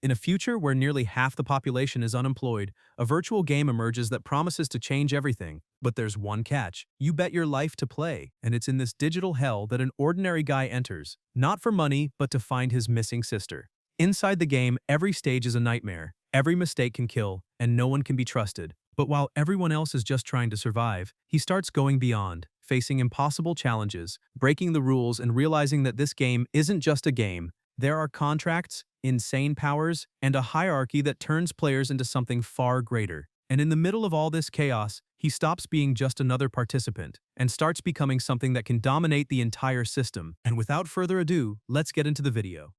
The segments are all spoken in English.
In a future where nearly half the population is unemployed, a virtual game emerges that promises to change everything. But there's one catch. You bet your life to play, and it's in this digital hell that an ordinary guy enters, not for money, but to find his missing sister. Inside the game, every stage is a nightmare. Every mistake can kill, and no one can be trusted. But while everyone else is just trying to survive, he starts going beyond, facing impossible challenges, breaking the rules, and realizing that this game isn't just a game. There are contracts, insane powers, and a hierarchy that turns players into something far greater. And in the middle of all this chaos, he stops being just another participant and starts becoming something that can dominate the entire system. And without further ado, let's get into the video.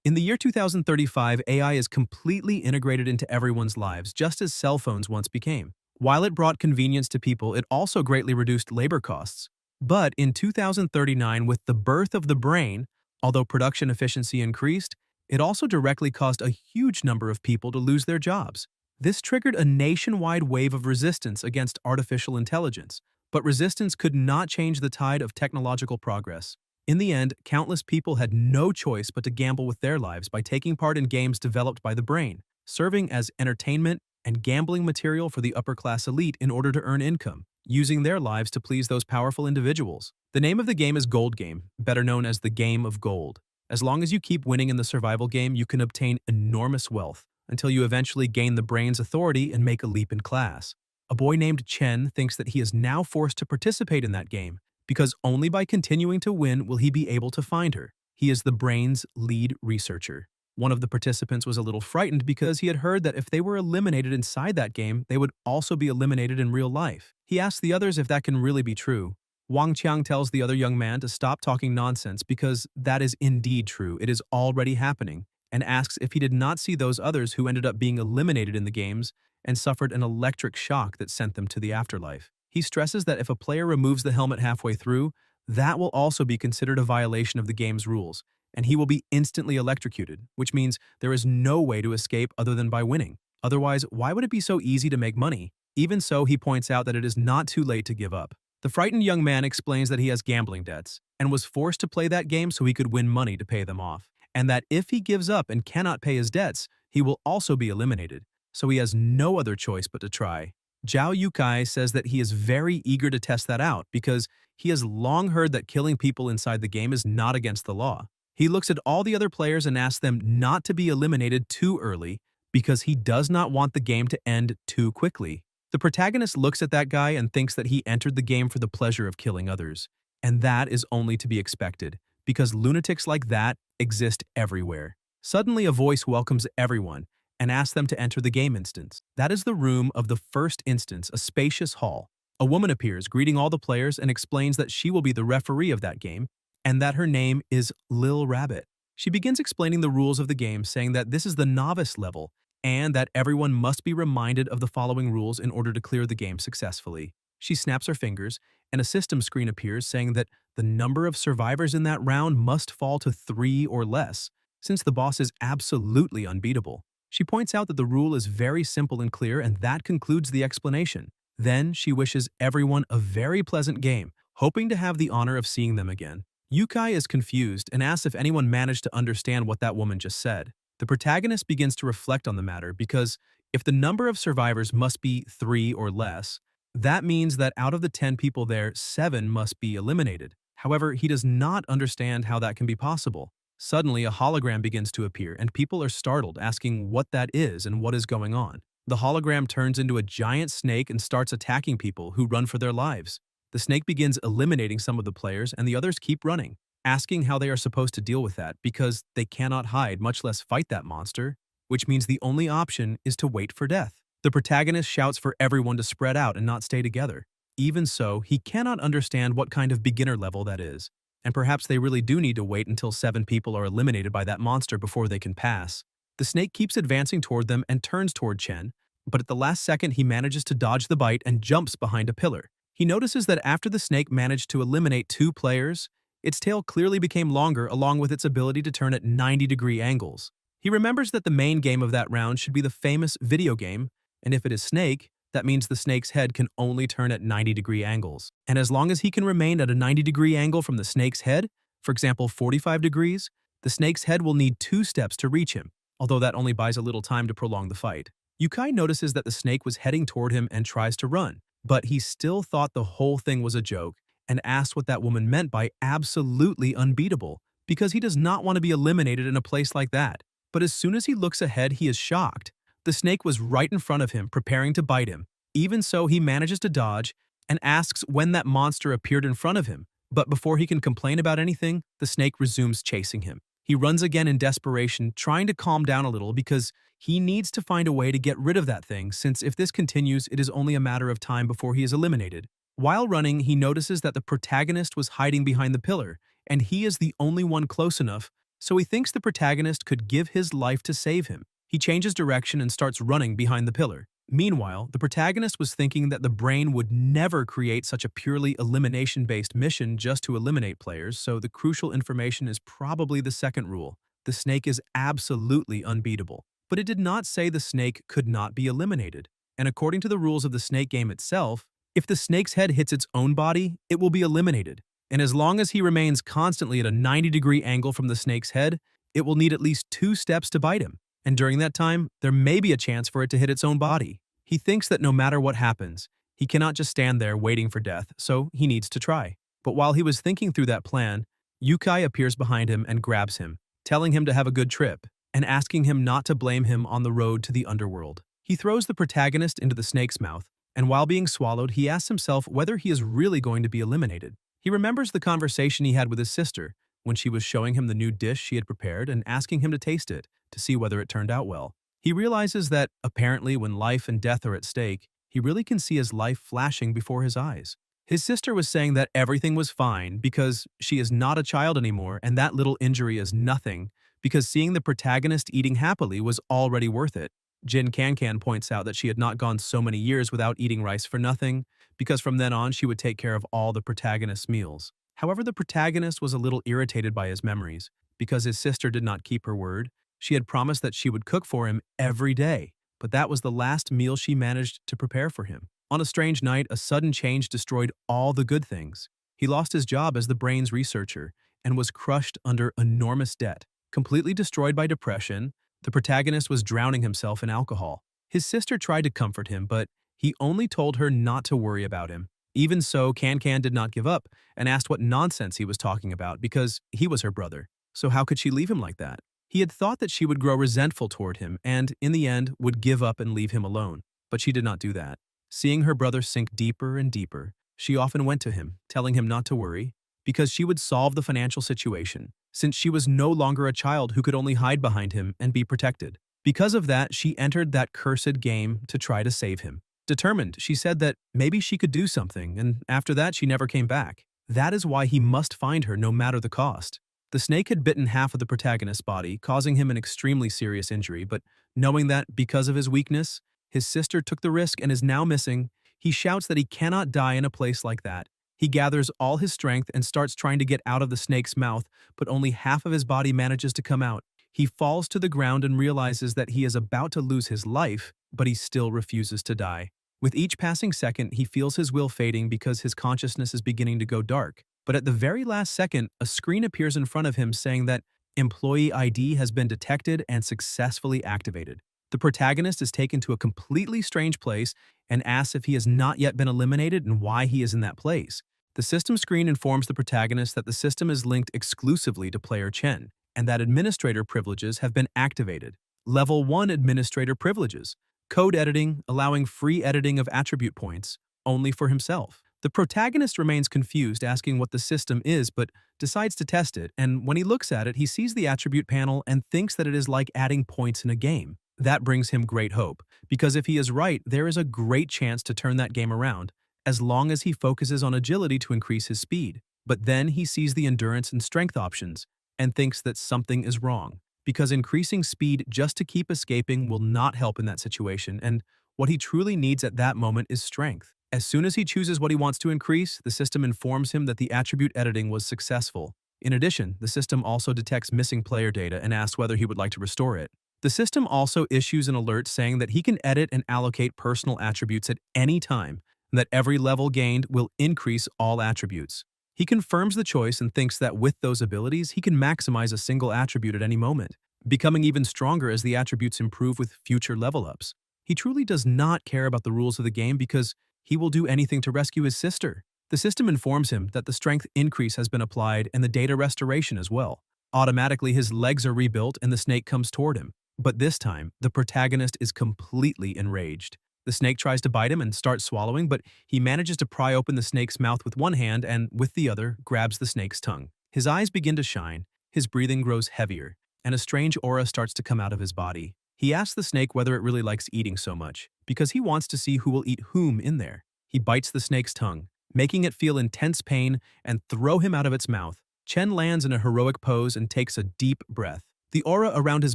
In the year 2035, AI is completely integrated into everyone's lives, just as cell phones once became. While it brought convenience to people, it also greatly reduced labor costs. But in 2039, with the birth of the brain, although production efficiency increased, it also directly caused a huge number of people to lose their jobs. This triggered a nationwide wave of resistance against artificial intelligence, but resistance could not change the tide of technological progress. In the end, countless people had no choice but to gamble with their lives by taking part in games developed by the brain, serving as entertainment and gambling material for the upper-class elite in order to earn income, using their lives to please those powerful individuals. The name of the game is Gold Game, better known as the Game of Gold. As long as you keep winning in the survival game, you can obtain enormous wealth, until you eventually gain the brain's authority and make a leap in class. A boy named Chen thinks that he is now forced to participate in that game, because only by continuing to win will he be able to find her. He is the brain's lead researcher. One of the participants was a little frightened because he had heard that if they were eliminated inside that game, they would also be eliminated in real life. He asked the others if that can really be true. Wang Qiang tells the other young man to stop talking nonsense because that is indeed true, it is already happening, and asks if he did not see those others who ended up being eliminated in the games and suffered an electric shock that sent them to the afterlife. He stresses that if a player removes the helmet halfway through, that will also be considered a violation of the game's rules, and he will be instantly electrocuted, which means there is no way to escape other than by winning. Otherwise, why would it be so easy to make money? Even so, he points out that it is not too late to give up. The frightened young man explains that he has gambling debts and was forced to play that game so he could win money to pay them off, and that if he gives up and cannot pay his debts, he will also be eliminated, so he has no other choice but to try. Zhao Yukai says that he is very eager to test that out because he has long heard that killing people inside the game is not against the law. He looks at all the other players and asks them not to be eliminated too early because he does not want the game to end too quickly. The protagonist looks at that guy and thinks that he entered the game for the pleasure of killing others. And that is only to be expected, because lunatics like that exist everywhere. Suddenly a voice welcomes everyone and asks them to enter the game instance. That is the room of the first instance, a spacious hall. A woman appears, greeting all the players, and explains that she will be the referee of that game, and that her name is Lil Rabbit. She begins explaining the rules of the game, saying that this is the novice level, and that everyone must be reminded of the following rules in order to clear the game successfully. She snaps her fingers, and a system screen appears saying that the number of survivors in that round must fall to 3 or less, since the boss is absolutely unbeatable. She points out that the rule is very simple and clear, and that concludes the explanation. Then she wishes everyone a very pleasant game, hoping to have the honor of seeing them again. Yukai is confused and asks if anyone managed to understand what that woman just said. The protagonist begins to reflect on the matter because if the number of survivors must be 3 or less, that means that out of the 10 people there, 7 must be eliminated. However, he does not understand how that can be possible. Suddenly, a hologram begins to appear, and people are startled, asking what that is and what is going on. The hologram turns into a giant snake and starts attacking people who run for their lives. The snake begins eliminating some of the players, and the others keep running, asking how they are supposed to deal with that because they cannot hide, much less fight that monster, which means the only option is to wait for death. The protagonist shouts for everyone to spread out and not stay together. Even so, he cannot understand what kind of beginner level that is, and perhaps they really do need to wait until 7 people are eliminated by that monster before they can pass. The snake keeps advancing toward them and turns toward Chen, but at the last second he manages to dodge the bite and jumps behind a pillar. He notices that after the snake managed to eliminate 2 players, its tail clearly became longer along with its ability to turn at 90-degree angles. He remembers that the main game of that round should be the famous video game, and if it is Snake, that means the snake's head can only turn at 90-degree angles. And as long as he can remain at a 90-degree angle from the snake's head, for example 45 degrees, the snake's head will need 2 steps to reach him. although that only buys a little time to prolong the fight. Yukai notices that the snake was heading toward him and tries to run, but he still thought the whole thing was a joke and asks what that woman meant by absolutely unbeatable, because he does not want to be eliminated in a place like that. But as soon as he looks ahead, he is shocked. The snake was right in front of him, preparing to bite him. Even so, he manages to dodge and asks when that monster appeared in front of him. But before he can complain about anything, the snake resumes chasing him. He runs again in desperation, trying to calm down a little because he needs to find a way to get rid of that thing, since if this continues, it is only a matter of time before he is eliminated. While running, he notices that the protagonist was hiding behind the pillar, and he is the only one close enough, so he thinks the protagonist could give his life to save him. He changes direction and starts running behind the pillar. Meanwhile, the protagonist was thinking that the brain would never create such a purely elimination-based mission just to eliminate players, so the crucial information is probably the second rule. The snake is absolutely unbeatable. But it did not say the snake could not be eliminated. And according to the rules of the snake game itself, if the snake's head hits its own body, it will be eliminated. And as long as he remains constantly at a 90-degree angle from the snake's head, it will need at least 2 steps to bite him. And during that time, there may be a chance for it to hit its own body. He thinks that no matter what happens, he cannot just stand there waiting for death, so he needs to try. But while he was thinking through that plan, Yukai appears behind him and grabs him, telling him to have a good trip, and asking him not to blame him on the road to the underworld. He throws the protagonist into the snake's mouth, and while being swallowed, he asks himself whether he is really going to be eliminated. He remembers the conversation he had with his sister when she was showing him the new dish she had prepared and asking him to taste it to see whether it turned out well. He realizes that, apparently, when life and death are at stake, he really can see his life flashing before his eyes. His sister was saying that everything was fine because she is not a child anymore and that little injury is nothing, because seeing the protagonist eating happily was already worth it. Jin Cancan points out that she had not gone so many years without eating rice for nothing, because from then on she would take care of all the protagonist's meals. However, the protagonist was a little irritated by his memories, because his sister did not keep her word. She had promised that she would cook for him every day, but that was the last meal she managed to prepare for him. On a strange night, a sudden change destroyed all the good things. He lost his job as the brain's researcher and was crushed under enormous debt. Completely destroyed by depression, the protagonist was drowning himself in alcohol. His sister tried to comfort him, but he only told her not to worry about him. Even so, Can did not give up and asked what nonsense he was talking about because he was her brother. So how could she leave him like that? He had thought that she would grow resentful toward him and, in the end, would give up and leave him alone. But she did not do that. Seeing her brother sink deeper and deeper, she often went to him, telling him not to worry, because she would solve the financial situation, since she was no longer a child who could only hide behind him and be protected. Because of that, she entered that cursed game to try to save him. Determined, she said that maybe she could do something, and after that she never came back. That is why he must find her no matter the cost. The snake had bitten half of the protagonist's body, causing him an extremely serious injury, but knowing that, because of his weakness, his sister took the risk and is now missing, he shouts that he cannot die in a place like that. He gathers all his strength and starts trying to get out of the snake's mouth, but only half of his body manages to come out. He falls to the ground and realizes that he is about to lose his life, but he still refuses to die. With each passing second, he feels his will fading because his consciousness is beginning to go dark. But at the very last second, a screen appears in front of him saying that Employee ID has been detected and successfully activated. The protagonist is taken to a completely strange place and asks if he has not yet been eliminated and why he is in that place. The system screen informs the protagonist that the system is linked exclusively to player Chen, and that administrator privileges have been activated. Level 1 administrator privileges. Code editing, allowing free editing of attribute points, only for himself. The protagonist remains confused, asking what the system is, but decides to test it, and when he looks at it, he sees the attribute panel and thinks that it is like adding points in a game. That brings him great hope, because if he is right, there is a great chance to turn that game around, as long as he focuses on agility to increase his speed. But then he sees the endurance and strength options, and thinks that something is wrong, because increasing speed just to keep escaping will not help in that situation, and what he truly needs at that moment is strength. As soon as he chooses what he wants to increase, the system informs him that the attribute editing was successful. In addition, the system also detects missing player data and asks whether he would like to restore it. The system also issues an alert saying that he can edit and allocate personal attributes at any time, and that every level gained will increase all attributes. He confirms the choice and thinks that with those abilities, he can maximize a single attribute at any moment, becoming even stronger as the attributes improve with future level-ups. He truly does not care about the rules of the game because he will do anything to rescue his sister. The system informs him that the strength increase has been applied and the data restoration as well. Automatically, his legs are rebuilt and the snake comes toward him. But this time, the protagonist is completely enraged. The snake tries to bite him and starts swallowing, but he manages to pry open the snake's mouth with one hand and, with the other, grabs the snake's tongue. His eyes begin to shine, his breathing grows heavier, and a strange aura starts to come out of his body. He asks the snake whether it really likes eating so much, because he wants to see who will eat whom in there. He bites the snake's tongue, making it feel intense pain and throw him out of its mouth. Chen lands in a heroic pose and takes a deep breath. The aura around his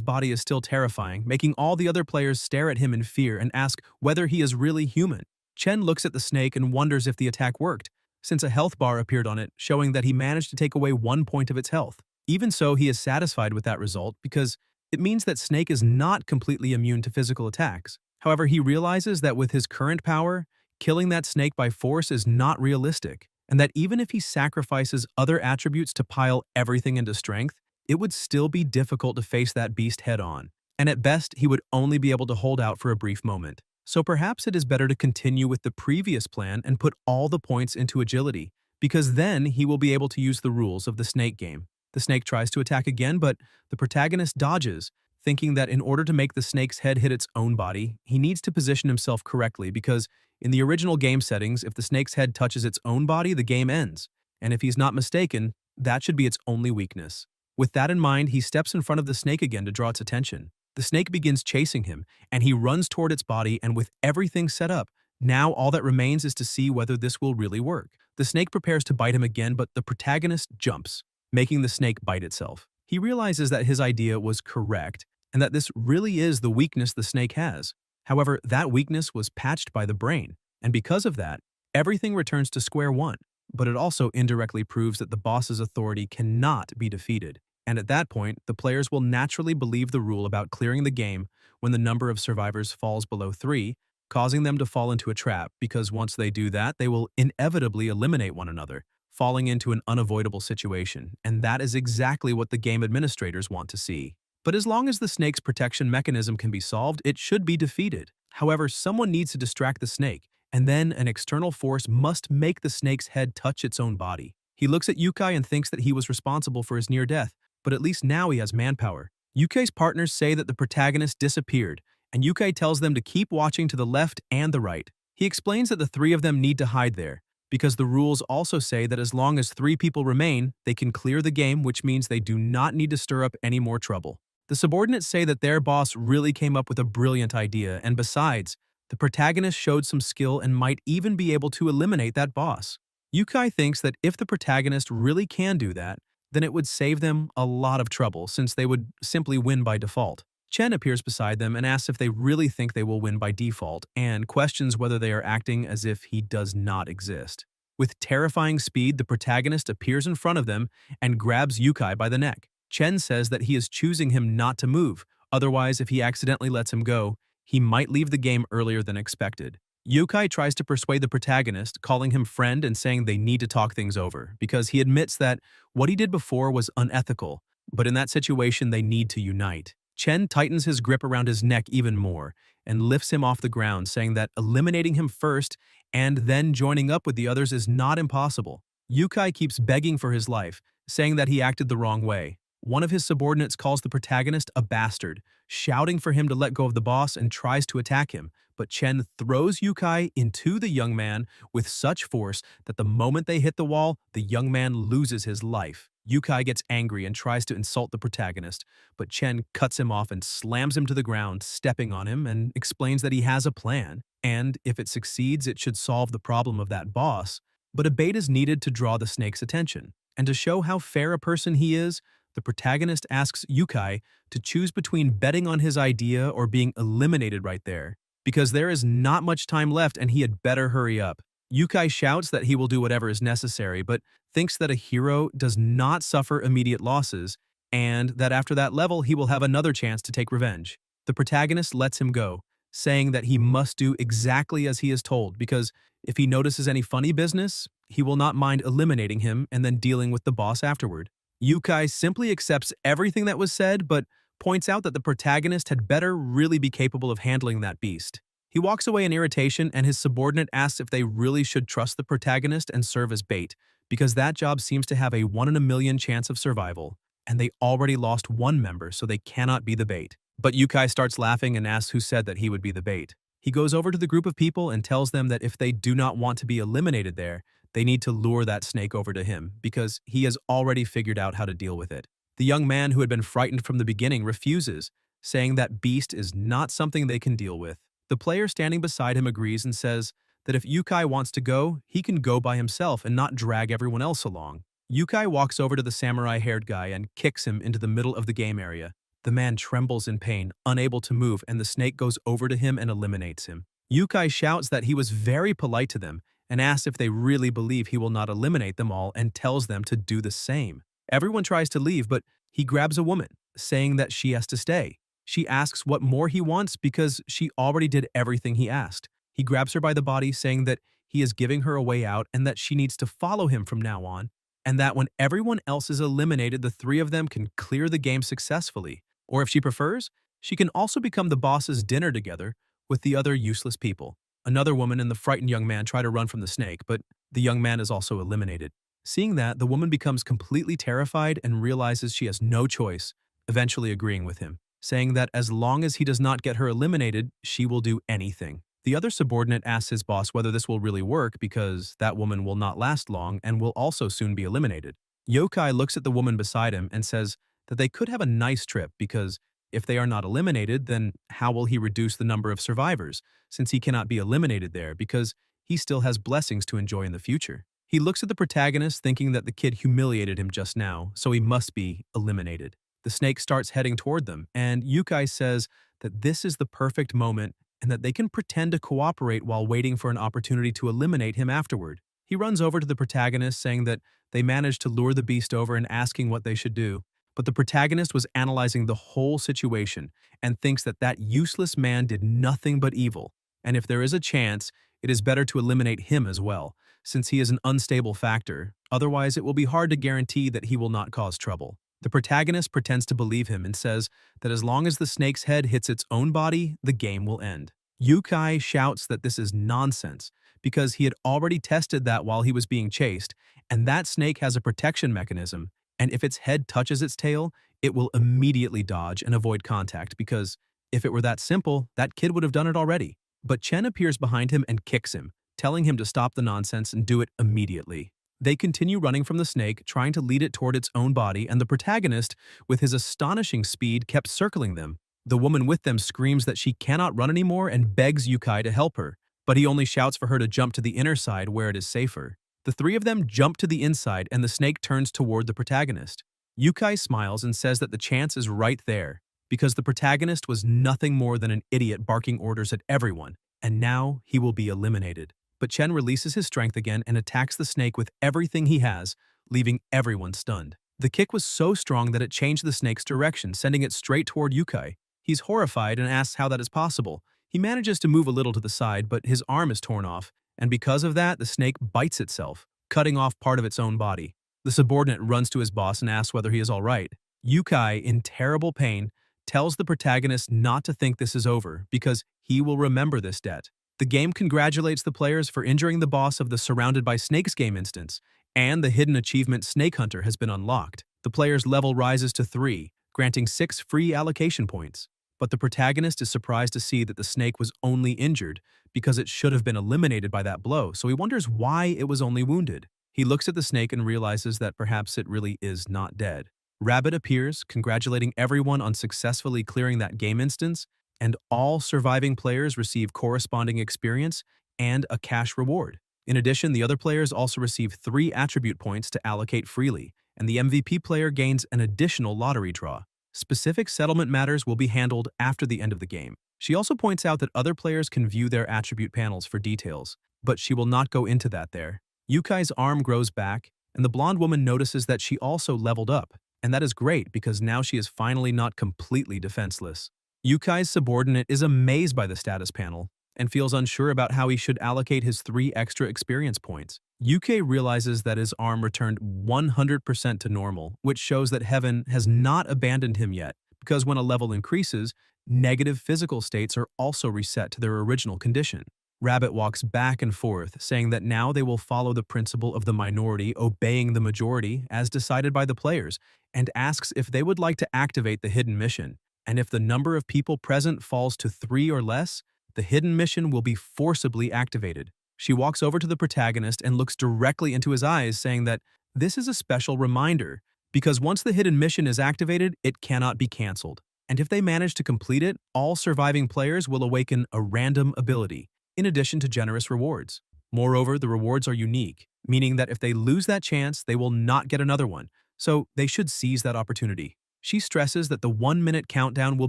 body is still terrifying, making all the other players stare at him in fear and ask whether he is really human. Chen looks at the snake and wonders if the attack worked, since a health bar appeared on it, showing that he managed to take away 1 point of its health. Even so, he is satisfied with that result because it means that Snake is not completely immune to physical attacks. However, he realizes that with his current power, killing that snake by force is not realistic, and that even if he sacrifices other attributes to pile everything into strength, it would still be difficult to face that beast head-on, and at best, he would only be able to hold out for a brief moment. So perhaps it is better to continue with the previous plan and put all the points into agility, because then he will be able to use the rules of the snake game. The snake tries to attack again, but the protagonist dodges, thinking that in order to make the snake's head hit its own body, he needs to position himself correctly because in the original game settings, if the snake's head touches its own body, the game ends. And if he's not mistaken, that should be its only weakness. With that in mind, he steps in front of the snake again to draw its attention. The snake begins chasing him, and he runs toward its body, and with everything set up, now all that remains is to see whether this will really work. The snake prepares to bite him again, but the protagonist jumps, making the snake bite itself. He realizes that his idea was correct, and that this really is the weakness the snake has. However, that weakness was patched by the brain, and because of that, everything returns to square one. But it also indirectly proves that the boss's authority cannot be defeated. And at that point, the players will naturally believe the rule about clearing the game when the number of survivors falls below 3, causing them to fall into a trap because once they do that, they will inevitably eliminate one another, falling into an unavoidable situation, and that is exactly what the game administrators want to see. But as long as the snake's protection mechanism can be solved, it should be defeated. However, someone needs to distract the snake, and then an external force must make the snake's head touch its own body. He looks at Yukai and thinks that he was responsible for his near death, but at least now he has manpower. Yukai's partners say that the protagonist disappeared, and Yukai tells them to keep watching to the left and the right. He explains that the 3 of them need to hide there, because the rules also say that as long as 3 people remain, they can clear the game, which means they do not need to stir up any more trouble. The subordinates say that their boss really came up with a brilliant idea, and besides, the protagonist showed some skill and might even be able to eliminate that boss. Yukai thinks that if the protagonist really can do that, then it would save them a lot of trouble since they would simply win by default. Chen appears beside them and asks if they really think they will win by default and questions whether they are acting as if he does not exist. With terrifying speed, the protagonist appears in front of them and grabs Yukai by the neck. Chen says that he is choosing him not to move, otherwise if he accidentally lets him go, he might leave the game earlier than expected. Yukai tries to persuade the protagonist, calling him friend and saying they need to talk things over, because he admits that what he did before was unethical, but in that situation they need to unite. Chen tightens his grip around his neck even more and lifts him off the ground, saying that eliminating him first and then joining up with the others is not impossible. Yukai keeps begging for his life, saying that he acted the wrong way. One of his subordinates calls the protagonist a bastard, shouting for him to let go of the boss and tries to attack him, but Chen throws Yukai into the young man with such force that the moment they hit the wall, the young man loses his life. Yukai gets angry and tries to insult the protagonist, but Chen cuts him off and slams him to the ground, stepping on him, and explains that he has a plan, and if it succeeds, it should solve the problem of that boss, but a bait is needed to draw the snake's attention. And to show how fair a person he is, the protagonist asks Yukai to choose between betting on his idea or being eliminated right there, because there is not much time left and he had better hurry up. Yukai shouts that he will do whatever is necessary, but thinks that a hero does not suffer immediate losses, and that after that level he will have another chance to take revenge. The protagonist lets him go, saying that he must do exactly as he is told, because if he notices any funny business, he will not mind eliminating him and then dealing with the boss afterward. Yukai simply accepts everything that was said, but points out that the protagonist had better really be capable of handling that beast. He walks away in irritation, and his subordinate asks if they really should trust the protagonist and serve as bait, because that job seems to have a 1 in a million chance of survival, and they already lost one member, so they cannot be the bait. But Yukai starts laughing and asks who said that he would be the bait. He goes over to the group of people and tells them that if they do not want to be eliminated there, they need to lure that snake over to him, because he has already figured out how to deal with it. The young man who had been frightened from the beginning refuses, saying that beast is not something they can deal with. The player standing beside him agrees and says that if Yukai wants to go, he can go by himself and not drag everyone else along. Yukai walks over to the samurai-haired guy and kicks him into the middle of the game area. The man trembles in pain, unable to move, and the snake goes over to him and eliminates him. Yukai shouts that he was very polite to them and asks if they really believe he will not eliminate them all and tells them to do the same. Everyone tries to leave, but he grabs a woman, saying that she has to stay. She asks what more he wants because she already did everything he asked. He grabs her by the body, saying that he is giving her a way out and that she needs to follow him from now on, and that when everyone else is eliminated, the three of them can clear the game successfully. Or if she prefers, she can also become the boss's dinner together with the other useless people. Another woman and the frightened young man try to run from the snake, but the young man is also eliminated. Seeing that, the woman becomes completely terrified and realizes she has no choice, eventually agreeing with him, saying that as long as he does not get her eliminated, she will do anything. The other subordinate asks his boss whether this will really work because that woman will not last long and will also soon be eliminated. Yokai looks at the woman beside him and says that they could have a nice trip because if they are not eliminated, then how will he reduce the number of survivors, since he cannot be eliminated there because he still has blessings to enjoy in the future. He looks at the protagonist thinking that the kid humiliated him just now, so he must be eliminated. The snake starts heading toward them, and Yukai says that this is the perfect moment and that they can pretend to cooperate while waiting for an opportunity to eliminate him afterward. He runs over to the protagonist saying that they managed to lure the beast over and asking what they should do. But the protagonist was analyzing the whole situation and thinks that that useless man did nothing but evil, and if there is a chance, it is better to eliminate him as well, since he is an unstable factor, otherwise it will be hard to guarantee that he will not cause trouble. The protagonist pretends to believe him and says that as long as the snake's head hits its own body, the game will end. Yukai shouts that this is nonsense, because he had already tested that while he was being chased, and that snake has a protection mechanism, and if its head touches its tail, it will immediately dodge and avoid contact because if it were that simple, that kid would have done it already. But Chen appears behind him and kicks him, telling him to stop the nonsense and do it immediately. They continue running from the snake, trying to lead it toward its own body, and the protagonist, with his astonishing speed, kept circling them. The woman with them screams that she cannot run anymore and begs Yukai to help her, but he only shouts for her to jump to the inner side where it is safer. The three of them jump to the inside and the snake turns toward the protagonist. Yukai smiles and says that the chance is right there, because the protagonist was nothing more than an idiot barking orders at everyone, and now he will be eliminated. But Chen releases his strength again and attacks the snake with everything he has, leaving everyone stunned. The kick was so strong that it changed the snake's direction, sending it straight toward Yukai. He's horrified and asks how that is possible. He manages to move a little to the side, but his arm is torn off, and because of that, the snake bites itself, cutting off part of its own body. The subordinate runs to his boss and asks whether he is all right. Yukai, in terrible pain, tells the protagonist not to think this is over because he will remember this debt. The game congratulates the players for injuring the boss of the Surrounded by Snakes game instance, and the hidden achievement Snake Hunter has been unlocked. The player's level rises to 3, granting 6 free allocation points. But the protagonist is surprised to see that the snake was only injured because it should have been eliminated by that blow, so he wonders why it was only wounded. He looks at the snake and realizes that perhaps it really is not dead. Rabbit appears, congratulating everyone on successfully clearing that game instance, and all surviving players receive corresponding experience and a cash reward. In addition, the other players also receive 3 attribute points to allocate freely, and the MVP player gains an additional lottery draw. Specific settlement matters will be handled after the end of the game. She also points out that other players can view their attribute panels for details, but she will not go into that there. Yukai's arm grows back, and the blonde woman notices that she also leveled up, and that is great because now she is finally not completely defenseless. Yukai's subordinate is amazed by the status panel and feels unsure about how he should allocate his 3 extra experience points. Yukai realizes that his arm returned 100% to normal, which shows that Heaven has not abandoned him yet, because when a level increases, negative physical states are also reset to their original condition. Rabbit walks back and forth, saying that now they will follow the principle of the minority obeying the majority as decided by the players, and asks if they would like to activate the hidden mission. And if the number of people present falls to 3 or less, the hidden mission will be forcibly activated. She walks over to the protagonist and looks directly into his eyes, saying that this is a special reminder, because once the hidden mission is activated, it cannot be cancelled. And if they manage to complete it, all surviving players will awaken a random ability, in addition to generous rewards. Moreover, the rewards are unique, meaning that if they lose that chance, they will not get another one, so they should seize that opportunity. She stresses that the 1-minute countdown will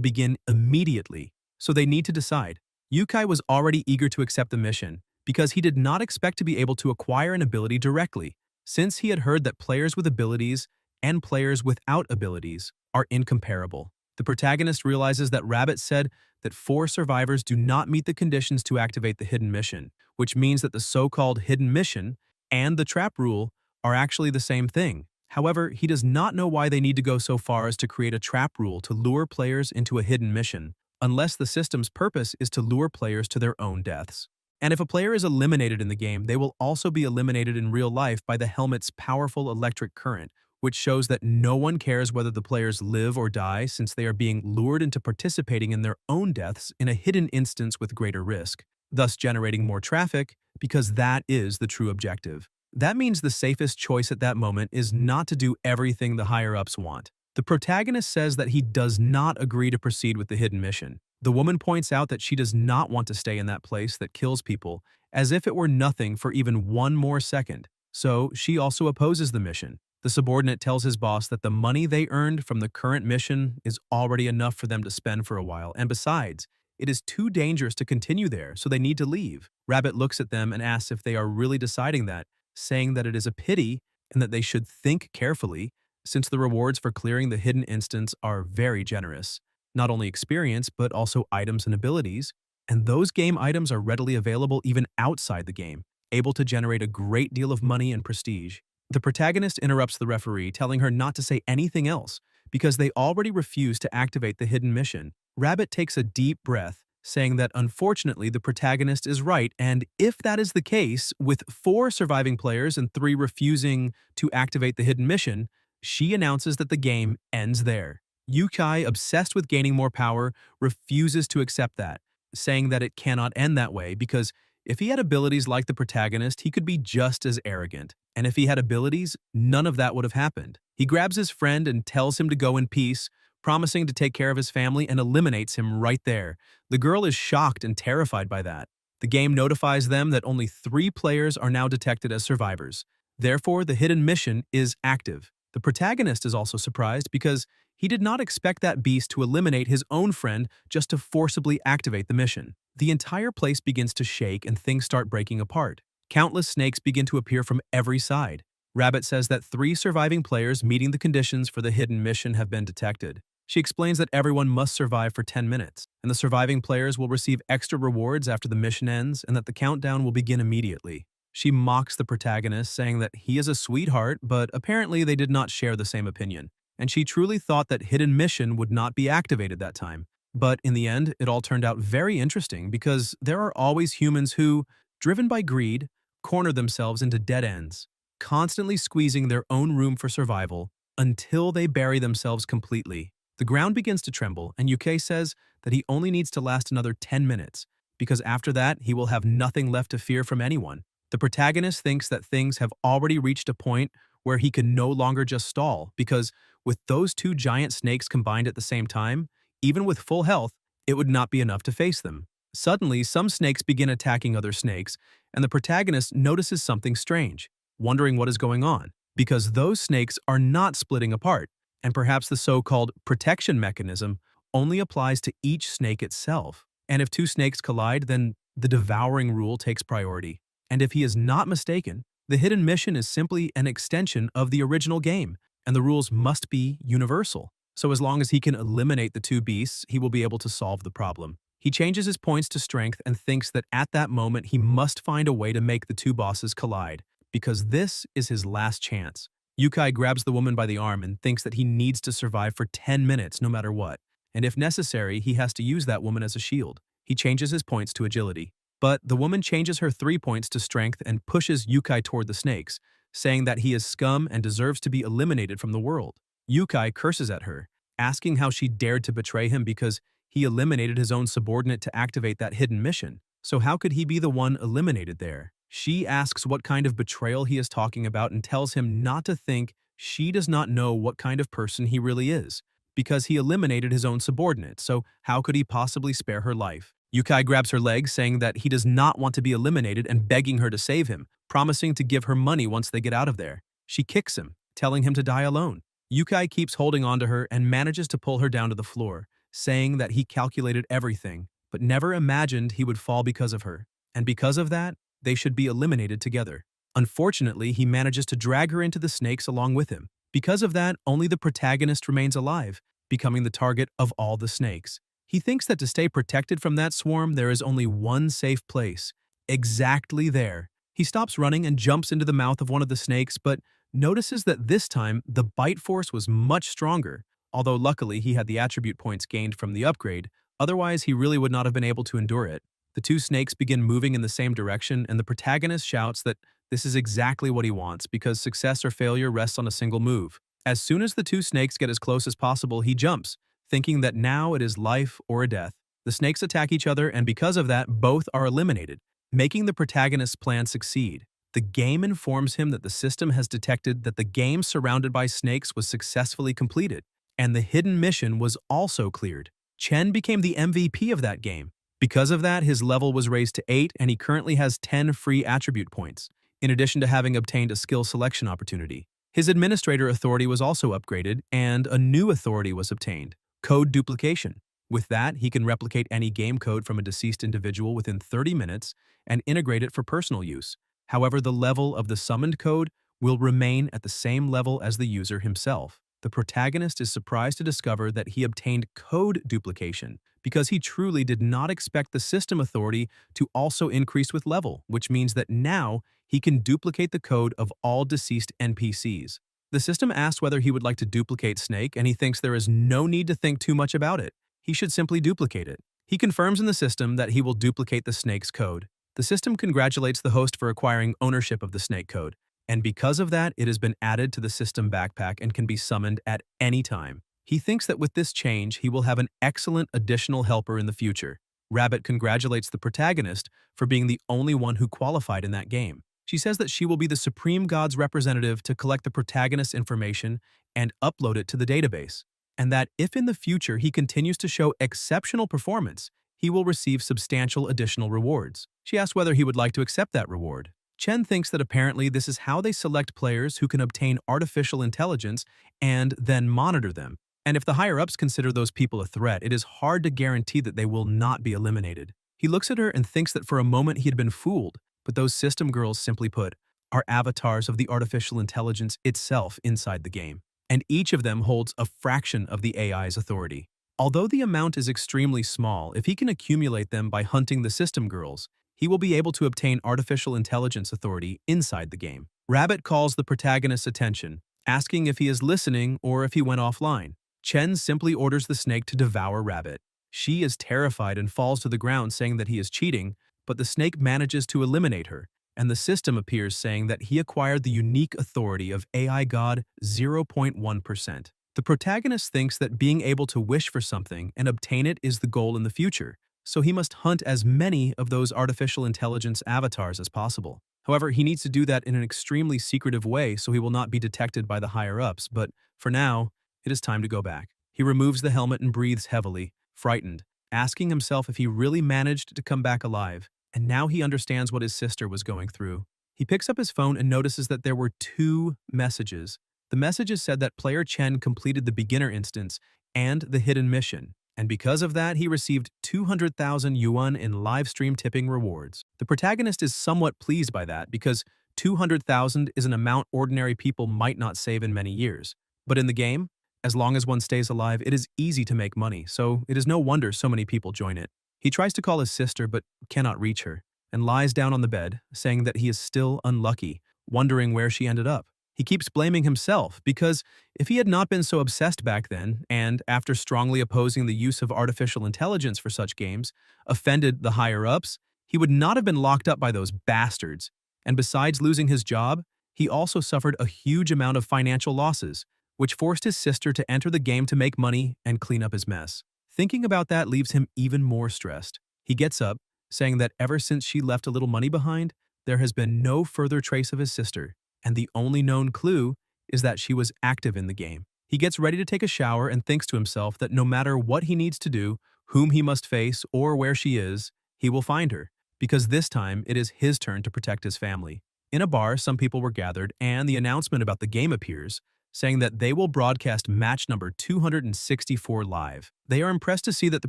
begin immediately, so they need to decide. Yukai was already eager to accept the mission, because he did not expect to be able to acquire an ability directly, since he had heard that players with abilities and players without abilities are incomparable. The protagonist realizes that Rabbit said that 4 survivors do not meet the conditions to activate the hidden mission, which means that the so-called hidden mission and the trap rule are actually the same thing. However, he does not know why they need to go so far as to create a trap rule to lure players into a hidden mission, unless the system's purpose is to lure players to their own deaths. And if a player is eliminated in the game, they will also be eliminated in real life by the helmet's powerful electric current, which shows that no one cares whether the players live or die, since they are being lured into participating in their own deaths in a hidden instance with greater risk, thus generating more traffic, because that is the true objective. That means the safest choice at that moment is not to do everything the higher-ups want. The protagonist says that he does not agree to proceed with the hidden mission. The woman points out that she does not want to stay in that place that kills people, as if it were nothing for even 1 more second, so she also opposes the mission. The subordinate tells his boss that the money they earned from the current mission is already enough for them to spend for a while, and besides, it is too dangerous to continue there, so they need to leave. Rabbit looks at them and asks if they are really deciding that, saying that it is a pity and that they should think carefully, since the rewards for clearing the hidden instance are very generous. Not only experience, but also items and abilities, and those game items are readily available even outside the game, able to generate a great deal of money and prestige. The protagonist interrupts the referee, telling her not to say anything else, because they already refuse to activate the hidden mission. Rabbit takes a deep breath, saying that unfortunately the protagonist is right, and if that is the case, with 4 surviving players and 3 refusing to activate the hidden mission, she announces that the game ends there. Yukai, obsessed with gaining more power, refuses to accept that, saying that it cannot end that way because if he had abilities like the protagonist, he could be just as arrogant. And if he had abilities, none of that would have happened. He grabs his friend and tells him to go in peace, promising to take care of his family, and eliminates him right there. The girl is shocked and terrified by that. The game notifies them that only 3 players are now detected as survivors. Therefore, the hidden mission is active. The protagonist is also surprised because he did not expect that beast to eliminate his own friend just to forcibly activate the mission. The entire place begins to shake and things start breaking apart. Countless snakes begin to appear from every side. Rabbit says that 3 surviving players meeting the conditions for the hidden mission have been detected. She explains that everyone must survive for 10 minutes, and the surviving players will receive extra rewards after the mission ends and that the countdown will begin immediately. She mocks the protagonist, saying that he is a sweetheart, but apparently they did not share the same opinion, and she truly thought that hidden mission would not be activated that time. But in the end, it all turned out very interesting because there are always humans who, driven by greed, corner themselves into dead ends, constantly squeezing their own room for survival until they bury themselves completely. The ground begins to tremble, and Yukai says that he only needs to last another 10 minutes, because after that, he will have nothing left to fear from anyone. The protagonist thinks that things have already reached a point where he can no longer just stall, because with those 2 giant snakes combined at the same time, even with full health, it would not be enough to face them. Suddenly, some snakes begin attacking other snakes, and the protagonist notices something strange, wondering what is going on, because those snakes are not splitting apart, and perhaps the so-called protection mechanism only applies to each snake itself. And if 2 snakes collide, then the devouring rule takes priority. And if he is not mistaken, the hidden mission is simply an extension of the original game, and the rules must be universal. So as long as he can eliminate the 2 beasts, he will be able to solve the problem. He changes his points to strength and thinks that at that moment he must find a way to make the 2 bosses collide, because this is his last chance. Yukai grabs the woman by the arm and thinks that he needs to survive for 10 minutes no matter what, and if necessary, he has to use that woman as a shield. He changes his points to agility. But the woman changes her 3 points to strength and pushes Yukai toward the snakes, saying that he is scum and deserves to be eliminated from the world. Yukai curses at her, asking how she dared to betray him because he eliminated his own subordinate to activate that hidden mission. So how could he be the one eliminated there? She asks what kind of betrayal he is talking about and tells him not to think she does not know what kind of person he really is, because he eliminated his own subordinate, so how could he possibly spare her life? Yukai grabs her leg, saying that he does not want to be eliminated and begging her to save him, promising to give her money once they get out of there. She kicks him, telling him to die alone. Yukai keeps holding on to her and manages to pull her down to the floor, saying that he calculated everything, but never imagined he would fall because of her. And because of that, they should be eliminated together. Unfortunately, he manages to drag her into the snakes along with him. Because of that, only the protagonist remains alive, becoming the target of all the snakes. He thinks that to stay protected from that swarm, there is only one safe place. Exactly there. He stops running and jumps into the mouth of one of the snakes, but notices that this time the bite force was much stronger, although luckily he had the attribute points gained from the upgrade, otherwise he really would not have been able to endure it. The two snakes begin moving in the same direction, and the protagonist shouts that this is exactly what he wants because success or failure rests on a single move. As soon as the two snakes get as close as possible, he jumps, thinking that now it is life or a death. The snakes attack each other, and because of that, both are eliminated, making the protagonist's plan succeed. The game informs him that the system has detected that the game surrounded by snakes was successfully completed, and the hidden mission was also cleared. Chen became the MVP of that game. Because of that, his level was raised to 8, and he currently has 10 free attribute points, in addition to having obtained a skill selection opportunity. His administrator authority was also upgraded, and a new authority was obtained: code duplication. With that, he can replicate any game code from a deceased individual within 30 minutes and integrate it for personal use. However, the level of the summoned code will remain at the same level as the user himself. The protagonist is surprised to discover that he obtained code duplication because he truly did not expect the system authority to also increase with level, which means that now he can duplicate the code of all deceased NPCs. The system asks whether he would like to duplicate Snake, and he thinks there is no need to think too much about it. He should simply duplicate it. He confirms in the system that he will duplicate the Snake's code. The system congratulates the host for acquiring ownership of the Snake code, and because of that, it has been added to the system backpack and can be summoned at any time. He thinks that with this change, he will have an excellent additional helper in the future. Rabbit congratulates the protagonist for being the only one who qualified in that game. She says that she will be the Supreme God's representative to collect the protagonist's information and upload it to the database, and that if in the future he continues to show exceptional performance, he will receive substantial additional rewards. She asks whether he would like to accept that reward. Chen thinks that apparently this is how they select players who can obtain artificial intelligence and then monitor them. And if the higher-ups consider those people a threat, it is hard to guarantee that they will not be eliminated. He looks at her and thinks that for a moment he had been fooled, but those system girls, simply put, are avatars of the artificial intelligence itself inside the game, and each of them holds a fraction of the AI's authority. Although the amount is extremely small, if he can accumulate them by hunting the system girls, he will be able to obtain artificial intelligence authority inside the game. Rabbit calls the protagonist's attention, asking if he is listening or if he went offline. Chen simply orders the snake to devour Rabbit. She is terrified and falls to the ground saying that he is cheating, but the snake manages to eliminate her, and the system appears saying that he acquired the unique authority of AI God 0.1%. The protagonist thinks that being able to wish for something and obtain it is the goal in the future, so he must hunt as many of those artificial intelligence avatars as possible. However, he needs to do that in an extremely secretive way so he will not be detected by the higher-ups, but for now, it is time to go back. He removes the helmet and breathes heavily, frightened, asking himself if he really managed to come back alive, and now he understands what his sister was going through. He picks up his phone and notices that there were 2 messages. The messages said that player Chen completed the beginner instance and the hidden mission, and because of that, he received 200,000 yuan in live stream tipping rewards. The protagonist is somewhat pleased by that because 200,000 is an amount ordinary people might not save in many years. But in the game, as long as one stays alive, it is easy to make money, so it is no wonder so many people join it. He tries to call his sister but cannot reach her, and lies down on the bed, saying that he is still unlucky, wondering where she ended up. He keeps blaming himself because if he had not been so obsessed back then, and after strongly opposing the use of artificial intelligence for such games, offended the higher-ups, he would not have been locked up by those bastards. And besides losing his job, he also suffered a huge amount of financial losses, which forced his sister to enter the game to make money and clean up his mess. Thinking about that leaves him even more stressed. He gets up, saying that ever since she left a little money behind, there has been no further trace of his sister, and the only known clue is that she was active in the game. He gets ready to take a shower and thinks to himself that no matter what he needs to do, whom he must face, or where she is, he will find her, because this time it is his turn to protect his family. In a bar, some people were gathered, and the announcement about the game appears, saying that they will broadcast match number 264 live. They are impressed to see that the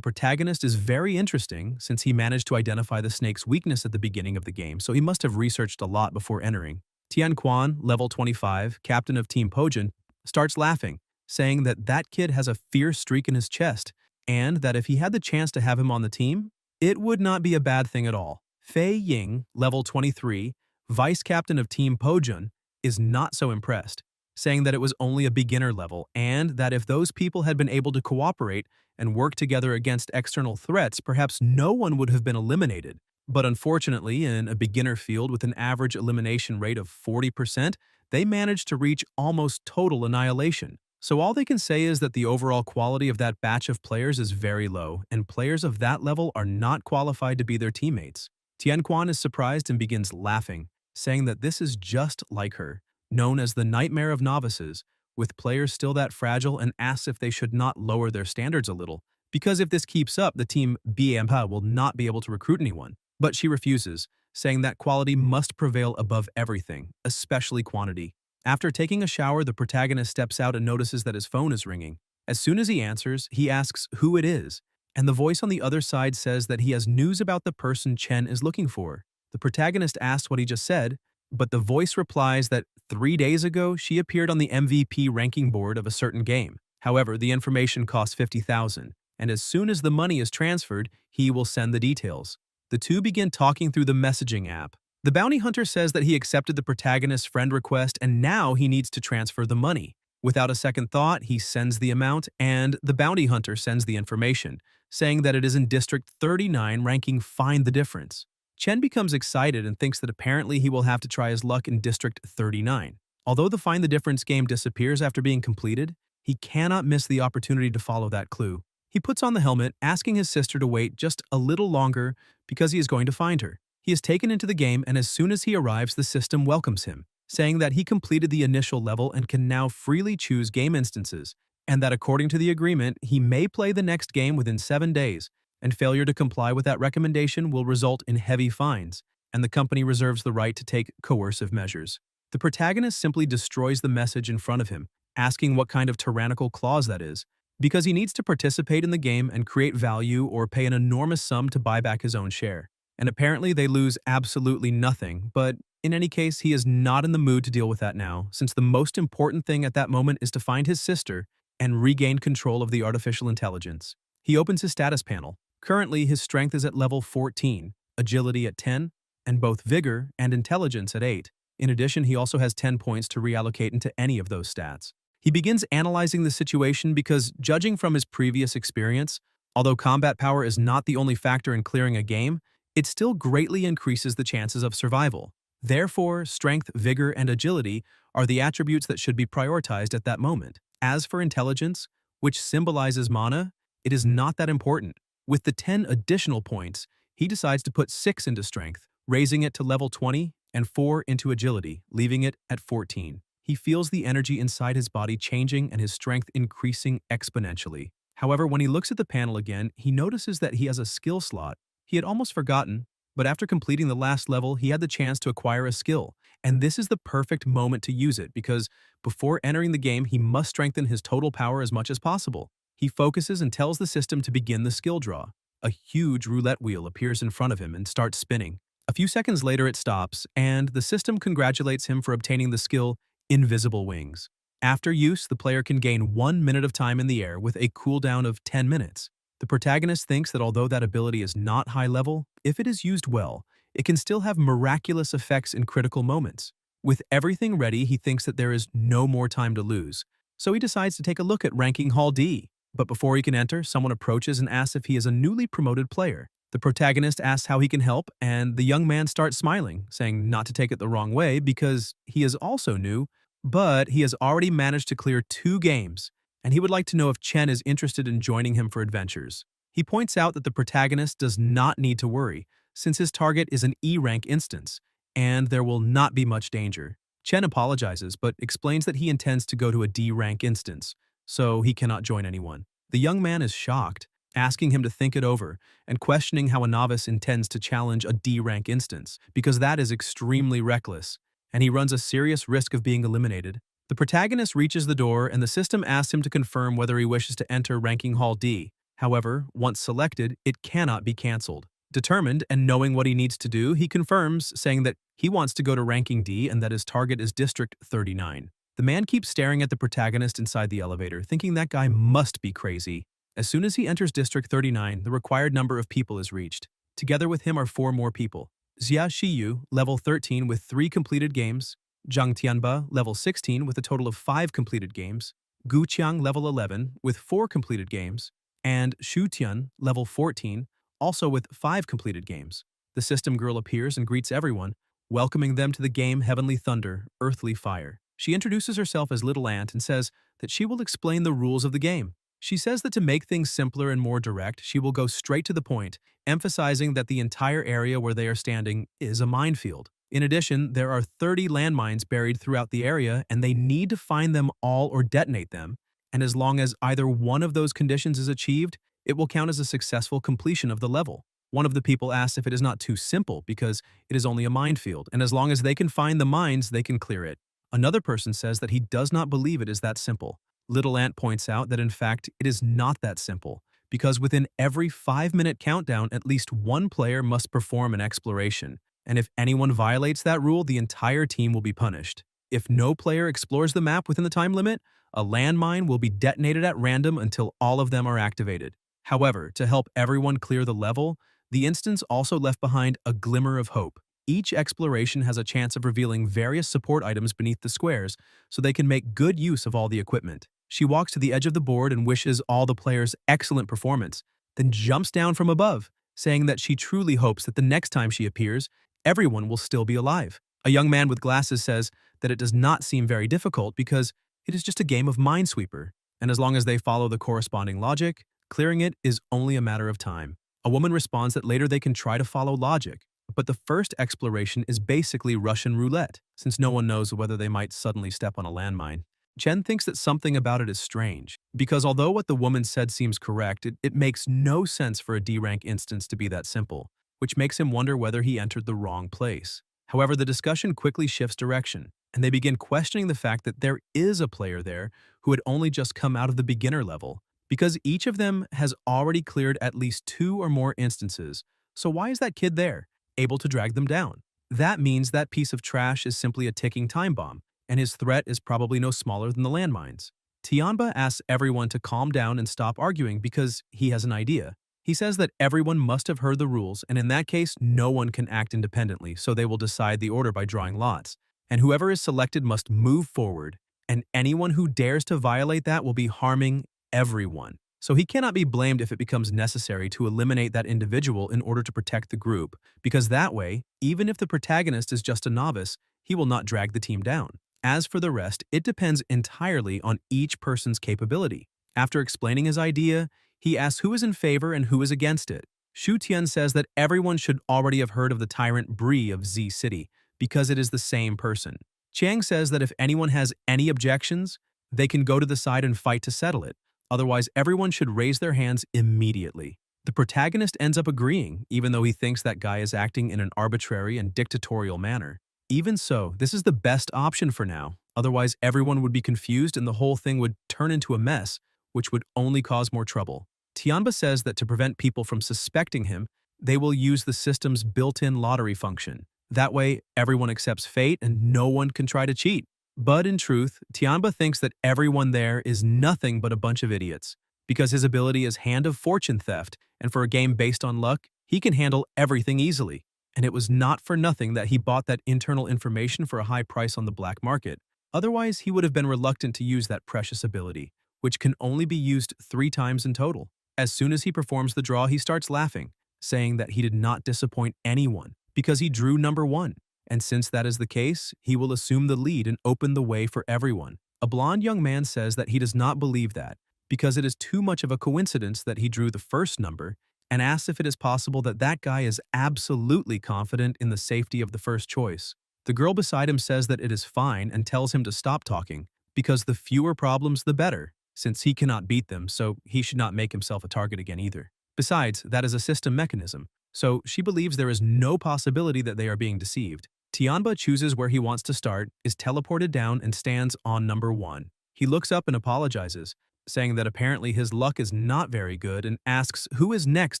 protagonist is very interesting since he managed to identify the snake's weakness at the beginning of the game, so he must have researched a lot before entering. Tian Quan, level 25, captain of Team Pojin, starts laughing, saying that that kid has a fierce streak in his chest, and that if he had the chance to have him on the team, it would not be a bad thing at all. Fei Ying, level 23, vice captain of Team Pojun, is not so impressed, saying that it was only a beginner level and that if those people had been able to cooperate and work together against external threats, perhaps no one would have been eliminated. But unfortunately, in a beginner field with an average elimination rate of 40%, they managed to reach almost total annihilation. So all they can say is that the overall quality of that batch of players is very low, and players of that level are not qualified to be their teammates. Tian Quan is surprised and begins laughing, saying that this is just like her, known as the nightmare of novices, with players still that fragile, and asks if they should not lower their standards a little, because if this keeps up, the team Becaame will not be able to recruit anyone. But she refuses, saying that quality must prevail above everything, especially quantity. After taking a shower, the protagonist steps out and notices that his phone is ringing. As soon as he answers, he asks who it is, and the voice on the other side says that he has news about the person Chen is looking for. The protagonist asks what he just said, but the voice replies that 3 days ago she appeared on the MVP ranking board of a certain game. However, the information costs 50,000, and as soon as the money is transferred, he will send the details. The two begin talking through the messaging app. The bounty hunter says that he accepted the protagonist's friend request and now he needs to transfer the money. Without a second thought, he sends the amount and the bounty hunter sends the information, saying that it is in District 39 ranking Find the Difference. Chen becomes excited and thinks that apparently he will have to try his luck in District 39. Although the Find the Difference game disappears after being completed, he cannot miss the opportunity to follow that clue. He puts on the helmet, asking his sister to wait just a little longer because he is going to find her. He is taken into the game, and as soon as he arrives, the system welcomes him, saying that he completed the initial level and can now freely choose game instances, and that according to the agreement, he may play the next game within 7 days, and failure to comply with that recommendation will result in heavy fines, and the company reserves the right to take coercive measures. The protagonist simply destroys the message in front of him, asking what kind of tyrannical clause that is, because he needs to participate in the game and create value or pay an enormous sum to buy back his own share. And apparently they lose absolutely nothing, but in any case, he is not in the mood to deal with that now, since the most important thing at that moment is to find his sister and regain control of the artificial intelligence. He opens his status panel. Currently, his strength is at level 14, agility at 10, and both vigor and intelligence at 8. In addition, he also has 10 points to reallocate into any of those stats. He begins analyzing the situation because, judging from his previous experience, although combat power is not the only factor in clearing a game, it still greatly increases the chances of survival. Therefore, strength, vigor, and agility are the attributes that should be prioritized at that moment. As for intelligence, which symbolizes mana, it is not that important. With the 10 additional points, he decides to put 6 into strength, raising it to level 20, and 4 into agility, leaving it at 14. He feels the energy inside his body changing and his strength increasing exponentially. However, when he looks at the panel again, he notices that he has a skill slot he had almost forgotten, but after completing the last level, he had the chance to acquire a skill, and this is the perfect moment to use it because before entering the game, he must strengthen his total power as much as possible. He focuses and tells the system to begin the skill draw. A huge roulette wheel appears in front of him and starts spinning. A few seconds later, it stops, and the system congratulates him for obtaining the skill Invisible Wings. After use, the player can gain 1 minute of time in the air with a cooldown of 10 minutes. The protagonist thinks that although that ability is not high level, if it is used well, it can still have miraculous effects in critical moments. With everything ready, he thinks that there is no more time to lose. So he decides to take a look at Ranking Hall D. But before he can enter, someone approaches and asks if he is a newly promoted player. The protagonist asks how he can help, and the young man starts smiling, saying not to take it the wrong way because he is also new, but he has already managed to clear 2 games, and he would like to know if Chen is interested in joining him for adventures. He points out that the protagonist does not need to worry, since his target is an E-rank instance, and there will not be much danger. Chen apologizes, but explains that he intends to go to a D-rank instance, so he cannot join anyone. The young man is shocked, asking him to think it over, and questioning how a novice intends to challenge a D-rank instance, because that is extremely reckless, and he runs a serious risk of being eliminated. The protagonist reaches the door, and the system asks him to confirm whether he wishes to enter Ranking Hall D. However, once selected, it cannot be cancelled. Determined and knowing what he needs to do, he confirms, saying that he wants to go to Ranking D and that his target is District 39. The man keeps staring at the protagonist inside the elevator, thinking that guy must be crazy. As soon as he enters District 39, the required number of people is reached. Together with him are 4 more people. Xia Shiyu, level 13 with 3 completed games, Zhang Tianba, level 16 with a total of 5 completed games, Gu Qiang, level 11 with 4 completed games, and Xu Tian, level 14, also with 5 completed games. The system girl appears and greets everyone, welcoming them to the game Heavenly Thunder, Earthly Fire. She introduces herself as Little Ant and says that she will explain the rules of the game. She says that to make things simpler and more direct, she will go straight to the point, emphasizing that the entire area where they are standing is a minefield. In addition, there are 30 landmines buried throughout the area, and they need to find them all or detonate them. And as long as either one of those conditions is achieved, it will count as a successful completion of the level. One of the people asks if it is not too simple because it is only a minefield, and as long as they can find the mines, they can clear it. Another person says that he does not believe it is that simple. Little Ant points out that in fact, it is not that simple, because within every 5-minute countdown, at least one player must perform an exploration, and if anyone violates that rule, the entire team will be punished. If no player explores the map within the time limit, a landmine will be detonated at random until all of them are activated. However, to help everyone clear the level, the instance also left behind a glimmer of hope. Each exploration has a chance of revealing various support items beneath the squares, so they can make good use of all the equipment. She walks to the edge of the board and wishes all the players excellent performance, then jumps down from above, saying that she truly hopes that the next time she appears, everyone will still be alive. A young man with glasses says that it does not seem very difficult because it is just a game of Minesweeper, and as long as they follow the corresponding logic, clearing it is only a matter of time. A woman responds that later they can try to follow logic, but the first exploration is basically Russian roulette, since no one knows whether they might suddenly step on a landmine. Chen thinks that something about it is strange, because although what the woman said seems correct, it makes no sense for a D-rank instance to be that simple, which makes him wonder whether he entered the wrong place. However, the discussion quickly shifts direction, and they begin questioning the fact that there is a player there who had only just come out of the beginner level, because each of them has already cleared at least 2 or more instances. So why is that kid there, able to drag them down? That means that piece of trash is simply a ticking time bomb, and his threat is probably no smaller than the landmines. Tianba asks everyone to calm down and stop arguing because he has an idea. He says that everyone must have heard the rules, and in that case, no one can act independently, so they will decide the order by drawing lots. And whoever is selected must move forward, and anyone who dares to violate that will be harming everyone. So he cannot be blamed if it becomes necessary to eliminate that individual in order to protect the group, because that way, even if the protagonist is just a novice, he will not drag the team down. As for the rest, it depends entirely on each person's capability. After explaining his idea, he asks who is in favor and who is against it. Xu Tian says that everyone should already have heard of the tyrant Bree of Z City, because it is the same person. Chang says that if anyone has any objections, they can go to the side and fight to settle it. Otherwise, everyone should raise their hands immediately. The protagonist ends up agreeing, even though he thinks that guy is acting in an arbitrary and dictatorial manner. Even so, this is the best option for now. Otherwise, everyone would be confused and the whole thing would turn into a mess, which would only cause more trouble. Tianba says that to prevent people from suspecting him, they will use the system's built-in lottery function. That way, everyone accepts fate and no one can try to cheat. But in truth, Tianba thinks that everyone there is nothing but a bunch of idiots, because his ability is Hand of Fortune theft, and for a game based on luck, he can handle everything easily. And it was not for nothing that he bought that internal information for a high price on the black market. Otherwise, he would have been reluctant to use that precious ability, which can only be used 3 times in total. As soon as he performs the draw, he starts laughing, saying that he did not disappoint anyone because he drew number 1. And since that is the case, he will assume the lead and open the way for everyone. A blond young man says that he does not believe that because it is too much of a coincidence that he drew the first number, and asks if it is possible that that guy is absolutely confident in the safety of the first choice. The girl beside him says that it is fine and tells him to stop talking because the fewer problems the better, since he cannot beat them, so he should not make himself a target again either. Besides, that is a system mechanism, so she believes there is no possibility that they are being deceived. Tianba chooses where he wants to start, is teleported down, and stands on number 1. He looks up and apologizes, saying that apparently his luck is not very good, and asks who is next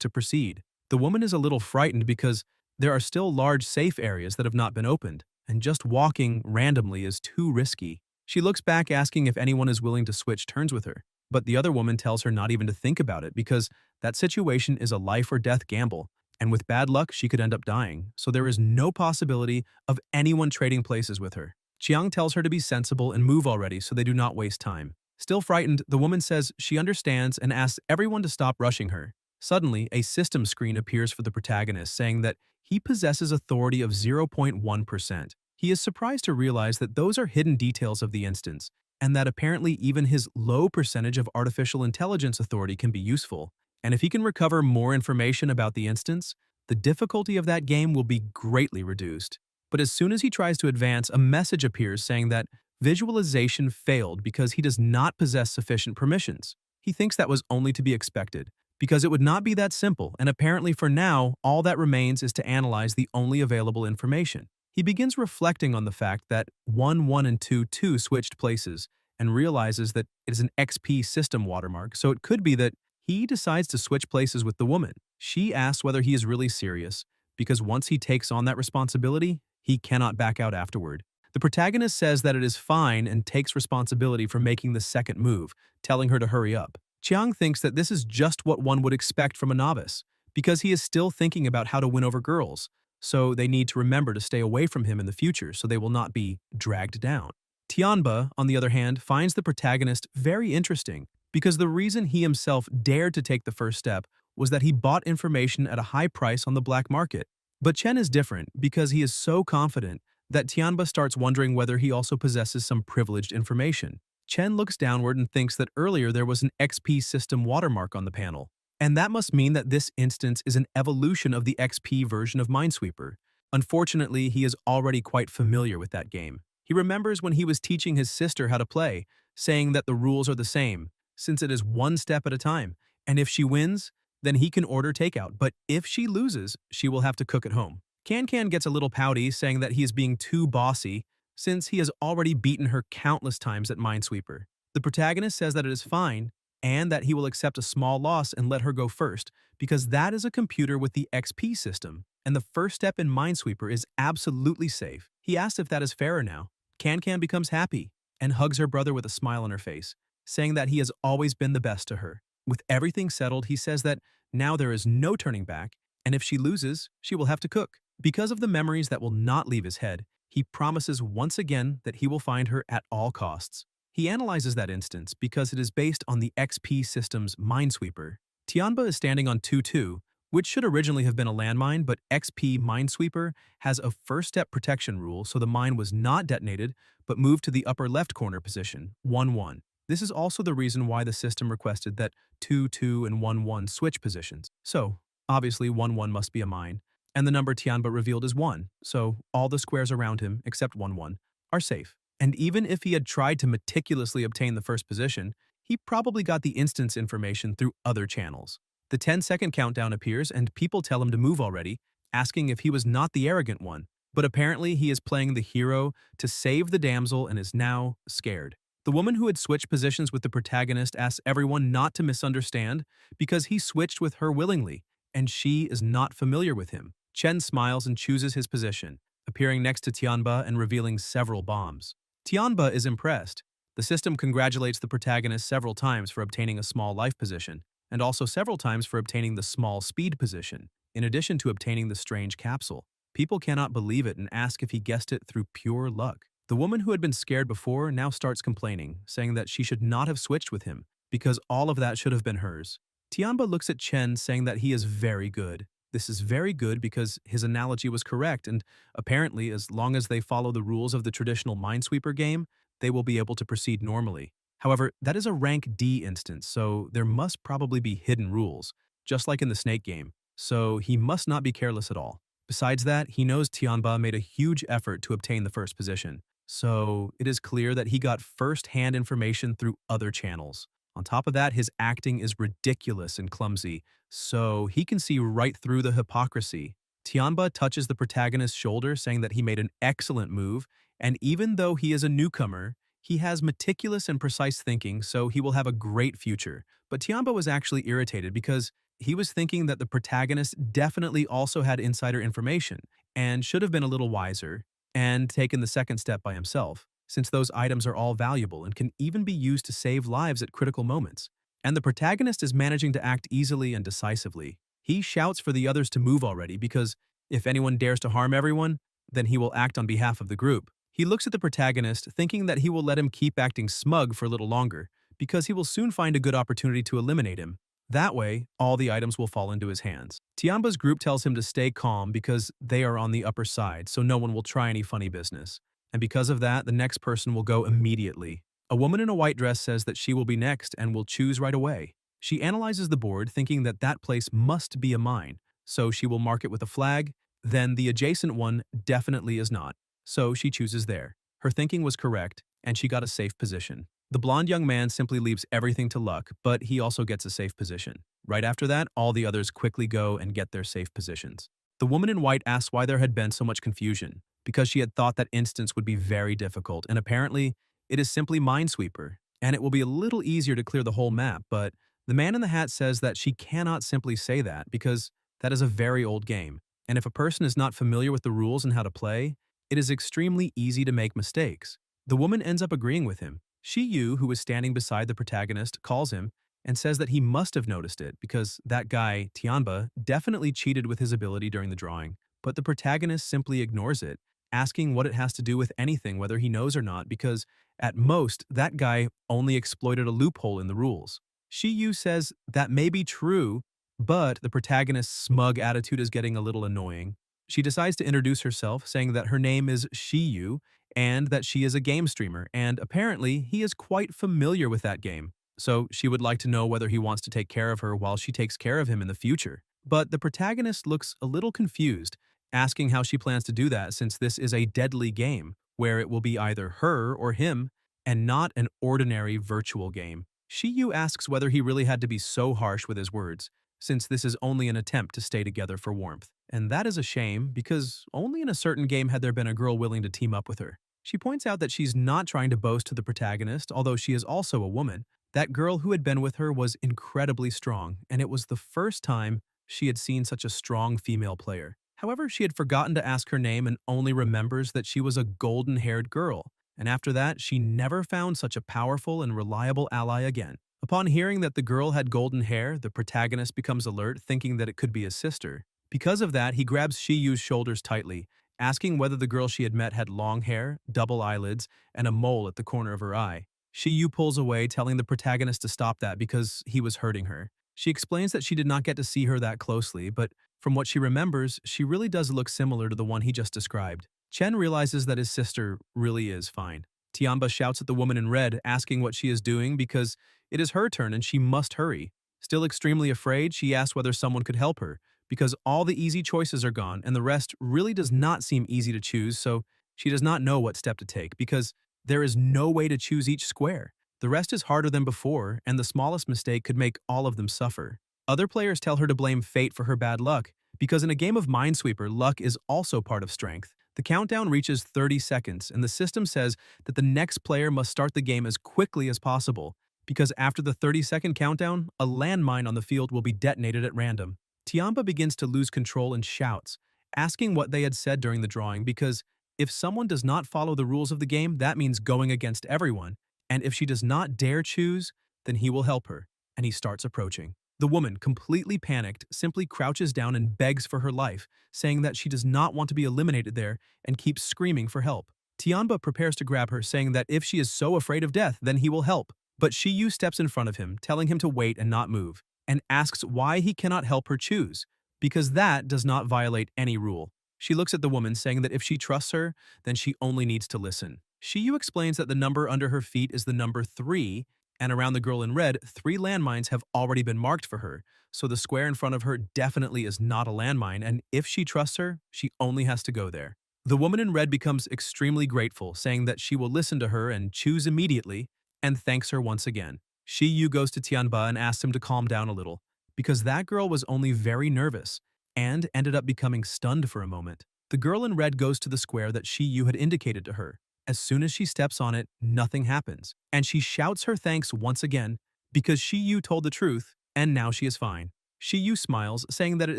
to proceed. The woman is a little frightened because there are still large safe areas that have not been opened, and just walking randomly is too risky. She looks back asking if anyone is willing to switch turns with her, but the other woman tells her not even to think about it because that situation is a life or death gamble, and with bad luck she could end up dying, so there is no possibility of anyone trading places with her. Chiang tells her to be sensible and move already so they do not waste time. Still frightened, the woman says she understands and asks everyone to stop rushing her. Suddenly, a system screen appears for the protagonist saying that he possesses authority of 0.1%. He is surprised to realize that those are hidden details of the instance, and that apparently even his low percentage of artificial intelligence authority can be useful. And if he can recover more information about the instance, the difficulty of that game will be greatly reduced. But as soon as he tries to advance, a message appears saying that visualization failed because he does not possess sufficient permissions. He thinks that was only to be expected, because it would not be that simple, and apparently for now, all that remains is to analyze the only available information. He begins reflecting on the fact that 1, 1, and 2, 2 switched places, and realizes that it is an XP system watermark, so it could be that he decides to switch places with the woman. She asks whether he is really serious, because once he takes on that responsibility, he cannot back out afterward. The protagonist says that it is fine and takes responsibility for making the second move, telling her to hurry up. Chiang thinks that this is just what one would expect from a novice, because he is still thinking about how to win over girls, so they need to remember to stay away from him in the future so they will not be dragged down. Tianba, on the other hand, finds the protagonist very interesting because the reason he himself dared to take the first step was that he bought information at a high price on the black market. But Chen is different because he is so confident that Tianba starts wondering whether he also possesses some privileged information. Chen looks downward and thinks that earlier there was an XP system watermark on the panel, and that must mean that this instance is an evolution of the XP version of Minesweeper. Unfortunately, he is already quite familiar with that game. He remembers when he was teaching his sister how to play, saying that the rules are the same, since it is one step at a time, and if she wins, then he can order takeout, but if she loses, she will have to cook at home. Can gets a little pouty, saying that he is being too bossy since he has already beaten her countless times at Minesweeper. The protagonist says that it is fine and that he will accept a small loss and let her go first because that is a computer with the XP system, and the first step in Minesweeper is absolutely safe. He asks if that is fairer now. Can becomes happy and hugs her brother with a smile on her face, saying that he has always been the best to her. With everything settled, he says that now there is no turning back, and if she loses, she will have to cook. Because of the memories that will not leave his head, he promises once again that he will find her at all costs. He analyzes that instance because it is based on the XP system's Minesweeper. Tianba is standing on 2-2, which should originally have been a landmine, but XP Minesweeper has a first-step protection rule, so the mine was not detonated, but moved to the upper left corner position, 1-1. This is also the reason why the system requested that 2-2 and 1-1 switch positions. So, obviously 1-1 must be a mine, and the number Tianba revealed is 1, so all the squares around him, except 1-1, are safe. And even if he had tried to meticulously obtain the first position, he probably got the instance information through other channels. The 10-second countdown appears and people tell him to move already, asking if he was not the arrogant one, but apparently he is playing the hero to save the damsel and is now scared. The woman who had switched positions with the protagonist asks everyone not to misunderstand because he switched with her willingly, and she is not familiar with him. Chen smiles and chooses his position, appearing next to Tianba and revealing several bombs. Tianba is impressed. The system congratulates the protagonist several times for obtaining a small life position, and also several times for obtaining the small speed position, in addition to obtaining the strange capsule. People cannot believe it and ask if he guessed it through pure luck. The woman who had been scared before now starts complaining, saying that she should not have switched with him because all of that should have been hers. Tianba looks at Chen saying that he is very good. This is very good because his analogy was correct, and apparently as long as they follow the rules of the traditional Minesweeper game, they will be able to proceed normally. However, that is a rank D instance, so there must probably be hidden rules, just like in the snake game, so he must not be careless at all. Besides that, he knows Tianba made a huge effort to obtain the first position, so it is clear that he got first-hand information through other channels. On top of that, his acting is ridiculous and clumsy, so he can see right through the hypocrisy. Tianba touches the protagonist's shoulder, saying that he made an excellent move, and even though he is a newcomer, he has meticulous and precise thinking, so he will have a great future. But Tianba was actually irritated because he was thinking that the protagonist definitely also had insider information and should have been a little wiser and taken the second step by himself, since those items are all valuable and can even be used to save lives at critical moments. And the protagonist is managing to act easily and decisively. He shouts for the others to move already because if anyone dares to harm everyone, then he will act on behalf of the group. He looks at the protagonist, thinking that he will let him keep acting smug for a little longer, because he will soon find a good opportunity to eliminate him. That way, all the items will fall into his hands. Tiamba's group tells him to stay calm because they are on the upper side, so no one will try any funny business. And because of that, the next person will go immediately. A woman in a white dress says that she will be next and will choose right away. She analyzes the board, thinking that that place must be a mine, so she will mark it with a flag, then the adjacent one definitely is not. So she chooses there. Her thinking was correct, and she got a safe position. The blonde young man simply leaves everything to luck, but he also gets a safe position. Right after that, all the others quickly go and get their safe positions. The woman in white asks why there had been so much confusion, because she had thought that instance would be very difficult, and apparently, it is simply Minesweeper, and it will be a little easier to clear the whole map, but the man in the hat says that she cannot simply say that because that is a very old game, and if a person is not familiar with the rules and how to play, it is extremely easy to make mistakes. The woman ends up agreeing with him. Shiyu, who is standing beside the protagonist, calls him and says that he must have noticed it because that guy, Tianba, definitely cheated with his ability during the drawing. But the protagonist simply ignores it, asking what it has to do with anything, whether he knows or not, because at most, that guy only exploited a loophole in the rules. Shiyu says that may be true, but the protagonist's smug attitude is getting a little annoying. She decides to introduce herself, saying that her name is Shiyu and that she is a game streamer, and apparently he is quite familiar with that game. So she would like to know whether he wants to take care of her while she takes care of him in the future. But the protagonist looks a little confused, asking how she plans to do that since this is a deadly game, where it will be either her or him, and not an ordinary virtual game. Shiyu asks whether he really had to be so harsh with his words, since this is only an attempt to stay together for warmth. And that is a shame, because only in a certain game had there been a girl willing to team up with her. She points out that she's not trying to boast to the protagonist, although she is also a woman. That girl who had been with her was incredibly strong, and it was the first time she had seen such a strong female player. However, she had forgotten to ask her name and only remembers that she was a golden-haired girl, and after that, she never found such a powerful and reliable ally again. Upon hearing that the girl had golden hair, the protagonist becomes alert, thinking that it could be his sister. Because of that, he grabs Shiyu's shoulders tightly, asking whether the girl she had met had long hair, double eyelids, and a mole at the corner of her eye. Shiyu pulls away, telling the protagonist to stop that because he was hurting her. She explains that she did not get to see her that closely, but from what she remembers, she really does look similar to the one he just described. Chen realizes that his sister really is fine. Tianba shouts at the woman in red, asking what she is doing because it is her turn and she must hurry. Still extremely afraid, she asks whether someone could help her, because all the easy choices are gone and the rest really does not seem easy to choose, so she does not know what step to take because there is no way to choose each square. The rest is harder than before, and the smallest mistake could make all of them suffer. Other players tell her to blame fate for her bad luck, because in a game of Minesweeper, luck is also part of strength. The countdown reaches 30 seconds, and the system says that the next player must start the game as quickly as possible, because after the 30-second countdown, a landmine on the field will be detonated at random. Tiamba begins to lose control and shouts, asking what they had said during the drawing because if someone does not follow the rules of the game, that means going against everyone, and if she does not dare choose, then he will help her, and he starts approaching. The woman, completely panicked, simply crouches down and begs for her life, saying that she does not want to be eliminated there and keeps screaming for help. Tianba prepares to grab her, saying that if she is so afraid of death, then he will help. But Shiyu steps in front of him, telling him to wait and not move, and asks why he cannot help her choose, because that does not violate any rule. She looks at the woman, saying that if she trusts her, then she only needs to listen. Shiyu explains that the number under her feet is the number 3, and around the girl in red, 3 landmines have already been marked for her, so the square in front of her definitely is not a landmine, and if she trusts her, she only has to go there. The woman in red becomes extremely grateful, saying that she will listen to her and choose immediately, and thanks her once again. Shiyu goes to Tianba and asks him to calm down a little, because that girl was only very nervous, and ended up becoming stunned for a moment. The girl in red goes to the square that Shiyu had indicated to her. As soon as she steps on it, nothing happens, and she shouts her thanks once again, because Shiyu told the truth, and now she is fine. Shiyu smiles, saying that it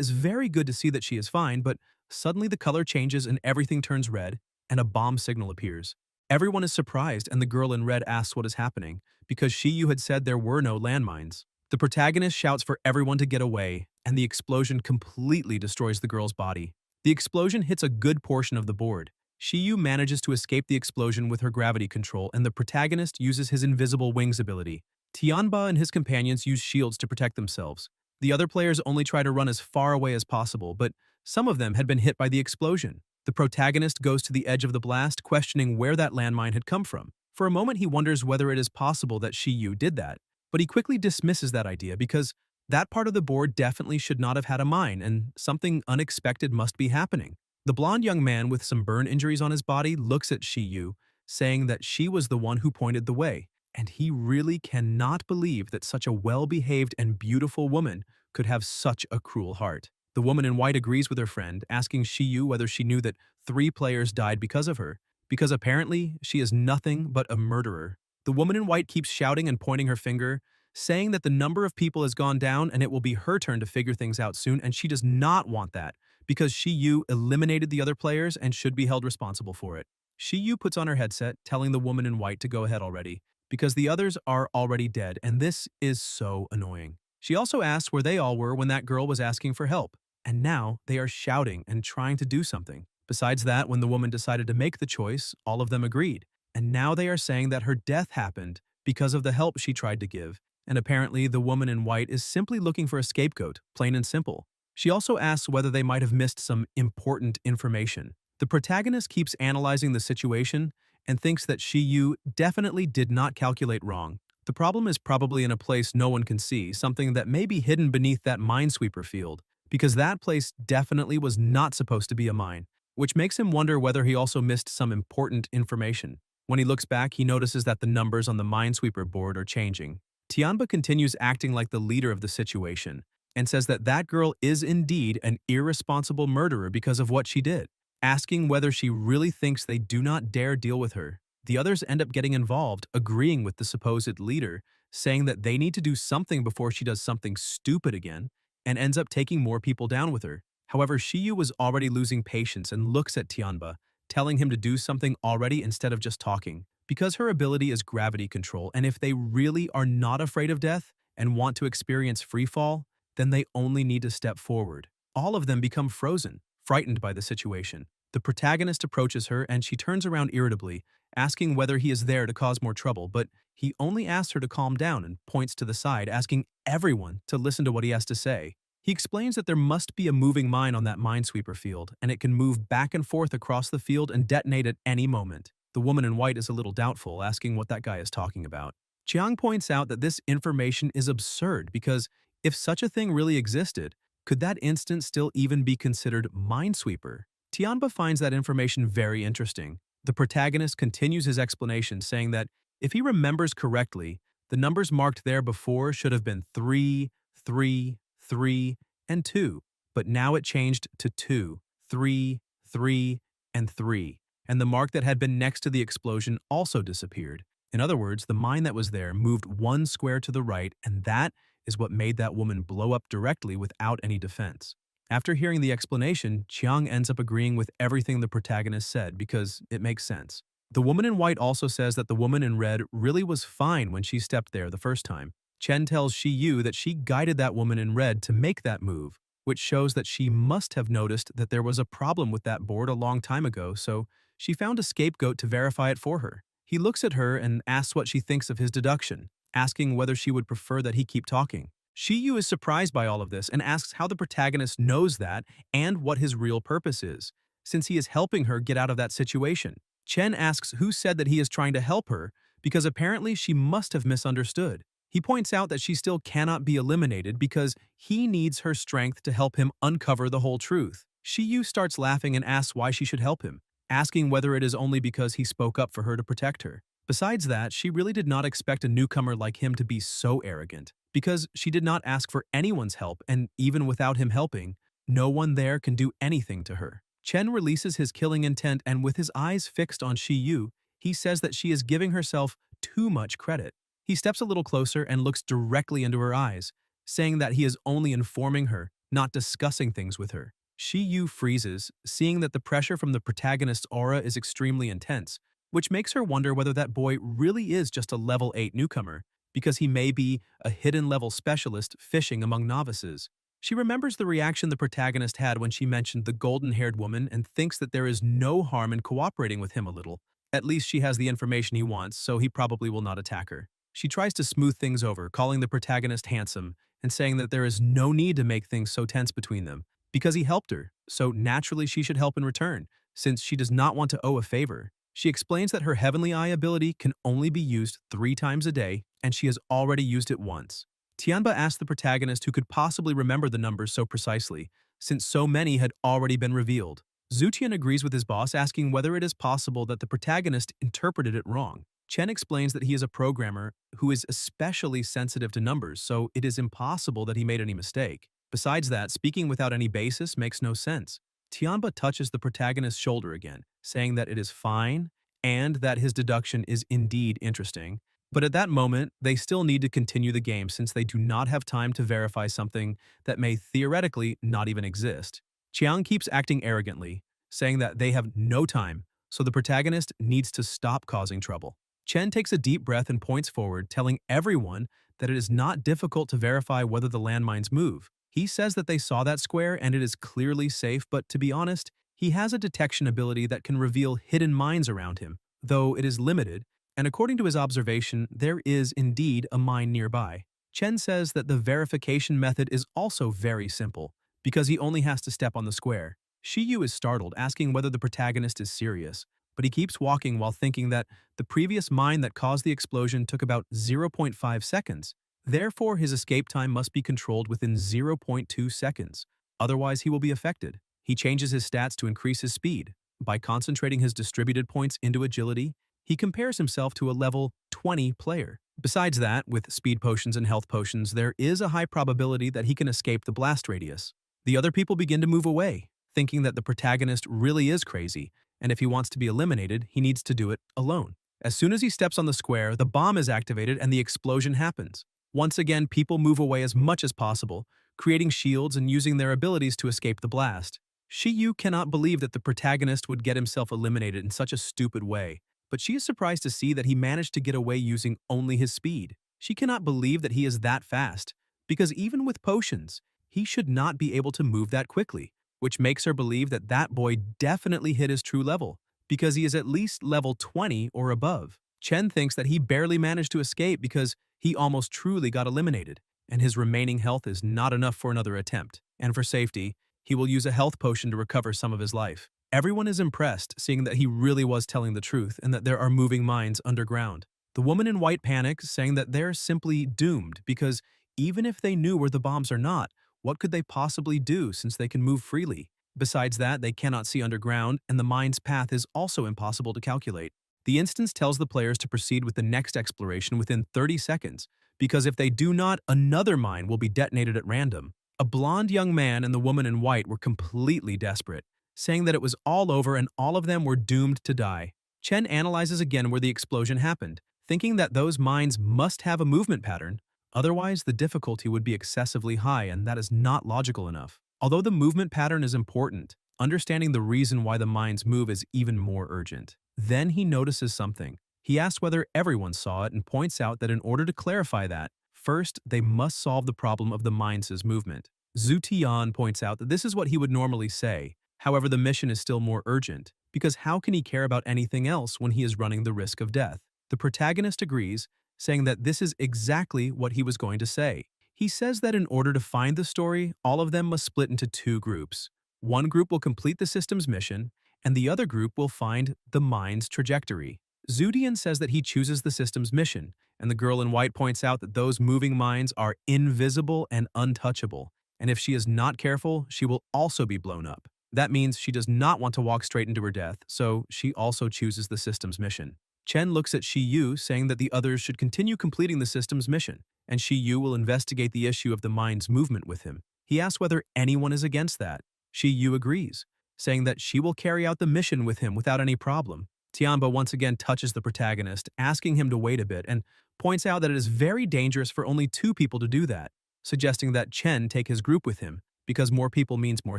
is very good to see that she is fine, but suddenly the color changes and everything turns red, and a bomb signal appears. Everyone is surprised, and the girl in red asks what is happening, because Shiyu had said there were no landmines. The protagonist shouts for everyone to get away, and the explosion completely destroys the girl's body. The explosion hits a good portion of the board. Shiyu manages to escape the explosion with her gravity control, and the protagonist uses his invisible wings ability. Tianba and his companions use shields to protect themselves. The other players only try to run as far away as possible, but some of them had been hit by the explosion. The protagonist goes to the edge of the blast, questioning where that landmine had come from. For a moment, he wonders whether it is possible that Shiyu did that, but he quickly dismisses that idea because that part of the board definitely should not have had a mine, and something unexpected must be happening. The blonde young man with some burn injuries on his body looks at Shiyu, saying that she was the one who pointed the way, and he really cannot believe that such a well-behaved and beautiful woman could have such a cruel heart. The woman in white agrees with her friend, asking Shiyu whether she knew that 3 players died because of her, because apparently she is nothing but a murderer. The woman in white keeps shouting and pointing her finger, saying that the number of people has gone down and it will be her turn to figure things out soon, and she does not want that, because Shiyu eliminated the other players and should be held responsible for it. Shiyu puts on her headset, telling the woman in white to go ahead already, because the others are already dead, and this is so annoying. She also asks where they all were when that girl was asking for help, and now they are shouting and trying to do something. Besides that, when the woman decided to make the choice, all of them agreed, and now they are saying that her death happened because of the help she tried to give, and apparently the woman in white is simply looking for a scapegoat, plain and simple. She also asks whether they might have missed some important information. The protagonist keeps analyzing the situation and thinks that Shiyu definitely did not calculate wrong. The problem is probably in a place no one can see, something that may be hidden beneath that minesweeper field, because that place definitely was not supposed to be a mine, which makes him wonder whether he also missed some important information. When he looks back, he notices that the numbers on the minesweeper board are changing. Tianba continues acting like the leader of the situation, and says that that girl is indeed an irresponsible murderer because of what she did, asking whether she really thinks they do not dare deal with her. The others end up getting involved, agreeing with the supposed leader, saying that they need to do something before she does something stupid again, and ends up taking more people down with her. However, Shiyu was already losing patience and looks at Tianba, telling him to do something already instead of just talking, because her ability is gravity control, and if they really are not afraid of death and want to experience freefall, then they only need to step forward. All of them become frozen, frightened by the situation. The protagonist approaches her and she turns around irritably, asking whether he is there to cause more trouble, but he only asks her to calm down and points to the side, asking everyone to listen to what he has to say. He explains that there must be a moving mine on that minesweeper field, and it can move back and forth across the field and detonate at any moment. The woman in white is a little doubtful, asking what that guy is talking about. Chiang points out that this information is absurd because if such a thing really existed, could that instance still even be considered Minesweeper? Tianba finds that information very interesting. The protagonist continues his explanation, saying that if he remembers correctly, the numbers marked there before should have been 3, 3, 3, and 2, but now it changed to 2, 3, 3, and 3, and the mark that had been next to the explosion also disappeared. In other words, the mine that was there moved 1 square to the right, and that is what made that woman blow up directly without any defense. After hearing the explanation, Chiang ends up agreeing with everything the protagonist said because it makes sense. The woman in white also says that the woman in red really was fine when she stepped there the first time. Chen tells Shiyu that she guided that woman in red to make that move, which shows that she must have noticed that there was a problem with that board a long time ago, so she found a scapegoat to verify it for her. He looks at her and asks what she thinks of his deduction, asking whether she would prefer that he keep talking. Shiyu is surprised by all of this and asks how the protagonist knows that and what his real purpose is, since he is helping her get out of that situation. Chen asks who said that he is trying to help her, because apparently she must have misunderstood. He points out that she still cannot be eliminated because he needs her strength to help him uncover the whole truth. Shiyu starts laughing and asks why she should help him, asking whether it is only because he spoke up for her to protect her. Besides that, she really did not expect a newcomer like him to be so arrogant, because she did not ask for anyone's help, and even without him helping, no one there can do anything to her. Chen releases his killing intent, and with his eyes fixed on Shiyu, he says that she is giving herself too much credit. He steps a little closer and looks directly into her eyes, saying that he is only informing her, not discussing things with her. Shiyu freezes, seeing that the pressure from the protagonist's aura is extremely intense, which makes her wonder whether that boy really is just a level 8 newcomer, because he may be a hidden level specialist fishing among novices. She remembers the reaction the protagonist had when she mentioned the golden-haired woman and thinks that there is no harm in cooperating with him a little. At least she has the information he wants, so he probably will not attack her. She tries to smooth things over, calling the protagonist handsome and saying that there is no need to make things so tense between them, because he helped her, so naturally she should help in return, since she does not want to owe a favor. She explains that her Heavenly Eye ability can only be used 3 times a day, and she has already used it once. Tianba asks the protagonist who could possibly remember the numbers so precisely, since so many had already been revealed. Zutian agrees with his boss, asking whether it is possible that the protagonist interpreted it wrong. Chen explains that he is a programmer who is especially sensitive to numbers, so it is impossible that he made any mistake. Besides that, speaking without any basis makes no sense. Tianba touches the protagonist's shoulder again, saying that it is fine and that his deduction is indeed interesting. But at that moment, they still need to continue the game since they do not have time to verify something that may theoretically not even exist. Chiang keeps acting arrogantly, saying that they have no time, so the protagonist needs to stop causing trouble. Chen takes a deep breath and points forward, telling everyone that it is not difficult to verify whether the landmines move. He says that they saw that square and it is clearly safe, but to be honest, he has a detection ability that can reveal hidden mines around him, though it is limited, and according to his observation, there is indeed a mine nearby. Chen says that the verification method is also very simple, because he only has to step on the square. Shiyu is startled, asking whether the protagonist is serious, but he keeps walking while thinking that the previous mine that caused the explosion took about 0.5 seconds. Therefore, his escape time must be controlled within 0.2 seconds. Otherwise, he will be affected. He changes his stats to increase his speed. By concentrating his distributed points into agility, he compares himself to a level 20 player. Besides that, with speed potions and health potions, there is a high probability that he can escape the blast radius. The other people begin to move away, thinking that the protagonist really is crazy, and if he wants to be eliminated, he needs to do it alone. As soon as he steps on the square, the bomb is activated and the explosion happens. Once again, people move away as much as possible, creating shields and using their abilities to escape the blast. Shiyu cannot believe that the protagonist would get himself eliminated in such a stupid way, but she is surprised to see that he managed to get away using only his speed. She cannot believe that he is that fast, because even with potions, he should not be able to move that quickly, which makes her believe that that boy definitely hit his true level, because he is at least level 20 or above. Chen thinks that he barely managed to escape because he almost truly got eliminated, and his remaining health is not enough for another attempt. And for safety, he will use a health potion to recover some of his life. Everyone is impressed, seeing that he really was telling the truth and that there are moving mines underground. The woman in white panics, saying that they're simply doomed because even if they knew where the bombs are not, what could they possibly do since they can move freely? Besides that, they cannot see underground, and the mine's path is also impossible to calculate. The instance tells the players to proceed with the next exploration within 30 seconds, because if they do not, another mine will be detonated at random. A blonde young man and the woman in white were completely desperate, saying that it was all over and all of them were doomed to die. Chen analyzes again where the explosion happened, thinking that those mines must have a movement pattern, otherwise the difficulty would be excessively high and that is not logical enough. Although the movement pattern is important, understanding the reason why the mines move is even more urgent. Then he notices something. He asks whether everyone saw it and points out that in order to clarify that, first, they must solve the problem of the mind's movement. Zhu Tian points out that this is what he would normally say. However, the mission is still more urgent, because how can he care about anything else when he is running the risk of death? The protagonist agrees, saying that this is exactly what he was going to say. He says that in order to find the story, all of them must split into two groups. One group will complete the system's mission, and the other group will find the mind's trajectory. Zudian says that he chooses the system's mission, and the girl in white points out that those moving minds are invisible and untouchable, and if she is not careful, she will also be blown up. That means she does not want to walk straight into her death, so she also chooses the system's mission. Chen looks at Shi Yu, saying that the others should continue completing the system's mission, and Shi Yu will investigate the issue of the mind's movement with him. He asks whether anyone is against that. Shi Yu agrees, saying that she will carry out the mission with him without any problem. Tianba once again touches the protagonist, asking him to wait a bit, and points out that it is very dangerous for only two people to do that, suggesting that Chen take his group with him, because more people means more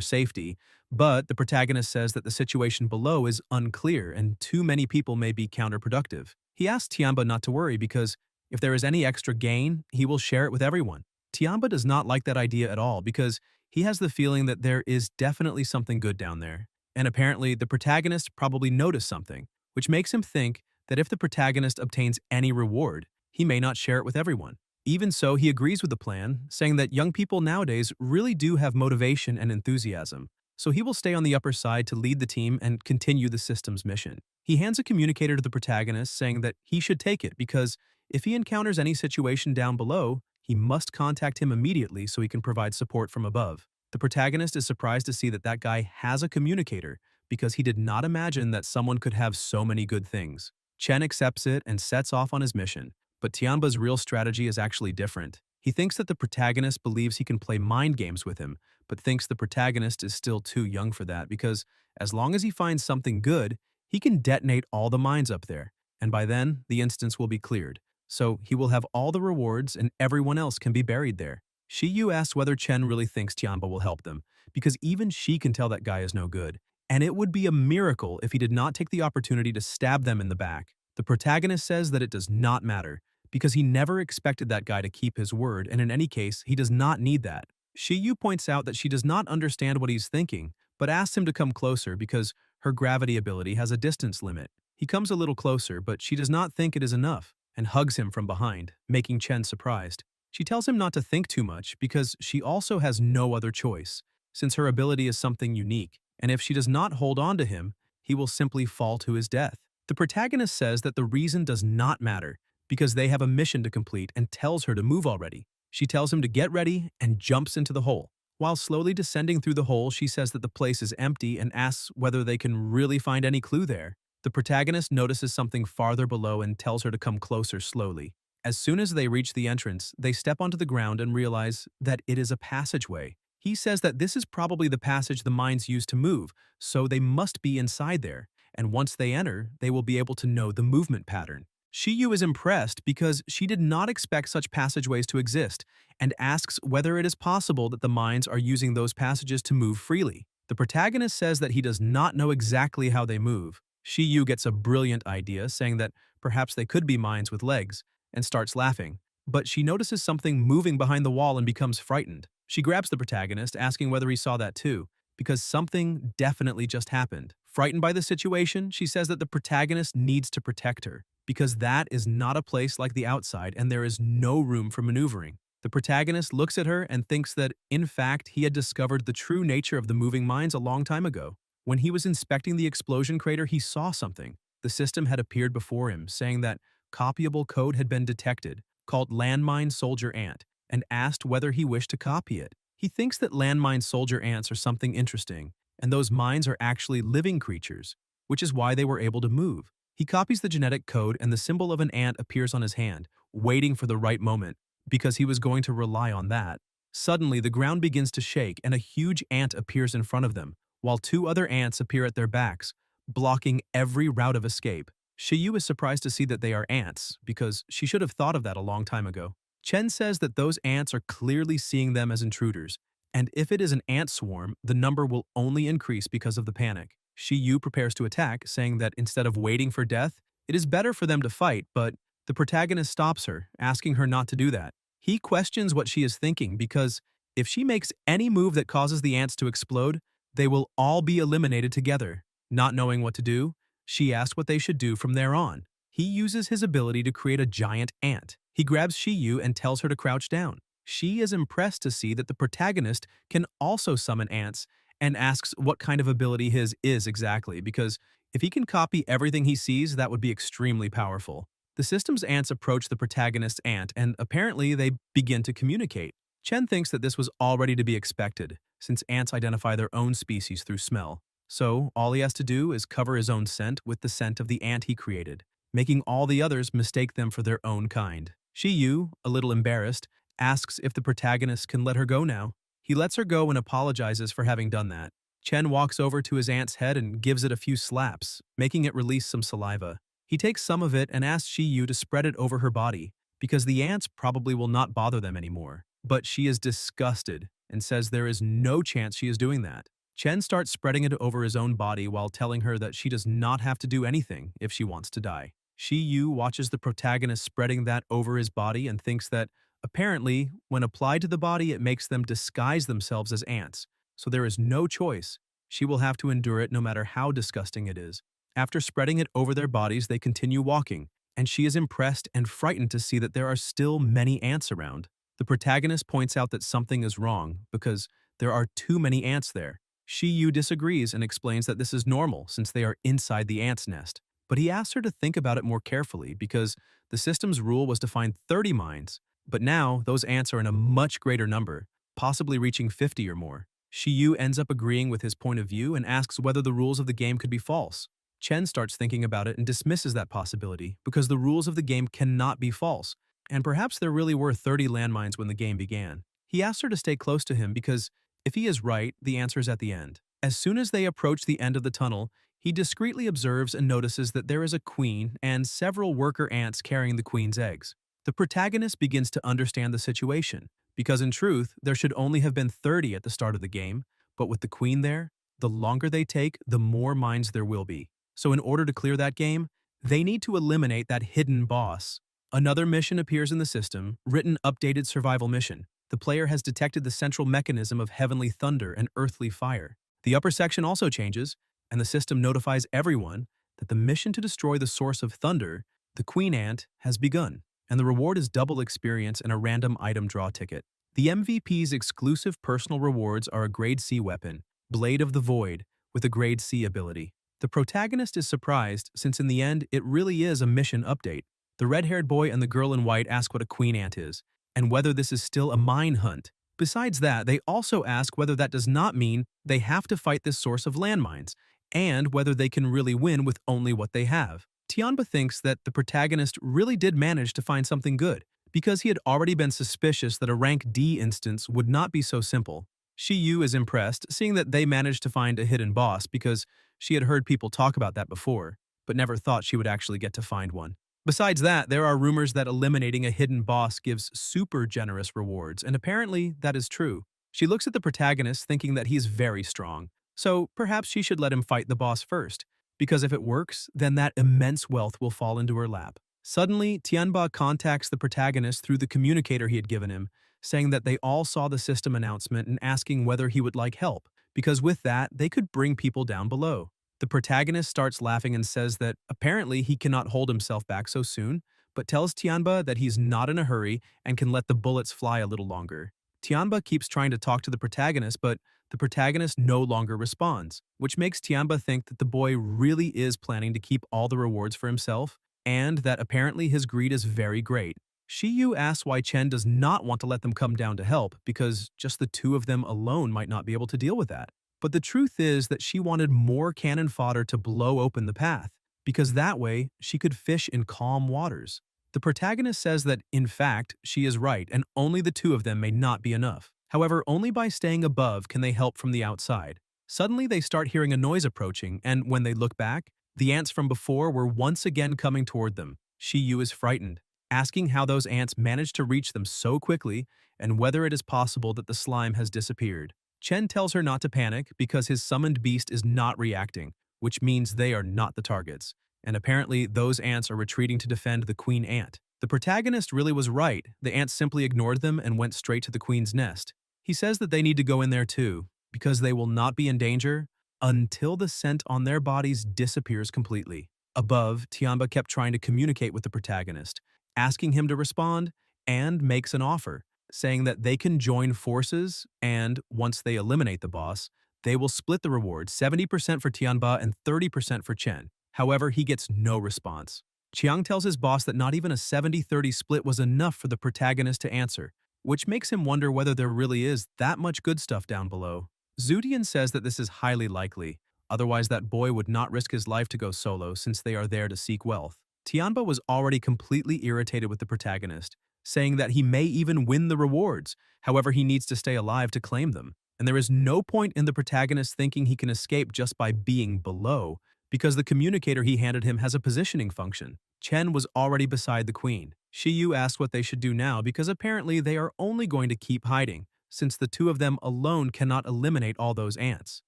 safety, but the protagonist says that the situation below is unclear and too many people may be counterproductive. He asks Tianba not to worry because if there is any extra gain, he will share it with everyone. Tianba does not like that idea at all because he has the feeling that there is definitely something good down there. And apparently, the protagonist probably noticed something, which makes him think that if the protagonist obtains any reward, he may not share it with everyone. Even so, he agrees with the plan, saying that young people nowadays really do have motivation and enthusiasm, so he will stay on the upper side to lead the team and continue the system's mission. He hands a communicator to the protagonist, saying that he should take it because if he encounters any situation down below, he must contact him immediately so he can provide support from above. The protagonist is surprised to see that that guy has a communicator because he did not imagine that someone could have so many good things. Chen accepts it and sets off on his mission. But Tianba's real strategy is actually different. He thinks that the protagonist believes he can play mind games with him, but thinks the protagonist is still too young for that because as long as he finds something good, he can detonate all the mines up there, and by then, the instance will be cleared. So he will have all the rewards and everyone else can be buried there. Shi Yu asks whether Chen really thinks Tianba will help them, because even she can tell that guy is no good. And it would be a miracle if he did not take the opportunity to stab them in the back. The protagonist says that it does not matter, because he never expected that guy to keep his word, and in any case, he does not need that. Shi Yu points out that she does not understand what he's thinking, but asks him to come closer because her gravity ability has a distance limit. He comes a little closer, but she does not think it is enough, and hugs him from behind, making Chen surprised. She tells him not to think too much because she also has no other choice, since her ability is something unique, and if she does not hold on to him, he will simply fall to his death. The protagonist says that the reason does not matter, because they have a mission to complete and tells her to move already. She tells him to get ready and jumps into the hole. While slowly descending through the hole, she says that the place is empty and asks whether they can really find any clue there. The protagonist notices something farther below and tells her to come closer slowly. As soon as they reach the entrance, they step onto the ground and realize that it is a passageway. He says that this is probably the passage the mines use to move, so they must be inside there, and once they enter, they will be able to know the movement pattern. Shi Yu is impressed because she did not expect such passageways to exist and asks whether it is possible that the mines are using those passages to move freely. The protagonist says that he does not know exactly how they move. Shi Yu gets a brilliant idea, saying that perhaps they could be mines with legs, and starts laughing. But she notices something moving behind the wall and becomes frightened. She grabs the protagonist, asking whether he saw that too, because something definitely just happened. Frightened by the situation, she says that the protagonist needs to protect her, because that is not a place like the outside and there is no room for maneuvering. The protagonist looks at her and thinks that, in fact, he had discovered the true nature of the moving mines a long time ago. When he was inspecting the explosion crater, he saw something. The system had appeared before him, saying that copyable code had been detected, called Landmine Soldier Ant, and asked whether he wished to copy it. He thinks that landmine soldier ants are something interesting, and those mines are actually living creatures, which is why they were able to move. He copies the genetic code and the symbol of an ant appears on his hand, waiting for the right moment, because he was going to rely on that. Suddenly, the ground begins to shake and a huge ant appears in front of them, while two other ants appear at their backs, blocking every route of escape. Shi Yu is surprised to see that they are ants, because she should have thought of that a long time ago. Chen says that those ants are clearly seeing them as intruders, and if it is an ant swarm, the number will only increase because of the panic. Shi Yu prepares to attack, saying that instead of waiting for death, it is better for them to fight, but the protagonist stops her, asking her not to do that. He questions what she is thinking because if she makes any move that causes the ants to explode, they will all be eliminated together. Not knowing what to do, she asks what they should do from there on. He uses his ability to create a giant ant. He grabs Shiyu and tells her to crouch down. She is impressed to see that the protagonist can also summon ants and asks what kind of ability his is exactly, because if he can copy everything he sees, that would be extremely powerful. The system's ants approach the protagonist's ant, and apparently they begin to communicate. Chen thinks that this was already to be expected, since ants identify their own species through smell. So, all he has to do is cover his own scent with the scent of the ant he created, making all the others mistake them for their own kind. Shiyu, a little embarrassed, asks if the protagonist can let her go now. He lets her go and apologizes for having done that. Chen walks over to his ant's head and gives it a few slaps, making it release some saliva. He takes some of it and asks Shiyu to spread it over her body, because the ants probably will not bother them anymore. But she is disgusted and says there is no chance she is doing that. Chen starts spreading it over his own body while telling her that she does not have to do anything if she wants to die. Shiyu watches the protagonist spreading that over his body and thinks that, apparently, when applied to the body it makes them disguise themselves as ants, so there is no choice. She will have to endure it no matter how disgusting it is. After spreading it over their bodies, they continue walking, and she is impressed and frightened to see that there are still many ants around. The protagonist points out that something is wrong because there are too many ants there. Shiyu disagrees and explains that this is normal since they are inside the ant's nest. But he asks her to think about it more carefully because the system's rule was to find 30 mines, but now those ants are in a much greater number, possibly reaching 50 or more. Shiyu ends up agreeing with his point of view and asks whether the rules of the game could be false. Chen starts thinking about it and dismisses that possibility because the rules of the game cannot be false, and perhaps there really were 30 landmines when the game began. He asks her to stay close to him because if he is right, the answer is at the end. As soon as they approach the end of the tunnel, he discreetly observes and notices that there is a queen and several worker ants carrying the queen's eggs. The protagonist begins to understand the situation, because in truth, there should only have been 30 at the start of the game, but with the queen there, the longer they take, the more mines there will be. So in order to clear that game, they need to eliminate that hidden boss. Another mission appears in the system, written updated survival mission. The player has detected the central mechanism of heavenly thunder and earthly fire. The upper section also changes, and the system notifies everyone that the mission to destroy the source of thunder, the Queen Ant, has begun, and the reward is double experience and a random item draw ticket. The MVP's exclusive personal rewards are a Grade C weapon, Blade of the Void, with a Grade C ability. The protagonist is surprised since in the end it really is a mission update. The red-haired boy and the girl in white ask what a Queen Ant is, and whether this is still a mine hunt. Besides that, they also ask whether that does not mean they have to fight this source of landmines, and whether they can really win with only what they have. Tianba thinks that the protagonist really did manage to find something good, because he had already been suspicious that a rank D instance would not be so simple. Shiyu is impressed, seeing that they managed to find a hidden boss because she had heard people talk about that before, but never thought she would actually get to find one. Besides that, there are rumors that eliminating a hidden boss gives super generous rewards, and apparently that is true. She looks at the protagonist thinking that he's very strong, so perhaps she should let him fight the boss first, because if it works, then that immense wealth will fall into her lap. Suddenly, Tianba contacts the protagonist through the communicator he had given him, saying that they all saw the system announcement and asking whether he would like help, because with that, they could bring people down below. The protagonist starts laughing and says that apparently he cannot hold himself back so soon, but tells Tianba that he's not in a hurry and can let the bullets fly a little longer. Tianba keeps trying to talk to the protagonist, but the protagonist no longer responds, which makes Tianba think that the boy really is planning to keep all the rewards for himself, and that apparently his greed is very great. Shiyu asks why Chen does not want to let them come down to help, because just the two of them alone might not be able to deal with that. But the truth is that she wanted more cannon fodder to blow open the path, because that way she could fish in calm waters. The protagonist says that, in fact, she is right and only the two of them may not be enough. However, only by staying above can they help from the outside. Suddenly they start hearing a noise approaching, and when they look back, the ants from before were once again coming toward them. Shiyu is frightened, asking how those ants managed to reach them so quickly and whether it is possible that the slime has disappeared. Chen tells her not to panic because his summoned beast is not reacting, which means they are not the targets, and apparently those ants are retreating to defend the Queen Ant. The protagonist really was right. The ants simply ignored them and went straight to the queen's nest. He says that they need to go in there too, because they will not be in danger until the scent on their bodies disappears completely. Above, Tianba kept trying to communicate with the protagonist, asking him to respond, and makes an offer, saying that they can join forces and, once they eliminate the boss, they will split the reward 70% for Tianba and 30% for Chen. However, he gets no response. Chiang tells his boss that not even a 70-30 split was enough for the protagonist to answer, which makes him wonder whether there really is that much good stuff down below. Zutian says that this is highly likely, otherwise that boy would not risk his life to go solo since they are there to seek wealth. Tianba was already completely irritated with the protagonist, saying that he may even win the rewards, however he needs to stay alive to claim them. And there is no point in the protagonist thinking he can escape just by being below, because the communicator he handed him has a positioning function. Chen was already beside the queen. Shiyu asked what they should do now because apparently they are only going to keep hiding, since the two of them alone cannot eliminate all those ants.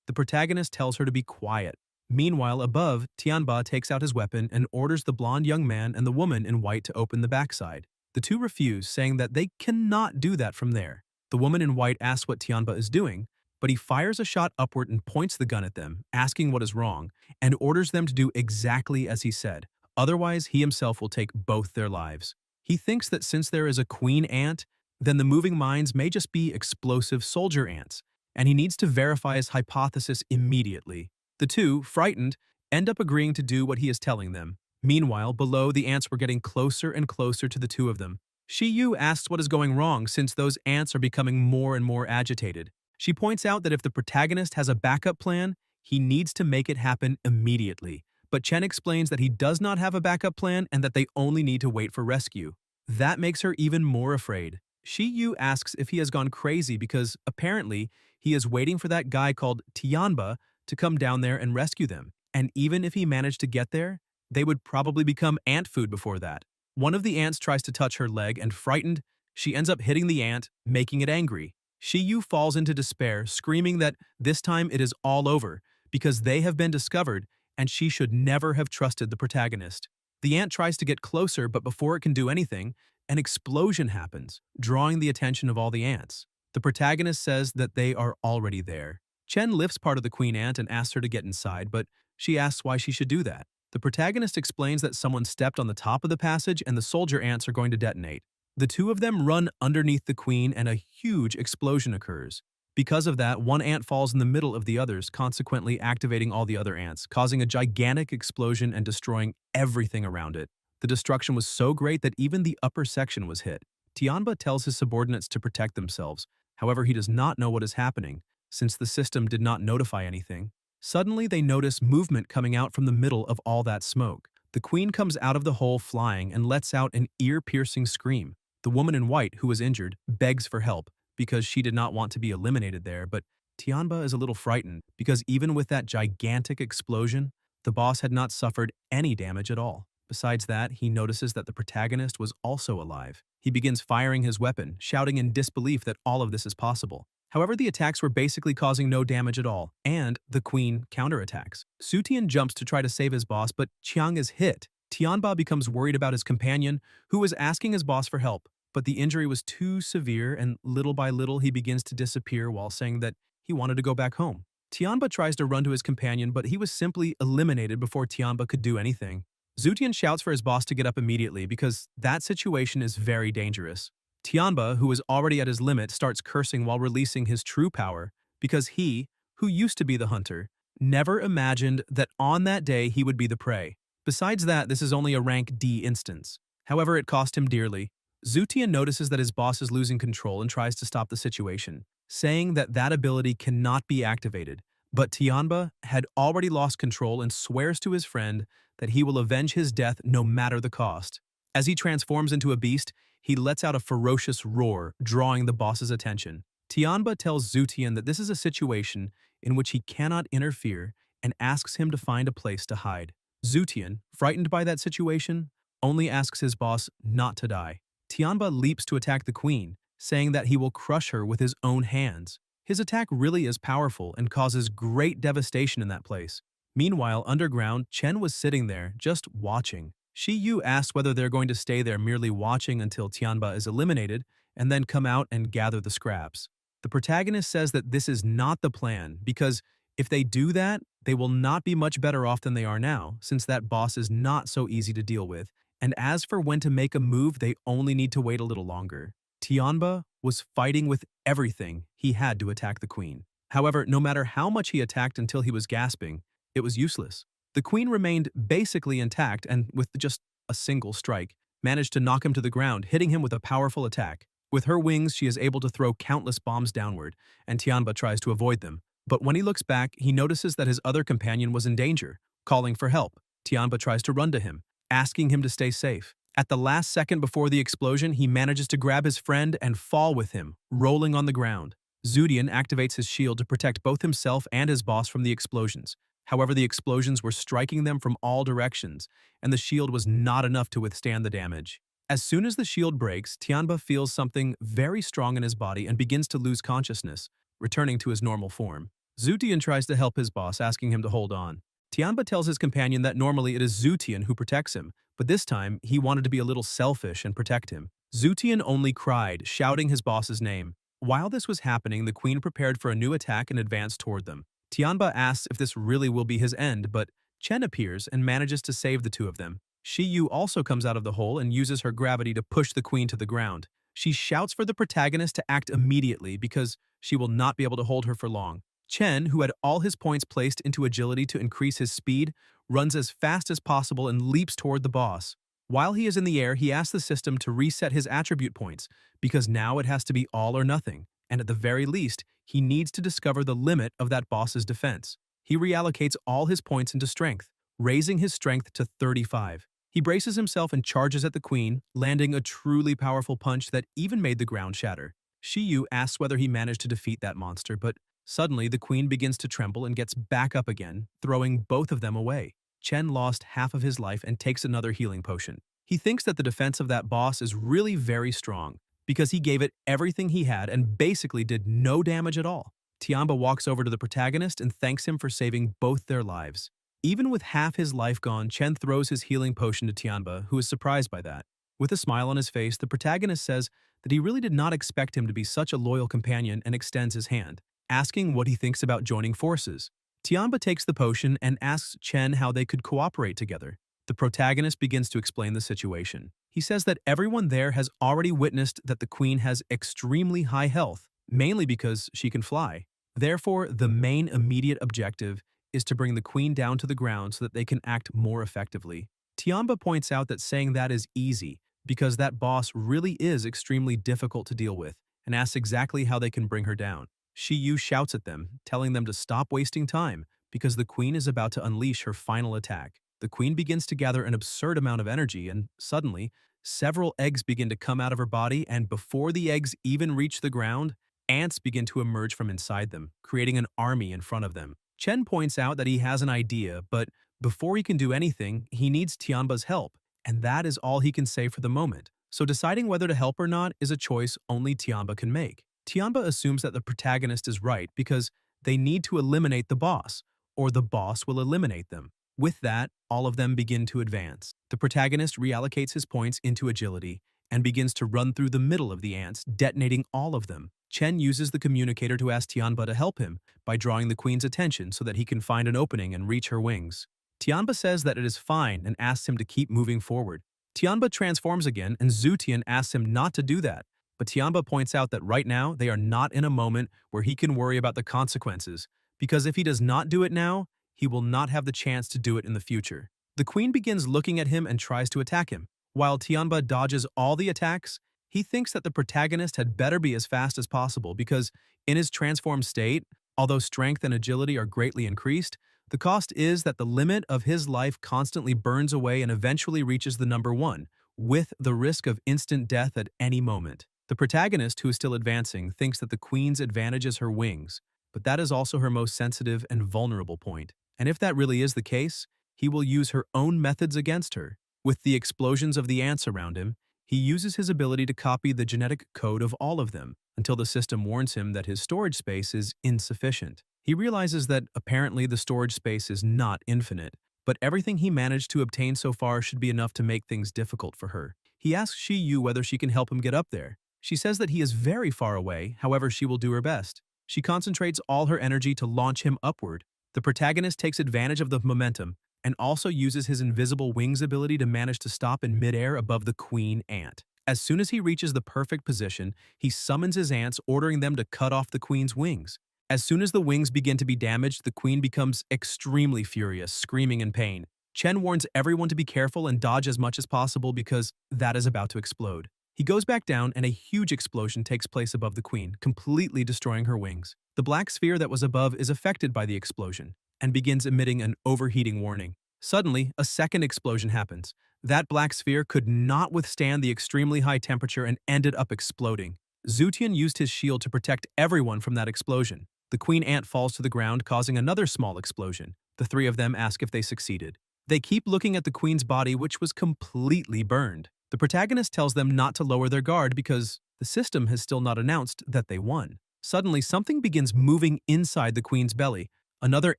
The protagonist tells her to be quiet. Meanwhile, above, Tianba takes out his weapon and orders the blonde young man and the woman in white to open the backside. The two refuse, saying that they cannot do that from there. The woman in white asks what Tianba is doing, but he fires a shot upward and points the gun at them, asking what is wrong, and orders them to do exactly as he said. Otherwise, he himself will take both their lives. He thinks that since there is a queen ant, then the moving mines may just be explosive soldier ants, and he needs to verify his hypothesis immediately. The two, frightened, end up agreeing to do what he is telling them. Meanwhile, below, the ants were getting closer and closer to the two of them. Shiyu asks what is going wrong since those ants are becoming more and more agitated. She points out that if the protagonist has a backup plan, he needs to make it happen immediately. But Chen explains that he does not have a backup plan and that they only need to wait for rescue. That makes her even more afraid. Shiyu asks if he has gone crazy because, apparently, he is waiting for that guy called Tianba to come down there and rescue them. And even if he managed to get there, they would probably become ant food before that. One of the ants tries to touch her leg and, frightened, she ends up hitting the ant, making it angry. Shiyu falls into despair, screaming that this time it is all over because they have been discovered and she should never have trusted the protagonist. The ant tries to get closer, but before it can do anything, an explosion happens, drawing the attention of all the ants. The protagonist says that they are already there. Chen lifts part of the queen ant and asks her to get inside, but she asks why she should do that. The protagonist explains that someone stepped on the top of the passage and the soldier ants are going to detonate. The two of them run underneath the queen and a huge explosion occurs. Because of that, one ant falls in the middle of the others, consequently activating all the other ants, causing a gigantic explosion and destroying everything around it. The destruction was so great that even the upper section was hit. Tianba tells his subordinates to protect themselves. However, he does not know what is happening, since the system did not notify anything. Suddenly, they notice movement coming out from the middle of all that smoke. The queen comes out of the hole flying and lets out an ear-piercing scream. The woman in white, who was injured, begs for help because she did not want to be eliminated there, but Tianba is a little frightened because even with that gigantic explosion, the boss had not suffered any damage at all. Besides that, he notices that the protagonist was also alive. He begins firing his weapon, shouting in disbelief that all of this is possible. However, the attacks were basically causing no damage at all, and the queen counterattacks. Sutian jumps to try to save his boss, but Chiang is hit. Tianba becomes worried about his companion, who is asking his boss for help, but the injury was too severe and little by little he begins to disappear while saying that he wanted to go back home. Tianba tries to run to his companion, but he was simply eliminated before Tianba could do anything. Zutian shouts for his boss to get up immediately because that situation is very dangerous. Tianba, who is already at his limit, starts cursing while releasing his true power because he, who used to be the hunter, never imagined that on that day he would be the prey. Besides that, this is only a rank D instance. However, it cost him dearly. Zutian notices that his boss is losing control and tries to stop the situation, saying that that ability cannot be activated. But Tianba had already lost control and swears to his friend that he will avenge his death no matter the cost. As he transforms into a beast, he lets out a ferocious roar, drawing the boss's attention. Tianba tells Zutian that this is a situation in which he cannot interfere and asks him to find a place to hide. Zutian, frightened by that situation, only asks his boss not to die. Tianba leaps to attack the queen, saying that he will crush her with his own hands. His attack really is powerful and causes great devastation in that place. Meanwhile, underground, Chen was sitting there, just watching. Shiyu asks whether they're going to stay there merely watching until Tianba is eliminated and then come out and gather the scraps. The protagonist says that this is not the plan because if they do that, they will not be much better off than they are now, since that boss is not so easy to deal with. And as for when to make a move, they only need to wait a little longer. Tianba was fighting with everything he had to attack the queen. However, no matter how much he attacked until he was gasping, it was useless. The queen remained basically intact and, with just a single strike, managed to knock him to the ground, hitting him with a powerful attack. With her wings, she is able to throw countless bombs downward, and Tianba tries to avoid them. But when he looks back, he notices that his other companion was in danger, calling for help. Tianba tries to run to him, asking him to stay safe. At the last second before the explosion, he manages to grab his friend and fall with him, rolling on the ground. Zudian activates his shield to protect both himself and his boss from the explosions. However, the explosions were striking them from all directions, and the shield was not enough to withstand the damage. As soon as the shield breaks, Tianba feels something very strong in his body and begins to lose consciousness, returning to his normal form. Zutian tries to help his boss, asking him to hold on. Tianba tells his companion that normally it is Zutian who protects him, but this time he wanted to be a little selfish and protect him. Zutian only cried, shouting his boss's name. While this was happening, the queen prepared for a new attack and advanced toward them. Tianba asks if this really will be his end, but Chen appears and manages to save the two of them. Shiyu also comes out of the hole and uses her gravity to push the queen to the ground. She shouts for the protagonist to act immediately because she will not be able to hold her for long. Chen, who had all his points placed into agility to increase his speed, runs as fast as possible and leaps toward the boss. While he is in the air, he asks the system to reset his attribute points, because now it has to be all or nothing, and at the very least, he needs to discover the limit of that boss's defense. He reallocates all his points into strength, raising his strength to 35. He braces himself and charges at the queen, landing a truly powerful punch that even made the ground shatter. Shiyu asks whether he managed to defeat that monster, but suddenly the queen begins to tremble and gets back up again, throwing both of them away. Chen lost half of his life and takes another healing potion. He thinks that the defense of that boss is really very strong, because he gave it everything he had and basically did no damage at all. Tianba walks over to the protagonist and thanks him for saving both their lives. Even with half his life gone, Chen throws his healing potion to Tianba, who is surprised by that. With a smile on his face, the protagonist says that he really did not expect him to be such a loyal companion and extends his hand, asking what he thinks about joining forces. Tianba takes the potion and asks Chen how they could cooperate together. The protagonist begins to explain the situation. He says that everyone there has already witnessed that the queen has extremely high health, mainly because she can fly. Therefore, the main immediate objective is to bring the queen down to the ground so that they can act more effectively. Tianba points out that saying that is easy because that boss really is extremely difficult to deal with, and asks exactly how they can bring her down. Shiyu shouts at them, telling them to stop wasting time because the queen is about to unleash her final attack. The queen begins to gather an absurd amount of energy and, suddenly, several eggs begin to come out of her body, and before the eggs even reach the ground, ants begin to emerge from inside them, creating an army in front of them. Chen points out that he has an idea, but before he can do anything, he needs Tianba's help, and that is all he can say for the moment. So deciding whether to help or not is a choice only Tianba can make. Tianba assumes that the protagonist is right because they need to eliminate the boss, or the boss will eliminate them. With that, all of them begin to advance. The protagonist reallocates his points into agility and begins to run through the middle of the ants, detonating all of them. Chen uses the communicator to ask Tianba to help him by drawing the queen's attention so that he can find an opening and reach her wings. Tianba says that it is fine and asks him to keep moving forward. Tianba transforms again and Zutian asks him not to do that, but Tianba points out that right now they are not in a moment where he can worry about the consequences, because if he does not do it now, he will not have the chance to do it in the future. The queen begins looking at him and tries to attack him. While Tianba dodges all the attacks, he thinks that the protagonist had better be as fast as possible because, in his transformed state, although strength and agility are greatly increased, the cost is that the limit of his life constantly burns away and eventually reaches the number 1, with the risk of instant death at any moment. The protagonist, who is still advancing, thinks that the queen's advantage is her wings, but that is also her most sensitive and vulnerable point. And if that really is the case, he will use her own methods against her. With the explosions of the ants around him, he uses his ability to copy the genetic code of all of them, until the system warns him that his storage space is insufficient. He realizes that apparently the storage space is not infinite, but everything he managed to obtain so far should be enough to make things difficult for her. He asks Shi whether she can help him get up there. She says that he is very far away, however she will do her best. She concentrates all her energy to launch him upward. The protagonist takes advantage of the momentum and also uses his invisible wings ability to manage to stop in midair above the queen ant. As soon as he reaches the perfect position, he summons his ants, ordering them to cut off the queen's wings. As soon as the wings begin to be damaged, the queen becomes extremely furious, screaming in pain. Chen warns everyone to be careful and dodge as much as possible because that is about to explode. He goes back down and a huge explosion takes place above the queen, completely destroying her wings. The black sphere that was above is affected by the explosion and begins emitting an overheating warning. Suddenly, a second explosion happens. That black sphere could not withstand the extremely high temperature and ended up exploding. Zutian used his shield to protect everyone from that explosion. The queen ant falls to the ground, causing another small explosion. The three of them ask if they succeeded. They keep looking at the queen's body, which was completely burned. The protagonist tells them not to lower their guard because the system has still not announced that they won. Suddenly, something begins moving inside the queen's belly. Another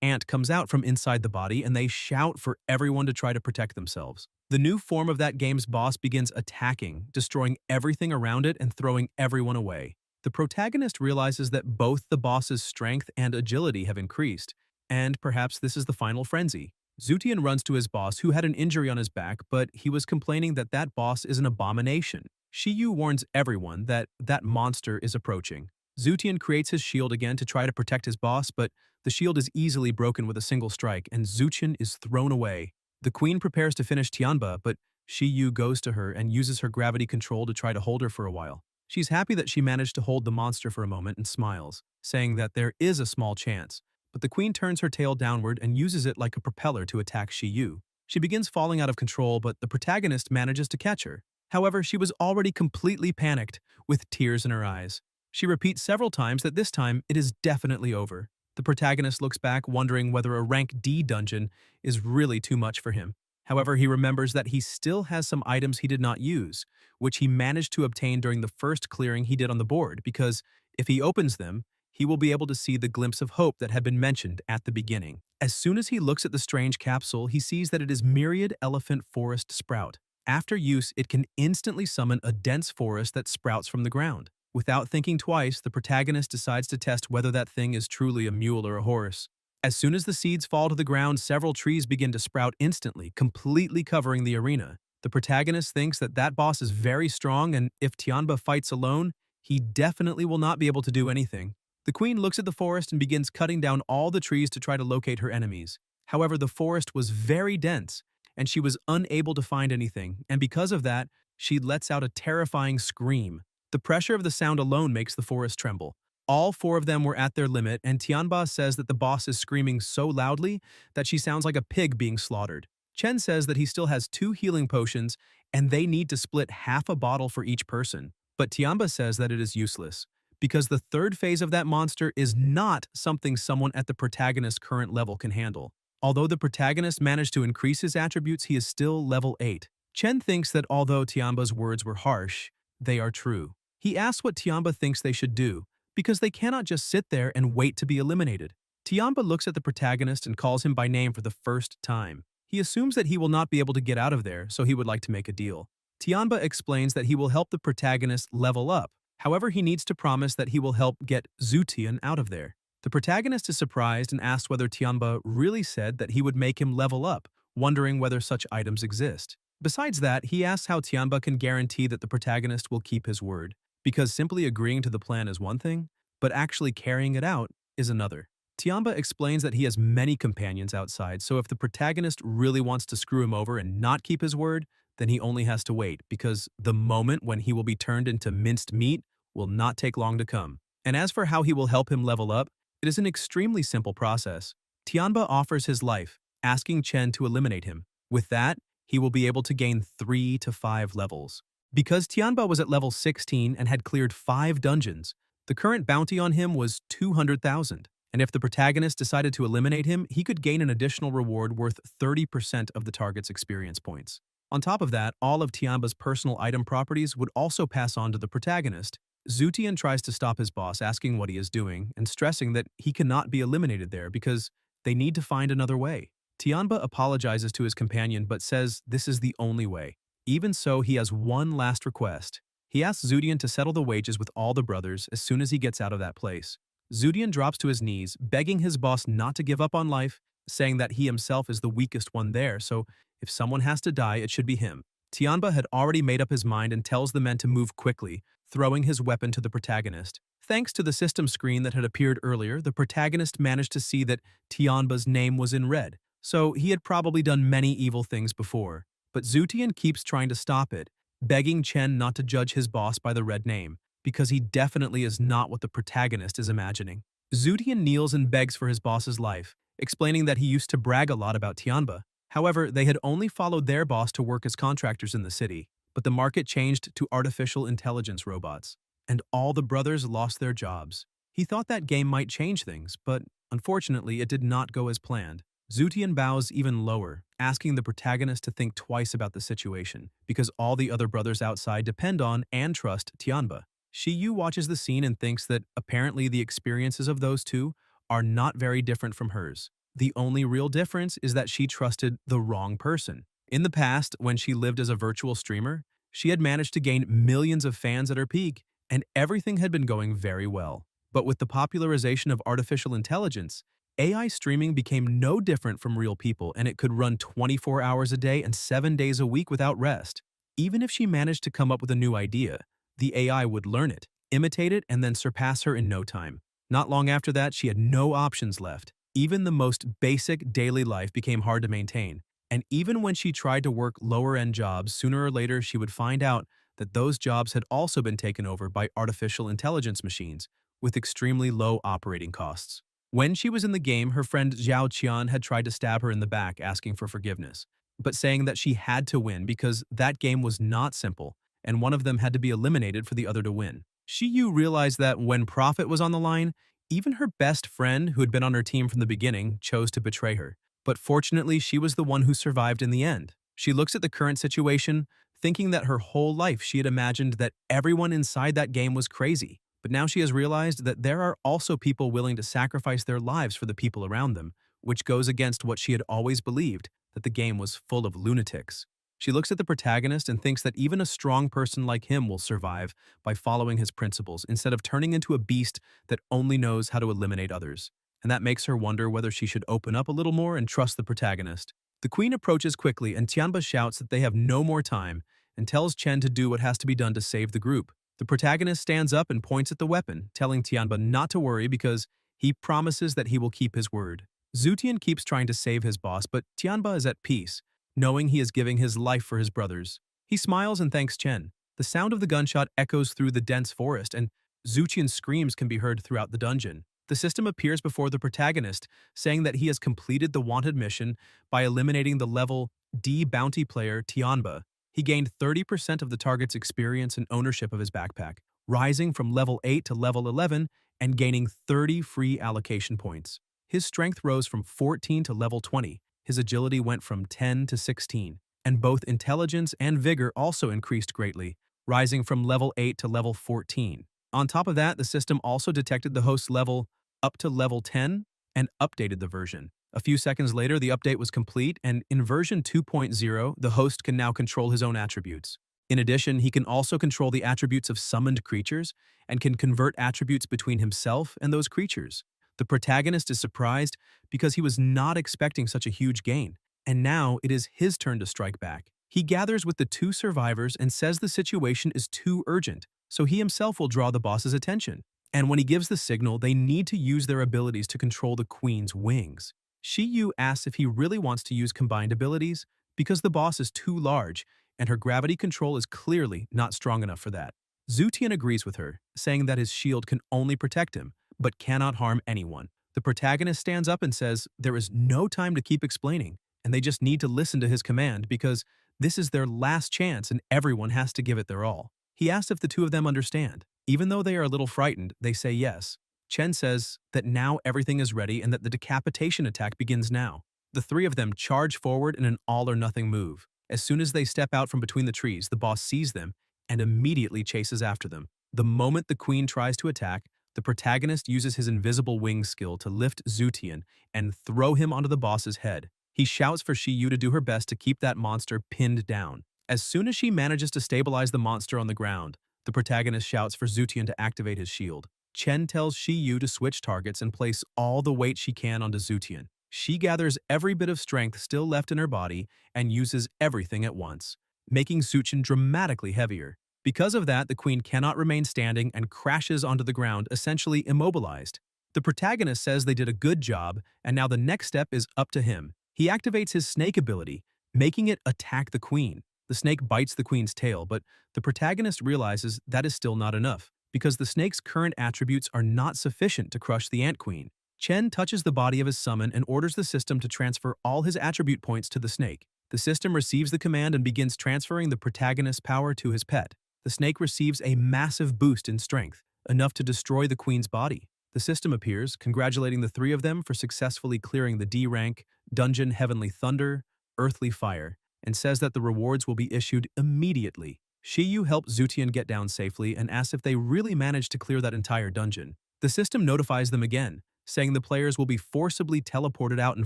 ant comes out from inside the body and they shout for everyone to try to protect themselves. The new form of that game's boss begins attacking, destroying everything around it and throwing everyone away. The protagonist realizes that both the boss's strength and agility have increased, and perhaps this is the final frenzy. Zutian runs to his boss, who had an injury on his back, but he was complaining that that boss is an abomination. Shiyu warns everyone that that monster is approaching. Zutian creates his shield again to try to protect his boss, but the shield is easily broken with a single strike, and Zutian is thrown away. The queen prepares to finish Tianba, but Shiyu goes to her and uses her gravity control to try to hold her for a while. She's happy that she managed to hold the monster for a moment and smiles, saying that there is a small chance. But the queen turns her tail downward and uses it like a propeller to attack Shiyu. She begins falling out of control, but the protagonist manages to catch her. However, she was already completely panicked, with tears in her eyes. She repeats several times that this time it is definitely over. The protagonist looks back, wondering whether a rank D dungeon is really too much for him. However, he remembers that he still has some items he did not use, which he managed to obtain during the first clearing he did on the board, because if he opens them, he will be able to see the glimpse of hope that had been mentioned at the beginning. As soon as he looks at the strange capsule, he sees that it is Myriad Elephant Forest Sprout. After use, it can instantly summon a dense forest that sprouts from the ground. Without thinking twice, the protagonist decides to test whether that thing is truly a mule or a horse. As soon as the seeds fall to the ground, several trees begin to sprout instantly, completely covering the arena. The protagonist thinks that that boss is very strong, and if Tianba fights alone, he definitely will not be able to do anything. The queen looks at the forest and begins cutting down all the trees to try to locate her enemies. However, the forest was very dense, and she was unable to find anything, and because of that, she lets out a terrifying scream. The pressure of the sound alone makes the forest tremble. All four of them were at their limit, and Tianba says that the boss is screaming so loudly that she sounds like a pig being slaughtered. Chen says that he still has 2 healing potions, and they need to split half a bottle for each person. But Tianba says that it is useless, because the third phase of that monster is not something someone at the protagonist's current level can handle. Although the protagonist managed to increase his attributes, he is still level 8. Chen thinks that although Tianba's words were harsh, they are true. He asks what Tianba thinks they should do, because they cannot just sit there and wait to be eliminated. Tianba looks at the protagonist and calls him by name for the first time. He assumes that he will not be able to get out of there, so he would like to make a deal. Tianba explains that he will help the protagonist level up. However, he needs to promise that he will help get Zutian out of there. The protagonist is surprised and asks whether Tianba really said that he would make him level up, wondering whether such items exist. Besides that, he asks how Tianba can guarantee that the protagonist will keep his word, because simply agreeing to the plan is one thing, but actually carrying it out is another. Tianba explains that he has many companions outside, so if the protagonist really wants to screw him over and not keep his word, then he only has to wait, because the moment when he will be turned into minced meat will not take long to come. And as for how he will help him level up, it is an extremely simple process. Tianba offers his life, asking Chen to eliminate him. With that, he will be able to gain 3 to 5 levels. Because Tianba was at level 16 and had cleared 5 dungeons, the current bounty on him was 200,000. And if the protagonist decided to eliminate him, he could gain an additional reward worth 30% of the target's experience points. On top of that, all of Tianba's personal item properties would also pass on to the protagonist. Zutian tries to stop his boss, asking what he is doing, and stressing that he cannot be eliminated there because they need to find another way. Tianba apologizes to his companion but says this is the only way. Even so, he has one last request. He asks Zudian to settle the wages with all the brothers as soon as he gets out of that place. Zudian drops to his knees, begging his boss not to give up on life, saying that he himself is the weakest one there, so if someone has to die, it should be him. Tianba had already made up his mind and tells the men to move quickly, throwing his weapon to the protagonist. Thanks to the system screen that had appeared earlier, the protagonist managed to see that Tianba's name was in red, so he had probably done many evil things before. But Zutian keeps trying to stop it, begging Chen not to judge his boss by the red name, because he definitely is not what the protagonist is imagining. Zutian kneels and begs for his boss's life, explaining that he used to brag a lot about Tianba. However, they had only followed their boss to work as contractors in the city, but the market changed to artificial intelligence robots, and all the brothers lost their jobs. He thought that game might change things, but unfortunately it did not go as planned. Zutian bows even lower, asking the protagonist to think twice about the situation, because all the other brothers outside depend on and trust Tianba. Shiyu watches the scene and thinks that apparently the experiences of those two are not very different from hers. The only real difference is that she trusted the wrong person. In the past, when she lived as a virtual streamer, she had managed to gain millions of fans at her peak, and everything had been going very well. But with the popularization of artificial intelligence, AI streaming became no different from real people, and it could run 24 hours a day and 7 days a week without rest. Even if she managed to come up with a new idea, the AI would learn it, imitate it, and then surpass her in no time. Not long after that, she had no options left. Even the most basic daily life became hard to maintain, and even when she tried to work lower-end jobs, sooner or later she would find out that those jobs had also been taken over by artificial intelligence machines with extremely low operating costs. When she was in the game, her friend Zhao Qian had tried to stab her in the back asking for forgiveness, but saying that she had to win because that game was not simple, and one of them had to be eliminated for the other to win. Shiyu realized that when profit was on the line, even her best friend, who had been on her team from the beginning, chose to betray her. But fortunately, she was the one who survived in the end. She looks at the current situation, thinking that her whole life she had imagined that everyone inside that game was crazy. But now she has realized that there are also people willing to sacrifice their lives for the people around them, which goes against what she had always believed, that the game was full of lunatics. She looks at the protagonist and thinks that even a strong person like him will survive by following his principles instead of turning into a beast that only knows how to eliminate others. And that makes her wonder whether she should open up a little more and trust the protagonist. The queen approaches quickly and Tianba shouts that they have no more time and tells Chen to do what has to be done to save the group. The protagonist stands up and points at the weapon, telling Tianba not to worry because he promises that he will keep his word. Zutian keeps trying to save his boss, but Tianba is at peace, knowing he is giving his life for his brothers. He smiles and thanks Chen. The sound of the gunshot echoes through the dense forest, and Zutian's screams can be heard throughout the dungeon. The system appears before the protagonist, saying that he has completed the wanted mission by eliminating the level D bounty player Tianba. He gained 30% of the target's experience and ownership of his backpack, rising from level 8 to level 11 and gaining 30 free allocation points. His strength rose from 14 to level 20, his agility went from 10 to 16, and both intelligence and vigor also increased greatly, rising from level 8 to level 14. On top of that, the system also detected the host's level up to level 10 and updated the version. A few seconds later, the update was complete, and in version 2.0, the host can now control his own attributes. In addition, he can also control the attributes of summoned creatures and can convert attributes between himself and those creatures. The protagonist is surprised because he was not expecting such a huge gain, and now it is his turn to strike back. He gathers with the two survivors and says the situation is too urgent, so he himself will draw the boss's attention. And when he gives the signal, they need to use their abilities to control the queen's wings. Shiyu asks if he really wants to use combined abilities because the boss is too large and her gravity control is clearly not strong enough for that. Zutian agrees with her, saying that his shield can only protect him, but cannot harm anyone. The protagonist stands up and says there is no time to keep explaining, and they just need to listen to his command because this is their last chance and everyone has to give it their all. He asks if the two of them understand. Even though they are a little frightened, they say yes. Chen says that now everything is ready and that the decapitation attack begins now. The three of them charge forward in an all-or-nothing move. As soon as they step out from between the trees, the boss sees them and immediately chases after them. The moment the queen tries to attack, the protagonist uses his invisible wing skill to lift Zutian and throw him onto the boss's head. He shouts for Shiyu to do her best to keep that monster pinned down. As soon as she manages to stabilize the monster on the ground, the protagonist shouts for Zutian to activate his shield. Chen tells Shiyu to switch targets and place all the weight she can onto Zutian. She gathers every bit of strength still left in her body and uses everything at once, making Zutian dramatically heavier. Because of that, the queen cannot remain standing and crashes onto the ground, essentially immobilized. The protagonist says they did a good job, and now the next step is up to him. He activates his snake ability, making it attack the queen. The snake bites the queen's tail, but the protagonist realizes that is still not enough, because the snake's current attributes are not sufficient to crush the ant queen. Chen touches the body of his summon and orders the system to transfer all his attribute points to the snake. The system receives the command and begins transferring the protagonist's power to his pet. The snake receives a massive boost in strength, enough to destroy the queen's body. The system appears, congratulating the three of them for successfully clearing the D rank, Dungeon Heavenly Thunder, Earthly Fire, and says that the rewards will be issued immediately. Shiyu helps Zutian get down safely and asks if they really managed to clear that entire dungeon. The system notifies them again, saying the players will be forcibly teleported out in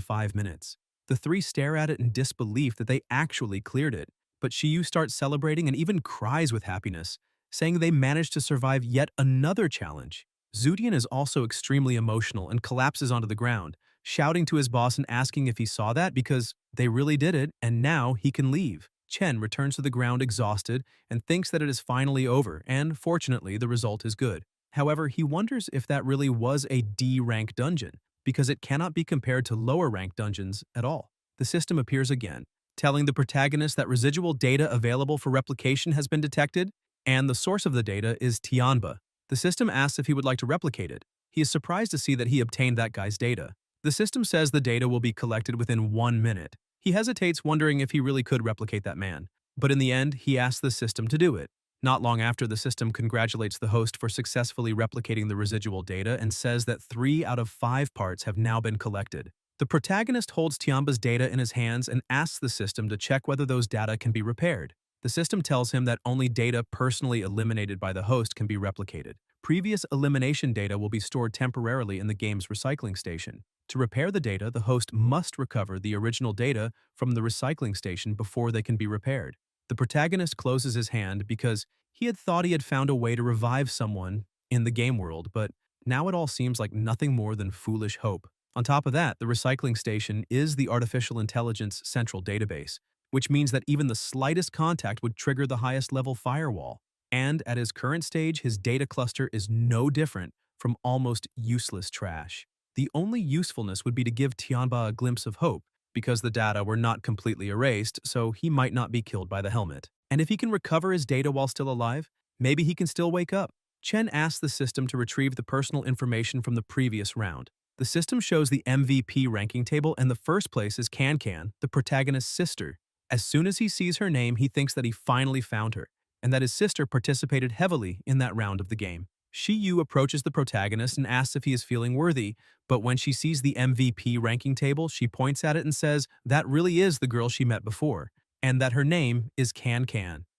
5 minutes. The three stare at it in disbelief that they actually cleared it, but Shiyu starts celebrating and even cries with happiness, saying they managed to survive yet another challenge. Zutian is also extremely emotional and collapses onto the ground, shouting to his boss and asking if he saw that because they really did it and now he can leave. Chen returns to the ground exhausted and thinks that it is finally over, and fortunately the result is good. However, he wonders if that really was a D-rank dungeon, because it cannot be compared to lower-rank dungeons at all. The system appears again, telling the protagonist that residual data available for replication has been detected, and the source of the data is Tianba. The system asks if he would like to replicate it. He is surprised to see that he obtained that guy's data. The system says the data will be collected within 1 minute. He hesitates, wondering if he really could replicate that man. But in the end, he asks the system to do it. Not long after, the system congratulates the host for successfully replicating the residual data and says that 3 out of 5 parts have now been collected. The protagonist holds Tianba's data in his hands and asks the system to check whether those data can be repaired. The system tells him that only data personally eliminated by the host can be replicated. Previous elimination data will be stored temporarily in the game's recycling station. To repair the data, the host must recover the original data from the recycling station before they can be repaired. The protagonist closes his hand because he had thought he had found a way to revive someone in the game world, but now it all seems like nothing more than foolish hope. On top of that, the recycling station is the artificial intelligence central database, which means that even the slightest contact would trigger the highest level firewall. And at his current stage, his data cluster is no different from almost useless trash. The only usefulness would be to give Tianba a glimpse of hope, because the data were not completely erased, so he might not be killed by the helmet. And if he can recover his data while still alive, maybe he can still wake up. Chen asks the system to retrieve the personal information from the previous round. The system shows the MVP ranking table, and the first place is Can, the protagonist's sister. As soon as he sees her name, he thinks that he finally found her, and that his sister participated heavily in that round of the game. Shiyu approaches the protagonist and asks if he is feeling worthy, but when she sees the MVP ranking table, she points at it and says that really is the girl she met before, and that her name is Can.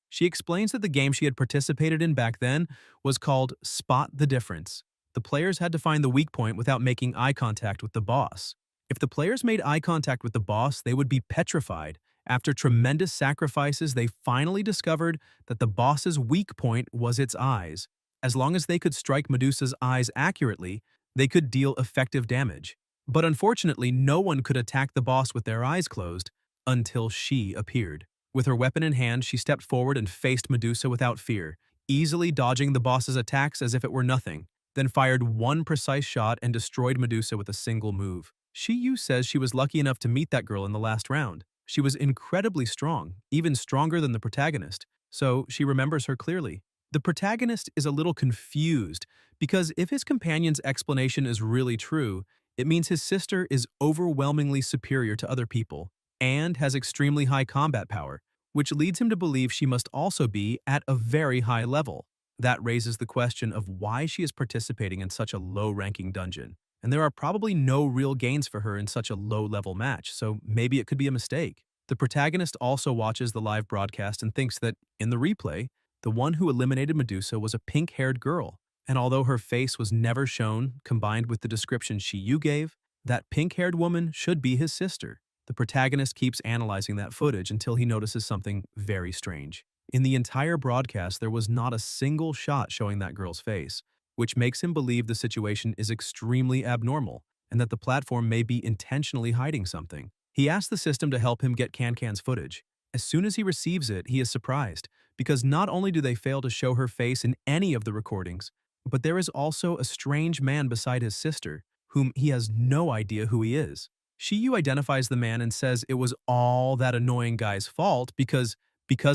She explains that the game she had participated in back then was called Spot the Difference. The players had to find the weak point without making eye contact with the boss. If the players made eye contact with the boss, they would be petrified. After tremendous sacrifices, they finally discovered that the boss's weak point was its eyes. As long as they could strike Medusa's eyes accurately, they could deal effective damage. But unfortunately, no one could attack the boss with their eyes closed until she appeared. With her weapon in hand, she stepped forward and faced Medusa without fear, easily dodging the boss's attacks as if it were nothing, then fired one precise shot and destroyed Medusa with a single move. Shiyu says she was lucky enough to meet that girl in the last round. She was incredibly strong, even stronger than the protagonist, so she remembers her clearly. The protagonist is a little confused because if his companion's explanation is really true, it means his sister is overwhelmingly superior to other people and has extremely high combat power, which leads him to believe she must also be at a very high level. That raises the question of why she is participating in such a low-ranking dungeon. And there are probably no real gains for her in such a low-level match, so maybe it could be a mistake. The protagonist also watches the live broadcast and thinks that, in the replay, the one who eliminated Medusa was a pink-haired girl, and although her face was never shown, combined with the description Shiyu gave, that pink-haired woman should be his sister. The protagonist keeps analyzing that footage until he notices something very strange. In the entire broadcast, there was not a single shot showing that girl's face, which makes him believe the situation is extremely abnormal and that the platform may be intentionally hiding something. He asks the system to help him get Cancan's footage. As soon as he receives it, he is surprised, because not only do they fail to show her face in any of the recordings, but there is also a strange man beside his sister, whom he has no idea who he is. Shiyu identifies the man and says it was all that annoying guy's fault because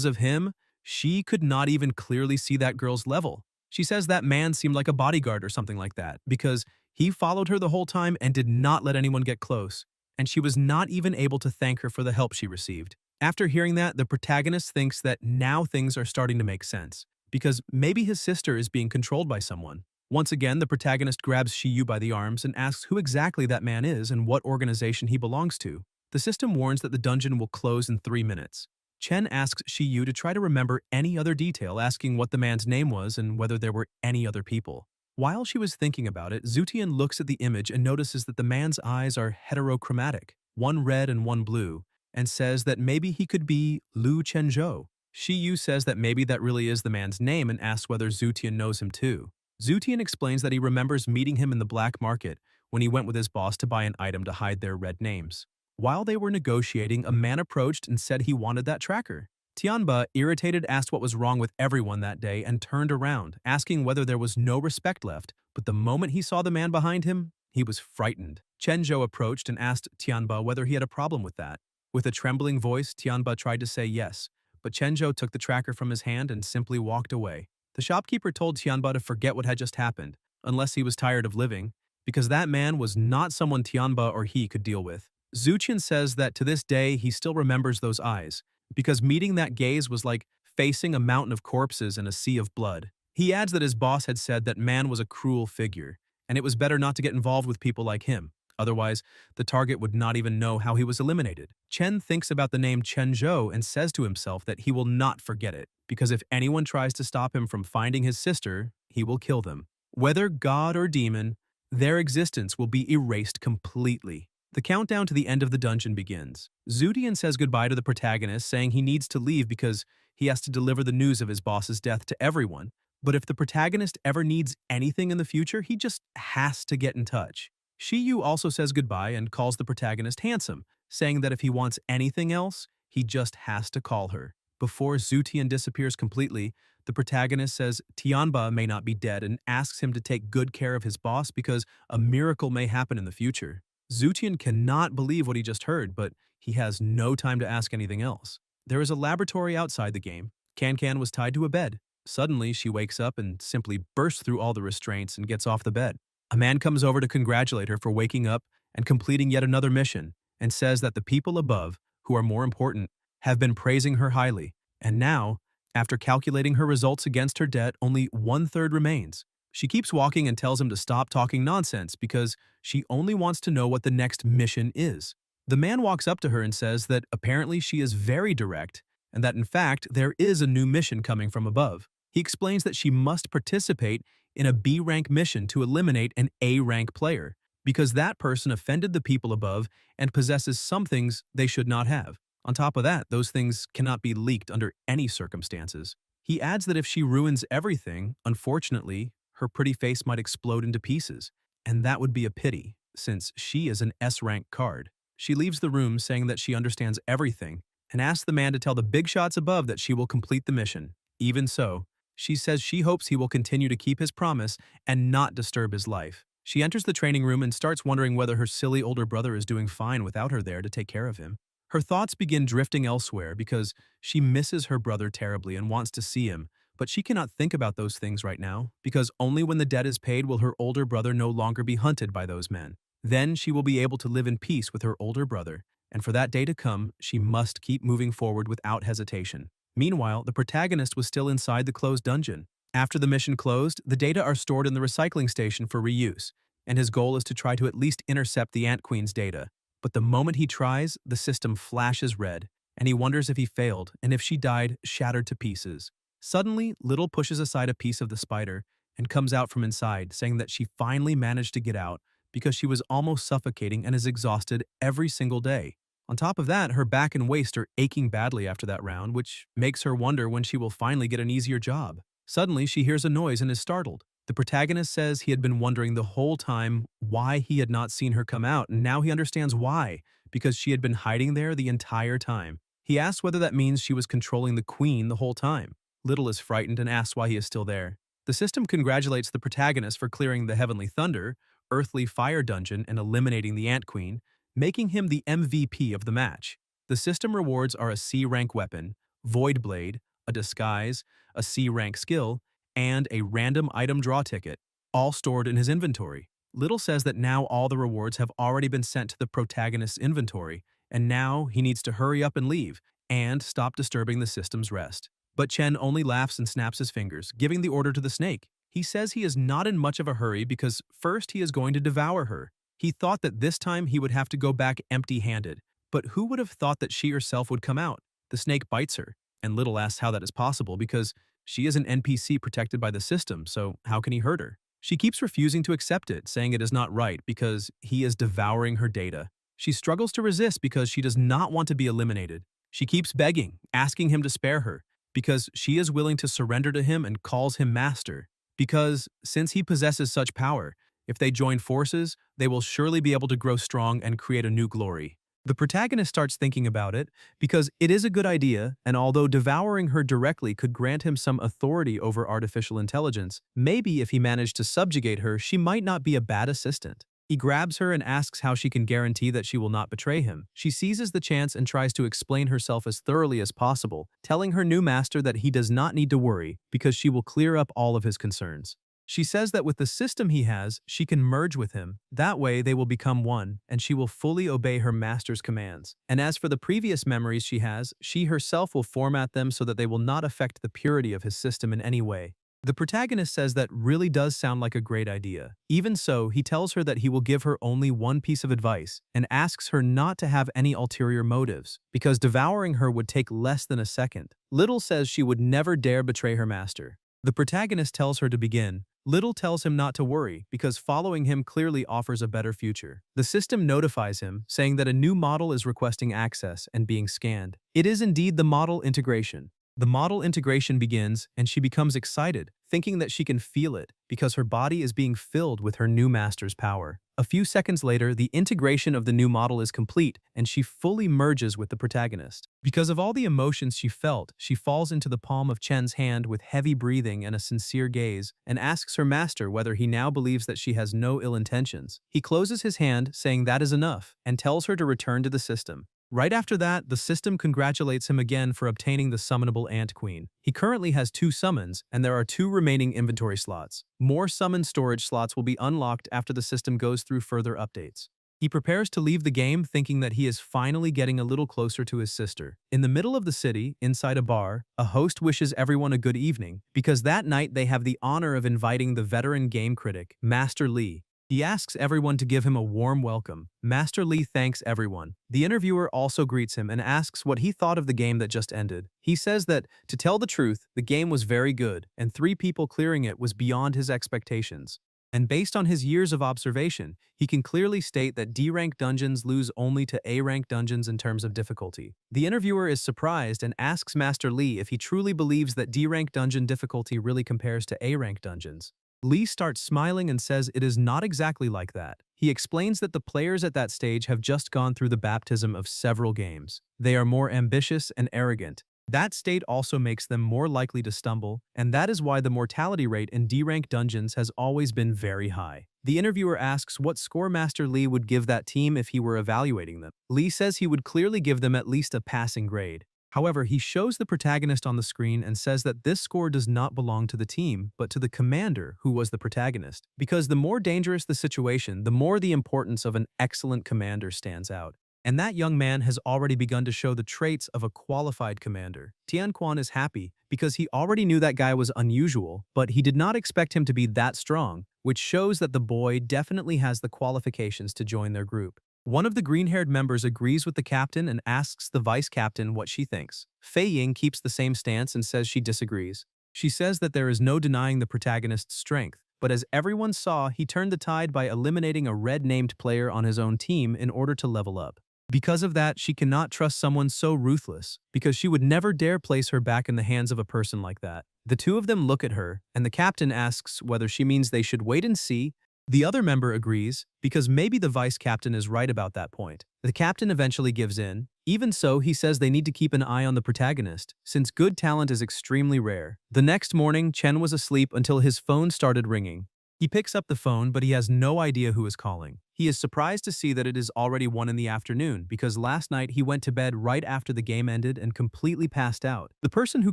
of him, she could not even clearly see that girl's level. She says that man seemed like a bodyguard or something like that because he followed her the whole time and did not let anyone get close, and she was not even able to thank her for the help she received. After hearing that, the protagonist thinks that now things are starting to make sense, because maybe his sister is being controlled by someone. Once again, the protagonist grabs Shiyu by the arms and asks who exactly that man is and what organization he belongs to. The system warns that the dungeon will close in 3 minutes. Chen asks Shiyu to try to remember any other detail, asking what the man's name was and whether there were any other people. While she was thinking about it, Zutian looks at the image and notices that the man's eyes are heterochromatic, one red and one blue, and says that maybe he could be Lu Chenzhou. Shiyu says that maybe that really is the man's name and asks whether Zutian knows him too. Zutian explains that he remembers meeting him in the black market when he went with his boss to buy an item to hide their red names. While they were negotiating, a man approached and said he wanted that tracker. Tianba, irritated, asked what was wrong with everyone that day and turned around, asking whether there was no respect left, but the moment he saw the man behind him, he was frightened. Chenzhou approached and asked Tianba whether he had a problem with that. With a trembling voice, Tianba tried to say yes, but Chenzhou took the tracker from his hand and simply walked away. The shopkeeper told Tianba to forget what had just happened, unless he was tired of living, because that man was not someone Tianba or he could deal with. Zuchian says that to this day he still remembers those eyes, because meeting that gaze was like facing a mountain of corpses and a sea of blood. He adds that his boss had said that man was a cruel figure, and it was better not to get involved with people like him. Otherwise, the target would not even know how he was eliminated. Chen thinks about the name Chenzhou and says to himself that he will not forget it, because if anyone tries to stop him from finding his sister, he will kill them. Whether god or demon, their existence will be erased completely. The countdown to the end of the dungeon begins. Zudian says goodbye to the protagonist, saying he needs to leave because he has to deliver the news of his boss's death to everyone. But if the protagonist ever needs anything in the future, he just has to get in touch. Shiyu also says goodbye and calls the protagonist handsome, saying that if he wants anything else, he just has to call her. Before Zutian disappears completely, the protagonist says Tianba may not be dead and asks him to take good care of his boss because a miracle may happen in the future. Zutian cannot believe what he just heard, but he has no time to ask anything else. There is a laboratory outside the game. Cancan was tied to a bed. Suddenly, she wakes up and simply bursts through all the restraints and gets off the bed. A man comes over to congratulate her for waking up and completing yet another mission, and says that the people above, who are more important, have been praising her highly, and now, after calculating her results against her debt, only 1/3 remains. She keeps walking and tells him to stop talking nonsense because she only wants to know what the next mission is. The man walks up to her and says that apparently she is very direct and that in fact there is a new mission coming from above. He explains that she must participate in a B-rank mission to eliminate an A-rank player because that person offended the people above and possesses some things they should not have. On top of that, those things cannot be leaked under any circumstances. He adds that if she ruins everything, unfortunately, her pretty face might explode into pieces, and that would be a pity, since she is an S-rank card. She leaves the room saying that she understands everything, and asks the man to tell the big shots above that she will complete the mission. Even so, she says she hopes he will continue to keep his promise and not disturb his life. She enters the training room and starts wondering whether her silly older brother is doing fine without her there to take care of him. Her thoughts begin drifting elsewhere because she misses her brother terribly and wants to see him, but she cannot think about those things right now, because only when the debt is paid will her older brother no longer be hunted by those men. Then she will be able to live in peace with her older brother, and for that day to come, she must keep moving forward without hesitation. Meanwhile, the protagonist was still inside the closed dungeon. After the mission closed, the data are stored in the recycling station for reuse, and his goal is to try to at least intercept the Ant Queen's data. But the moment he tries, the system flashes red, and he wonders if he failed and if she died shattered to pieces. Suddenly, Little pushes aside a piece of the spider and comes out from inside, saying that she finally managed to get out because she was almost suffocating and is exhausted every single day. On top of that, her back and waist are aching badly after that round, which makes her wonder when she will finally get an easier job. Suddenly, she hears a noise and is startled. The protagonist says he had been wondering the whole time why he had not seen her come out, and now he understands why, because she had been hiding there the entire time. He asks whether that means she was controlling the queen the whole time. Little is frightened and asks why he is still there. The system congratulates the protagonist for clearing the Heavenly Thunder, Earthly Fire Dungeon, and eliminating the Ant Queen, making him the MVP of the match. The system rewards are a C-rank weapon, Void Blade, a disguise, a C-rank skill, and a random item draw ticket, all stored in his inventory. Little says that now all the rewards have already been sent to the protagonist's inventory, and now he needs to hurry up and leave, and stop disturbing the system's rest. But Chen only laughs and snaps his fingers, giving the order to the snake. He says he is not in much of a hurry because first he is going to devour her. He thought that this time he would have to go back empty-handed, but who would have thought that she herself would come out? The snake bites her, and Little asks how that is possible because she is an NPC protected by the system, so how can he hurt her? She keeps refusing to accept it, saying it is not right because he is devouring her data. She struggles to resist because she does not want to be eliminated. She keeps begging, asking him to spare her, because she is willing to surrender to him and calls him master. Because, since he possesses such power, if they join forces, they will surely be able to grow strong and create a new glory. The protagonist starts thinking about it because it is a good idea, and although devouring her directly could grant him some authority over artificial intelligence, maybe if he managed to subjugate her, she might not be a bad assistant. He grabs her and asks how she can guarantee that she will not betray him. She seizes the chance and tries to explain herself as thoroughly as possible, telling her new master that he does not need to worry because she will clear up all of his concerns. She says that with the system he has, she can merge with him. That way, they will become one, and she will fully obey her master's commands. And as for the previous memories she has, she herself will format them so that they will not affect the purity of his system in any way. The protagonist says that really does sound like a great idea. Even so, he tells her that he will give her only one piece of advice and asks her not to have any ulterior motives, because devouring her would take less than a second. Little says she would never dare betray her master. The protagonist tells her to begin. Little tells him not to worry because following him clearly offers a better future. The system notifies him, saying that a new model is requesting access and being scanned. It is indeed the model integration. The model integration begins and she becomes excited, thinking that she can feel it because her body is being filled with her new master's power. A few seconds later, the integration of the new model is complete and she fully merges with the protagonist. Because of all the emotions she felt, she falls into the palm of Chen's hand with heavy breathing and a sincere gaze and asks her master whether he now believes that she has no ill intentions. He closes his hand, saying that is enough, and tells her to return to the system. Right after that, the system congratulates him again for obtaining the summonable Ant Queen. He currently has 2 summons, and there are 2 remaining inventory slots. More summon storage slots will be unlocked after the system goes through further updates. He prepares to leave the game thinking that he is finally getting a little closer to his sister. In the middle of the city, inside a bar, a host wishes everyone a good evening because that night they have the honor of inviting the veteran game critic, Master Lee. He asks everyone to give him a warm welcome. Master Lee thanks everyone. The interviewer also greets him and asks what he thought of the game that just ended. He says that, to tell the truth, the game was very good, and 3 people clearing it was beyond his expectations. And based on his years of observation, he can clearly state that D-rank dungeons lose only to A-rank dungeons in terms of difficulty. The interviewer is surprised and asks Master Lee if he truly believes that D-rank dungeon difficulty really compares to A-rank dungeons. Lee starts smiling and says it is not exactly like that. He explains that the players at that stage have just gone through the baptism of several games. They are more ambitious and arrogant. That state also makes them more likely to stumble, and that is why the mortality rate in D-rank dungeons has always been very high. The interviewer asks what score Master Lee would give that team if he were evaluating them. Lee says he would clearly give them at least a passing grade. However, he shows the protagonist on the screen and says that this score does not belong to the team, but to the commander who was the protagonist. Because the more dangerous the situation, the more the importance of an excellent commander stands out. And that young man has already begun to show the traits of a qualified commander. Tianquan is happy because he already knew that guy was unusual, but he did not expect him to be that strong, which shows that the boy definitely has the qualifications to join their group. One of the green-haired members agrees with the captain and asks the vice captain what she thinks. Fei Ying keeps the same stance and says she disagrees. She says that there is no denying the protagonist's strength, but as everyone saw, he turned the tide by eliminating a red-named player on his own team in order to level up. Because of that, she cannot trust someone so ruthless, because she would never dare place her back in the hands of a person like that. The two of them look at her, and the captain asks whether she means they should wait and see. The other member agrees, because maybe the vice captain is right about that point. The captain eventually gives in. Even so, he says they need to keep an eye on the protagonist, since good talent is extremely rare. The next morning, Chen was asleep until his phone started ringing. He picks up the phone, but he has no idea who is calling. He is surprised to see that it is already 1 in the afternoon, because last night he went to bed right after the game ended and completely passed out. The person who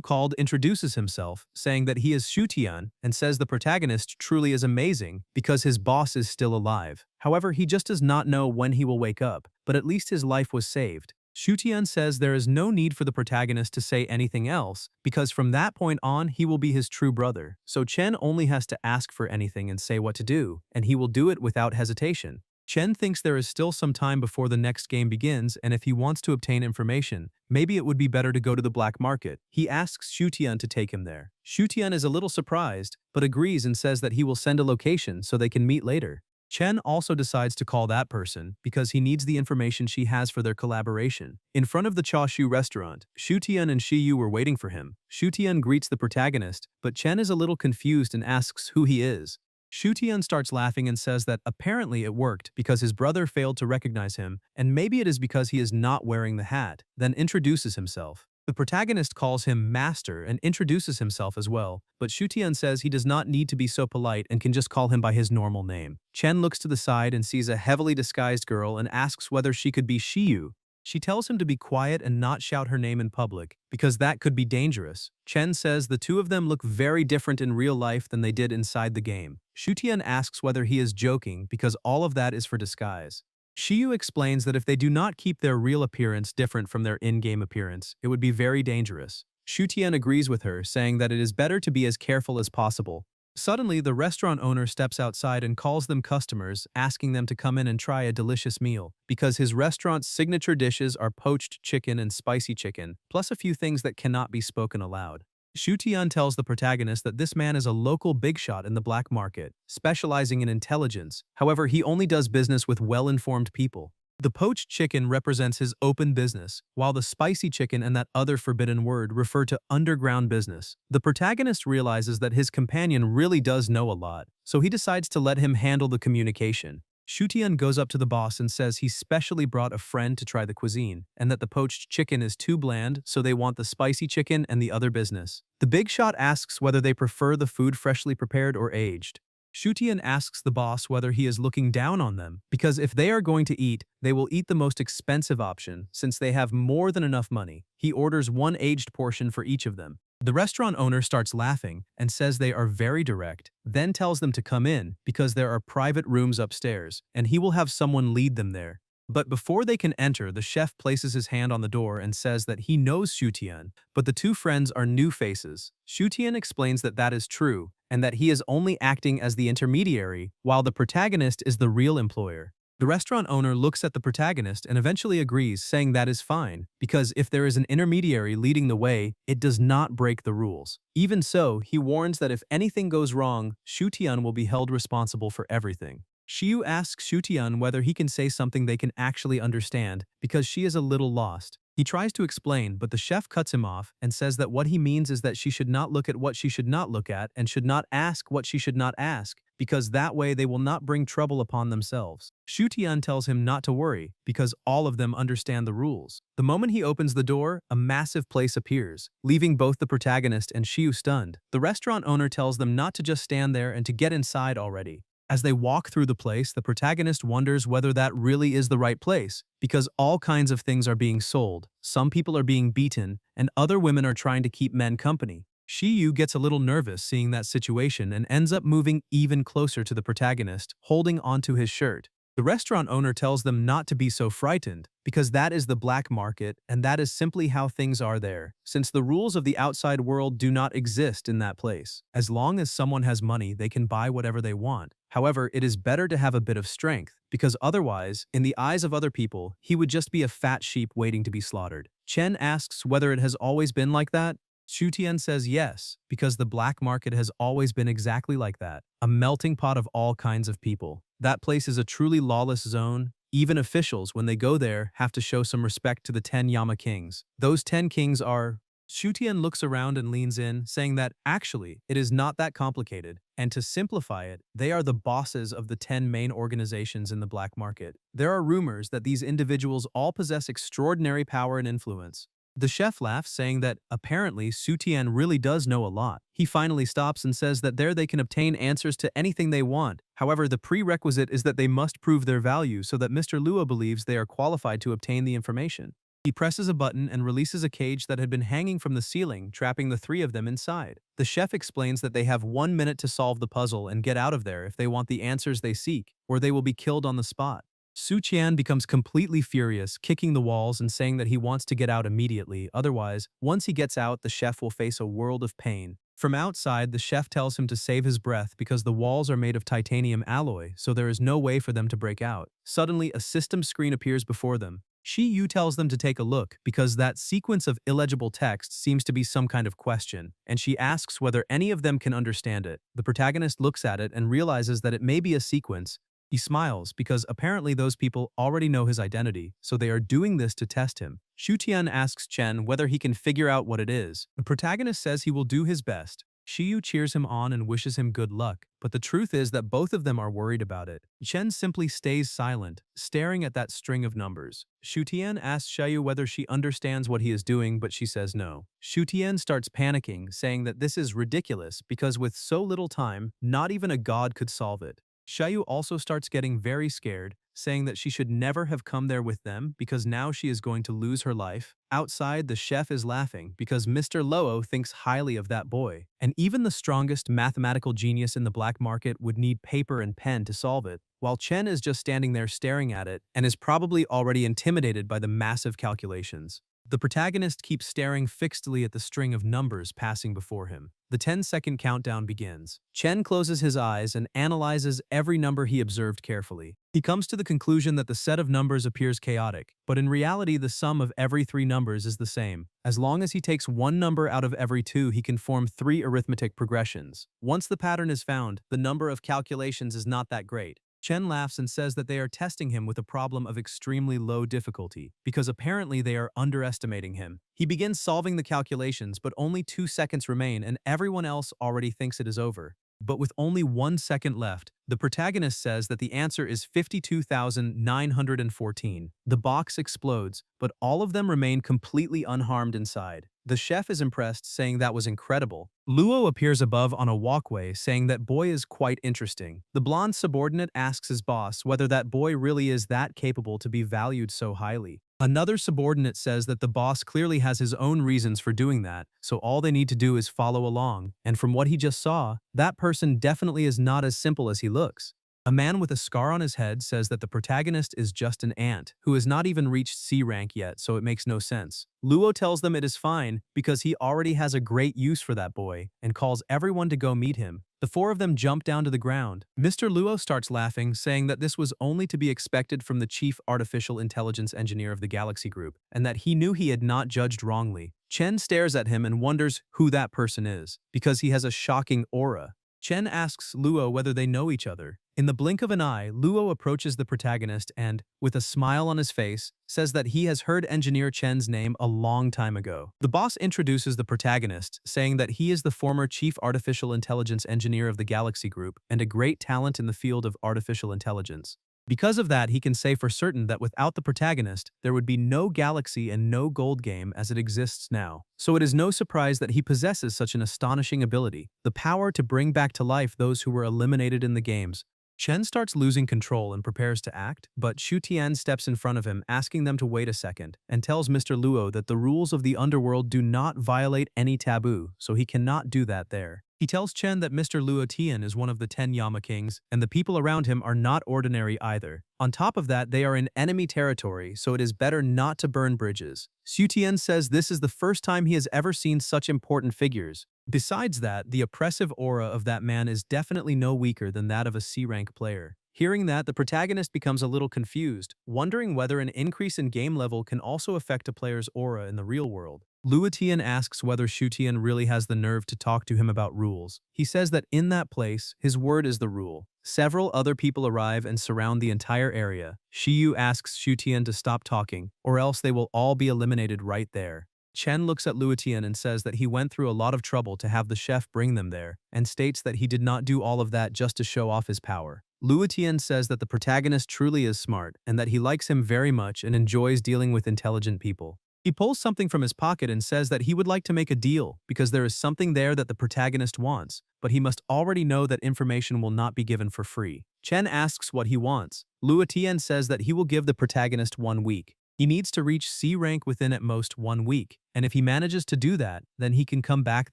called introduces himself, saying that he is Shutian, and says the protagonist truly is amazing because his boss is still alive. However, he just does not know when he will wake up, but at least his life was saved. Shutian says there is no need for the protagonist to say anything else, because from that point on he will be his true brother. So Chen only has to ask for anything and say what to do, and he will do it without hesitation. Chen thinks there is still some time before the next game begins, and if he wants to obtain information, maybe it would be better to go to the black market. He asks Shutian to take him there. Shutian is a little surprised, but agrees and says that he will send a location so they can meet later. Chen also decides to call that person because he needs the information she has for their collaboration. In front of the Chaoshu restaurant, Shutian and Shiyu were waiting for him. Shutian greets the protagonist, but Chen is a little confused and asks who he is. Shutian starts laughing and says that apparently it worked because his brother failed to recognize him, and maybe it is because he is not wearing the hat, then introduces himself. The protagonist calls him Master and introduces himself as well, but Shutian says he does not need to be so polite and can just call him by his normal name. Chen looks to the side and sees a heavily disguised girl and asks whether she could be Shiyu. She tells him to be quiet and not shout her name in public, because that could be dangerous. Chen says the two of them look very different in real life than they did inside the game. Shutian asks whether he is joking because all of that is for disguise. Shiyu explains that if they do not keep their real appearance different from their in-game appearance, it would be very dangerous. Shutian agrees with her, saying that it is better to be as careful as possible. Suddenly, the restaurant owner steps outside and calls them customers, asking them to come in and try a delicious meal, because his restaurant's signature dishes are poached chicken and spicy chicken, plus a few things that cannot be spoken aloud. Shutian tells the protagonist that this man is a local big shot in the black market, specializing in intelligence. However, he only does business with well-informed people. The poached chicken represents his open business, while the spicy chicken and that other forbidden word refer to underground business. The protagonist realizes that his companion really does know a lot, so he decides to let him handle the communication. Shutian goes up to the boss and says he specially brought a friend to try the cuisine, and that the poached chicken is too bland, so they want the spicy chicken and the other business. The big shot asks whether they prefer the food freshly prepared or aged. Shutian asks the boss whether he is looking down on them, because if they are going to eat, they will eat the most expensive option, since they have more than enough money. He orders one aged portion for each of them. The restaurant owner starts laughing and says they are very direct, then tells them to come in because there are private rooms upstairs, and he will have someone lead them there. But before they can enter, the chef places his hand on the door and says that he knows Shutian, but the two friends are new faces. Shutian explains that that is true, and that he is only acting as the intermediary, while the protagonist is the real employer. The restaurant owner looks at the protagonist and eventually agrees, saying that is fine, because if there is an intermediary leading the way, it does not break the rules. Even so, he warns that if anything goes wrong, Shutian will be held responsible for everything. Shiyu asks Shutian whether he can say something they can actually understand, because she is a little lost. He tries to explain, but the chef cuts him off and says that what he means is that she should not look at what she should not look at and should not ask what she should not ask, because that way they will not bring trouble upon themselves. Shutian tells him not to worry, because all of them understand the rules. The moment he opens the door, a massive place appears, leaving both the protagonist and Shiyu stunned. The restaurant owner tells them not to just stand there and to get inside already. As they walk through the place, the protagonist wonders whether that really is the right place, because all kinds of things are being sold, some people are being beaten, and other women are trying to keep men company. Shiyu gets a little nervous seeing that situation and ends up moving even closer to the protagonist, holding onto his shirt. The restaurant owner tells them not to be so frightened, because that is the black market and that is simply how things are there, since the rules of the outside world do not exist in that place. As long as someone has money, they can buy whatever they want. However, it is better to have a bit of strength, because otherwise, in the eyes of other people, he would just be a fat sheep waiting to be slaughtered. Chen asks whether it has always been like that. Shutian says yes, because the black market has always been exactly like that, a melting pot of all kinds of people. That place is a truly lawless zone. Even officials, when they go there, have to show some respect to the 10 Yama kings. Those 10 kings are... Shutian looks around and leans in, saying that, actually, it is not that complicated, and to simplify it, they are the bosses of the 10 main organizations in the black market. There are rumors that these individuals all possess extraordinary power and influence. The chef laughs, saying that, apparently, Sutian really does know a lot. He finally stops and says that there they can obtain answers to anything they want. However, the prerequisite is that they must prove their value so that Mr. Luo believes they are qualified to obtain the information. He presses a button and releases a cage that had been hanging from the ceiling, trapping the three of them inside. The chef explains that they have 1 minute to solve the puzzle and get out of there if they want the answers they seek, or they will be killed on the spot. Su Qian becomes completely furious, kicking the walls and saying that he wants to get out immediately, otherwise, once he gets out, the chef will face a world of pain. From outside, the chef tells him to save his breath because the walls are made of titanium alloy, so there is no way for them to break out. Suddenly, a system screen appears before them. Shi Yu tells them to take a look because that sequence of illegible text seems to be some kind of question, and she asks whether any of them can understand it. The protagonist looks at it and realizes that it may be a sequence. He smiles because apparently those people already know his identity, so they are doing this to test him. Shu Tian asks Chen whether he can figure out what it is. The protagonist says he will do his best. Shiyu cheers him on and wishes him good luck, but the truth is that both of them are worried about it. Chen simply stays silent, staring at that string of numbers. Shutian asks Shiyu whether she understands what he is doing, but she says no. Shutian starts panicking, saying that this is ridiculous because with so little time, not even a god could solve it. Shiyu also starts getting very scared, saying that she should never have come there with them because now she is going to lose her life. Outside, the chef is laughing because Mr. Luo thinks highly of that boy, and even the strongest mathematical genius in the black market would need paper and pen to solve it, while Chen is just standing there staring at it and is probably already intimidated by the massive calculations. The protagonist keeps staring fixedly at the string of numbers passing before him. The 10-second countdown begins. Chen closes his eyes and analyzes every number he observed carefully. He comes to the conclusion that the set of numbers appears chaotic, but in reality the sum of every 3 numbers is the same. As long as he takes 1 number out of every 2, he can form 3 arithmetic progressions. Once the pattern is found, the number of calculations is not that great. Chen laughs and says that they are testing him with a problem of extremely low difficulty, because apparently they are underestimating him. He begins solving the calculations, but only 2 seconds remain and everyone else already thinks it is over. But with only 1 second left, the protagonist says that the answer is 52,914. The box explodes, but all of them remain completely unharmed inside. The chef is impressed, saying that was incredible. Luo appears above on a walkway, saying that boy is quite interesting. The blonde subordinate asks his boss whether that boy really is that capable to be valued so highly. Another subordinate says that the boss clearly has his own reasons for doing that, so all they need to do is follow along, and from what he just saw, that person definitely is not as simple as he looks. A man with a scar on his head says that the protagonist is just an ant, who has not even reached C rank yet, so it makes no sense. Luo tells them it is fine, because he already has a great use for that boy, and calls everyone to go meet him. The 4 of them jump down to the ground. Mr. Luo starts laughing, saying that this was only to be expected from the chief artificial intelligence engineer of the Galaxy Group, and that he knew he had not judged wrongly. Chen stares at him and wonders who that person is, because he has a shocking aura. Chen asks Luo whether they know each other. In the blink of an eye, Luo approaches the protagonist and, with a smile on his face, says that he has heard Engineer Chen's name a long time ago. The boss introduces the protagonist, saying that he is the former Chief Artificial Intelligence Engineer of the Galaxy Group and a great talent in the field of artificial intelligence. Because of that, he can say for certain that without the protagonist, there would be no Galaxy and no Gold game as it exists now. So it is no surprise that he possesses such an astonishing ability, the power to bring back to life those who were eliminated in the games. Chen starts losing control and prepares to act, but Shu Tian steps in front of him, asking them to wait a second, and tells Mr. Luo that the rules of the underworld do not violate any taboo, so he cannot do that there. He tells Chen that Mr. Luo Tian is one of the 10 Yama Kings, and the people around him are not ordinary either. On top of that, they are in enemy territory, so it is better not to burn bridges. Xu Tian says this is the first time he has ever seen such important figures. Besides that, the oppressive aura of that man is definitely no weaker than that of a C-rank player. Hearing that, the protagonist becomes a little confused, wondering whether an increase in game level can also affect a player's aura in the real world. Luotian asks whether Shutian really has the nerve to talk to him about rules. He says that in that place, his word is the rule. Several other people arrive and surround the entire area. Shiyu asks Shutian to stop talking, or else they will all be eliminated right there. Chen looks at Luotian and says that he went through a lot of trouble to have the chef bring them there, and states that he did not do all of that just to show off his power. Luotian says that the protagonist truly is smart, and that he likes him very much and enjoys dealing with intelligent people. He pulls something from his pocket and says that he would like to make a deal because there is something there that the protagonist wants, but he must already know that information will not be given for free. Chen asks what he wants. Luotian says that he will give the protagonist 1 week. He needs to reach C rank within at most 1 week, and if he manages to do that, then he can come back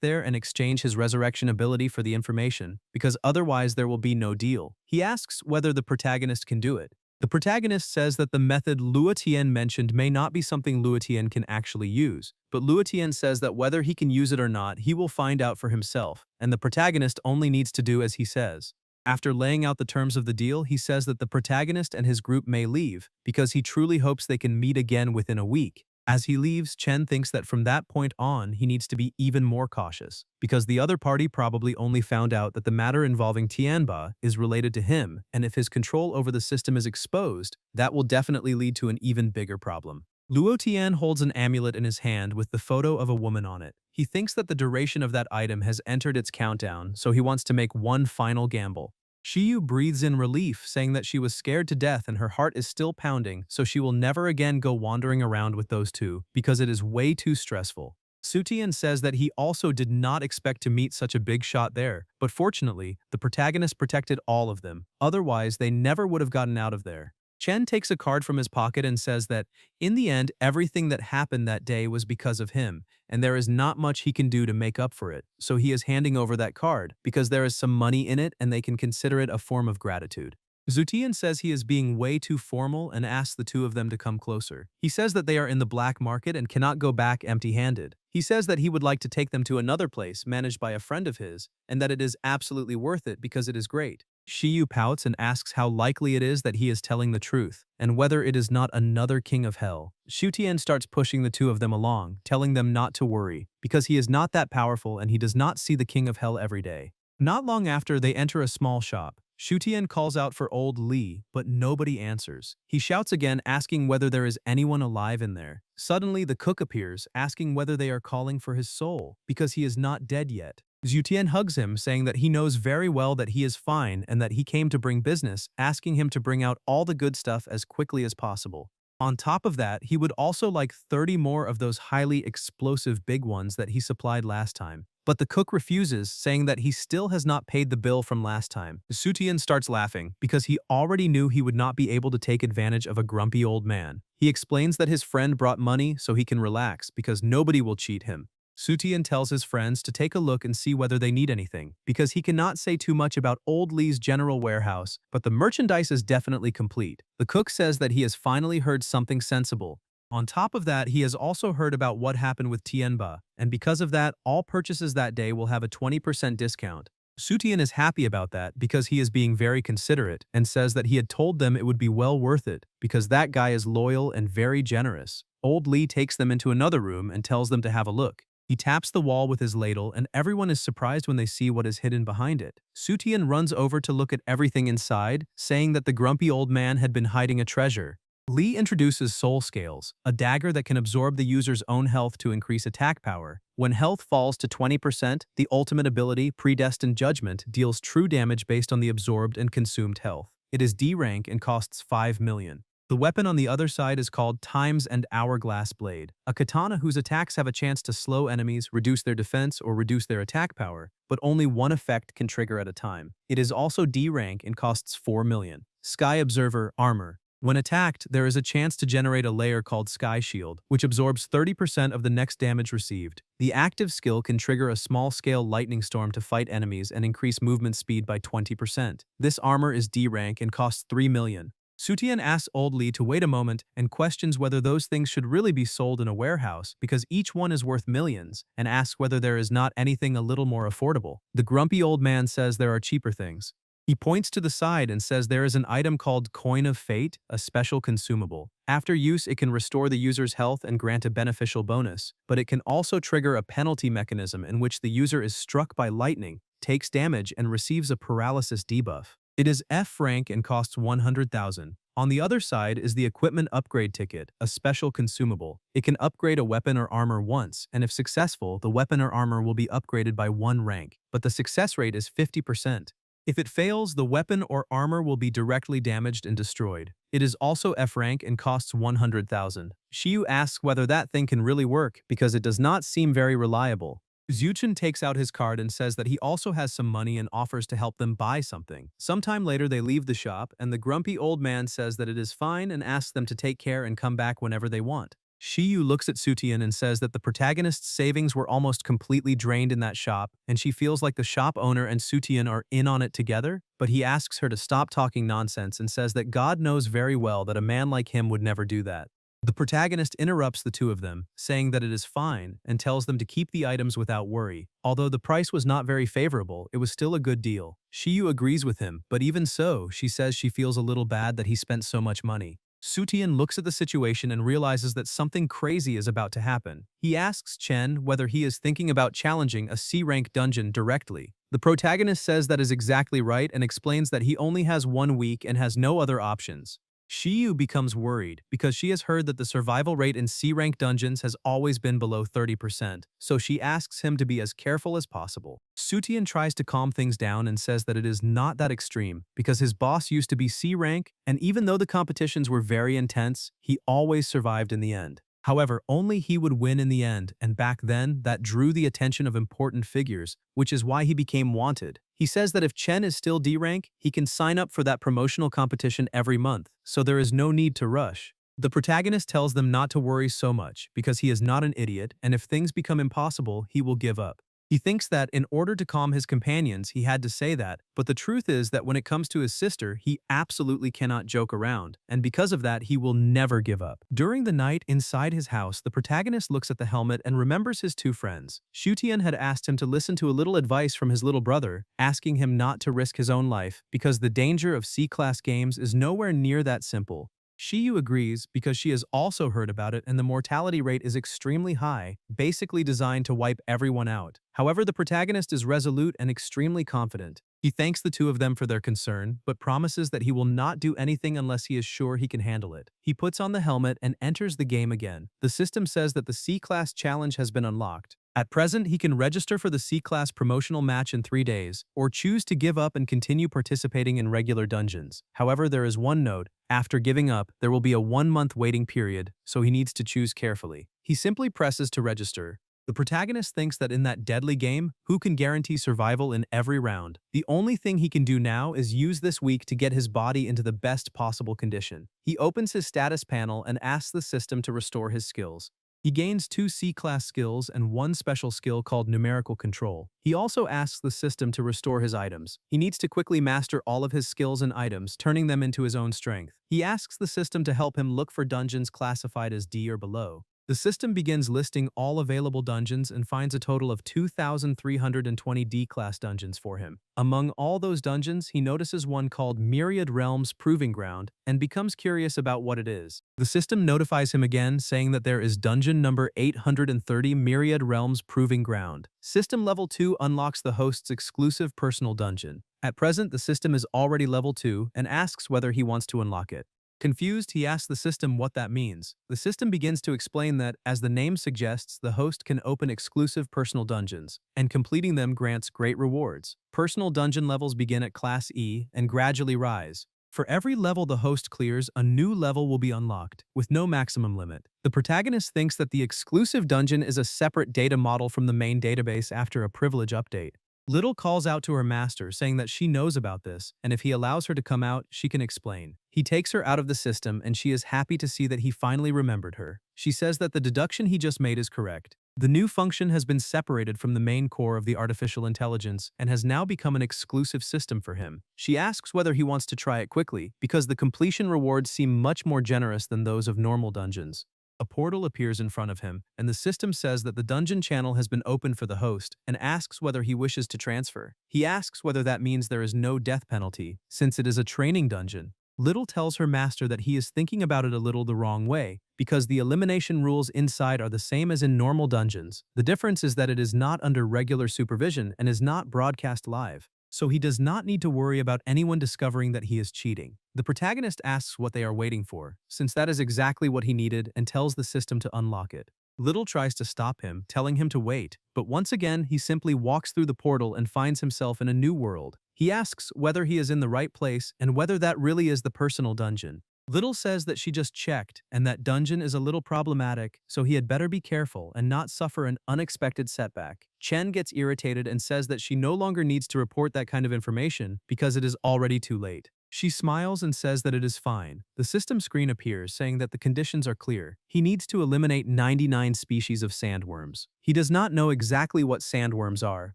there and exchange his resurrection ability for the information, because otherwise there will be no deal. He asks whether the protagonist can do it. The protagonist says that the method Luotian mentioned may not be something Luotian can actually use, but Luotian says that whether he can use it or not, he will find out for himself, and the protagonist only needs to do as he says. After laying out the terms of the deal, he says that the protagonist and his group may leave, because he truly hopes they can meet again within a week. As he leaves, Chen thinks that from that point on, he needs to be even more cautious, because the other party probably only found out that the matter involving Tianba is related to him, and if his control over the system is exposed, that will definitely lead to an even bigger problem. Luotian holds an amulet in his hand with the photo of a woman on it. He thinks that the duration of that item has entered its countdown, so he wants to make one final gamble. Shiyu breathes in relief, saying that she was scared to death and her heart is still pounding, so she will never again go wandering around with those two, because it is way too stressful. Sutian says that he also did not expect to meet such a big shot there, but fortunately, the protagonist protected all of them, otherwise they never would have gotten out of there. Chen takes a card from his pocket and says that, in the end, everything that happened that day was because of him, and there is not much he can do to make up for it, so he is handing over that card, because there is some money in it and they can consider it a form of gratitude. Zutian says he is being way too formal and asks the two of them to come closer. He says that they are in the black market and cannot go back empty-handed. He says that he would like to take them to another place managed by a friend of his, and that it is absolutely worth it because it is great. Shiyu pouts and asks how likely it is that he is telling the truth, and whether it is not another king of hell. Shutian starts pushing the two of them along, telling them not to worry, because he is not that powerful and he does not see the king of hell every day. Not long after, they enter a small shop. Shutian calls out for old Li, but nobody answers. He shouts again, asking whether there is anyone alive in there. Suddenly, the cook appears, asking whether they are calling for his soul, because he is not dead yet. Zutian hugs him, saying that he knows very well that he is fine and that he came to bring business, asking him to bring out all the good stuff as quickly as possible. On top of that, he would also like 30 more of those highly explosive big ones that he supplied last time. But the cook refuses, saying that he still has not paid the bill from last time. Sutian starts laughing, because he already knew he would not be able to take advantage of a grumpy old man. He explains that his friend brought money so he can relax, because nobody will cheat him. Sutian tells his friends to take a look and see whether they need anything, because he cannot say too much about old Li's general warehouse, but the merchandise is definitely complete. The cook says that he has finally heard something sensible. On top of that, he has also heard about what happened with Tianba, and because of that, all purchases that day will have a 20% discount. Sutian is happy about that because he is being very considerate and says that he had told them it would be well worth it because that guy is loyal and very generous. Old Li takes them into another room and tells them to have a look. He taps the wall with his ladle and everyone is surprised when they see what is hidden behind it. Sutian runs over to look at everything inside, saying that the grumpy old man had been hiding a treasure. Li introduces Soul Scales, a dagger that can absorb the user's own health to increase attack power. When health falls to 20%, the ultimate ability, Predestined Judgment, deals true damage based on the absorbed and consumed health. It is D rank and costs 5 million. The weapon on the other side is called Times and Hourglass Blade, a katana whose attacks have a chance to slow enemies, reduce their defense, or reduce their attack power, but only one effect can trigger at a time. It is also D rank and costs 4 million. Sky Observer Armor. When attacked, there is a chance to generate a layer called Sky Shield, which absorbs 30% of the next damage received. The active skill can trigger a small-scale lightning storm to fight enemies and increase movement speed by 20%. This armor is D rank and costs 3 million. Sutian asks Old Li to wait a moment and questions whether those things should really be sold in a warehouse because each one is worth millions, and asks whether there is not anything a little more affordable. The grumpy old man says there are cheaper things. He points to the side and says there is an item called Coin of Fate, a special consumable. After use, it can restore the user's health and grant a beneficial bonus, but it can also trigger a penalty mechanism in which the user is struck by lightning, takes damage, and receives a paralysis debuff. It is F rank and costs 100,000. On the other side is the Equipment Upgrade Ticket, a special consumable. It can upgrade a weapon or armor once, and if successful, the weapon or armor will be upgraded by 1 rank, but the success rate is 50%. If it fails, the weapon or armor will be directly damaged and destroyed. It is also F rank and costs 100,000. Shiyu asks whether that thing can really work because it does not seem very reliable. Zuchin takes out his card and says that he also has some money and offers to help them buy something. Sometime later they leave the shop and the grumpy old man says that it is fine and asks them to take care and come back whenever they want. Shiyu looks at Sutian and says that the protagonist's savings were almost completely drained in that shop, and she feels like the shop owner and Sutian are in on it together, but he asks her to stop talking nonsense and says that God knows very well that a man like him would never do that. The protagonist interrupts the two of them, saying that it is fine, and tells them to keep the items without worry. Although the price was not very favorable, it was still a good deal. Shiyu agrees with him, but even so, she says she feels a little bad that he spent so much money. Sutian looks at the situation and realizes that something crazy is about to happen. He asks Chen whether he is thinking about challenging a C-rank dungeon directly. The protagonist says that is exactly right and explains that he only has 1 week and has no other options. Shiyu becomes worried because she has heard that the survival rate in C-rank dungeons has always been below 30%, so she asks him to be as careful as possible. Sutian tries to calm things down and says that it is not that extreme because his boss used to be C-rank, and even though the competitions were very intense, he always survived in the end. However, only he would win in the end, and back then, that drew the attention of important figures, which is why he became wanted. He says that if Chen is still D-rank, he can sign up for that promotional competition every month, so there is no need to rush. The protagonist tells them not to worry so much because he is not an idiot, and if things become impossible, he will give up. He thinks that in order to calm his companions, he had to say that, but the truth is that when it comes to his sister, he absolutely cannot joke around, and because of that, he will never give up. During the night inside his house, the protagonist looks at the helmet and remembers his two friends. Shutian had asked him to listen to a little advice from his little brother, asking him not to risk his own life, because the danger of C-class games is nowhere near that simple. Shiyu agrees because she has also heard about it and the mortality rate is extremely high, basically designed to wipe everyone out. However, the protagonist is resolute and extremely confident. He thanks the two of them for their concern, but promises that he will not do anything unless he is sure he can handle it. He puts on the helmet and enters the game again. The system says that the C-Class challenge has been unlocked. At present, he can register for the C-Class promotional match in 3 days, or choose to give up and continue participating in regular dungeons. However, there is one note: after giving up, there will be a 1-month waiting period, so he needs to choose carefully. He simply presses to register. The protagonist thinks that in that deadly game, who can guarantee survival in every round? The only thing he can do now is use this week to get his body into the best possible condition. He opens his status panel and asks the system to restore his skills. He gains 2 C-class skills and 1 special skill called numerical control. He also asks the system to restore his items. He needs to quickly master all of his skills and items, turning them into his own strength. He asks the system to help him look for dungeons classified as D or below. The system begins listing all available dungeons and finds a total of 2,320 D-class dungeons for him. Among all those dungeons, he notices one called Myriad Realms Proving Ground and becomes curious about what it is. The system notifies him again, saying that there is dungeon number 830 Myriad Realms Proving Ground. System level 2 unlocks the host's exclusive personal dungeon. At present, the system is already level 2 and asks whether he wants to unlock it. Confused, he asks the system what that means. The system begins to explain that, as the name suggests, the host can open exclusive personal dungeons, and completing them grants great rewards. Personal dungeon levels begin at Class E and gradually rise. For every level the host clears, a new level will be unlocked, with no maximum limit. The protagonist thinks that the exclusive dungeon is a separate data model from the main database after a privilege update. Little calls out to her master, saying that she knows about this, and if he allows her to come out, she can explain. He takes her out of the system, and she is happy to see that he finally remembered her. She says that the deduction he just made is correct. The new function has been separated from the main core of the artificial intelligence and has now become an exclusive system for him. She asks whether he wants to try it quickly, because the completion rewards seem much more generous than those of normal dungeons. A portal appears in front of him, and the system says that the dungeon channel has been opened for the host and asks whether he wishes to transfer. He asks whether that means there is no death penalty, since it is a training dungeon. Little tells her master that he is thinking about it a little the wrong way, because the elimination rules inside are the same as in normal dungeons. The difference is that it is not under regular supervision and is not broadcast live. So he does not need to worry about anyone discovering that he is cheating. The protagonist asks what they are waiting for, since that is exactly what he needed, and tells the system to unlock it. Little tries to stop him, telling him to wait, but once again he simply walks through the portal and finds himself in a new world. He asks whether he is in the right place and whether that really is the personal dungeon. Little says that she just checked and that dungeon is a little problematic, so he had better be careful and not suffer an unexpected setback. Chen gets irritated and says that she no longer needs to report that kind of information because it is already too late. She smiles and says that it is fine. The system screen appears saying that the conditions are clear. He needs to eliminate 99 species of sandworms. He does not know exactly what sandworms are,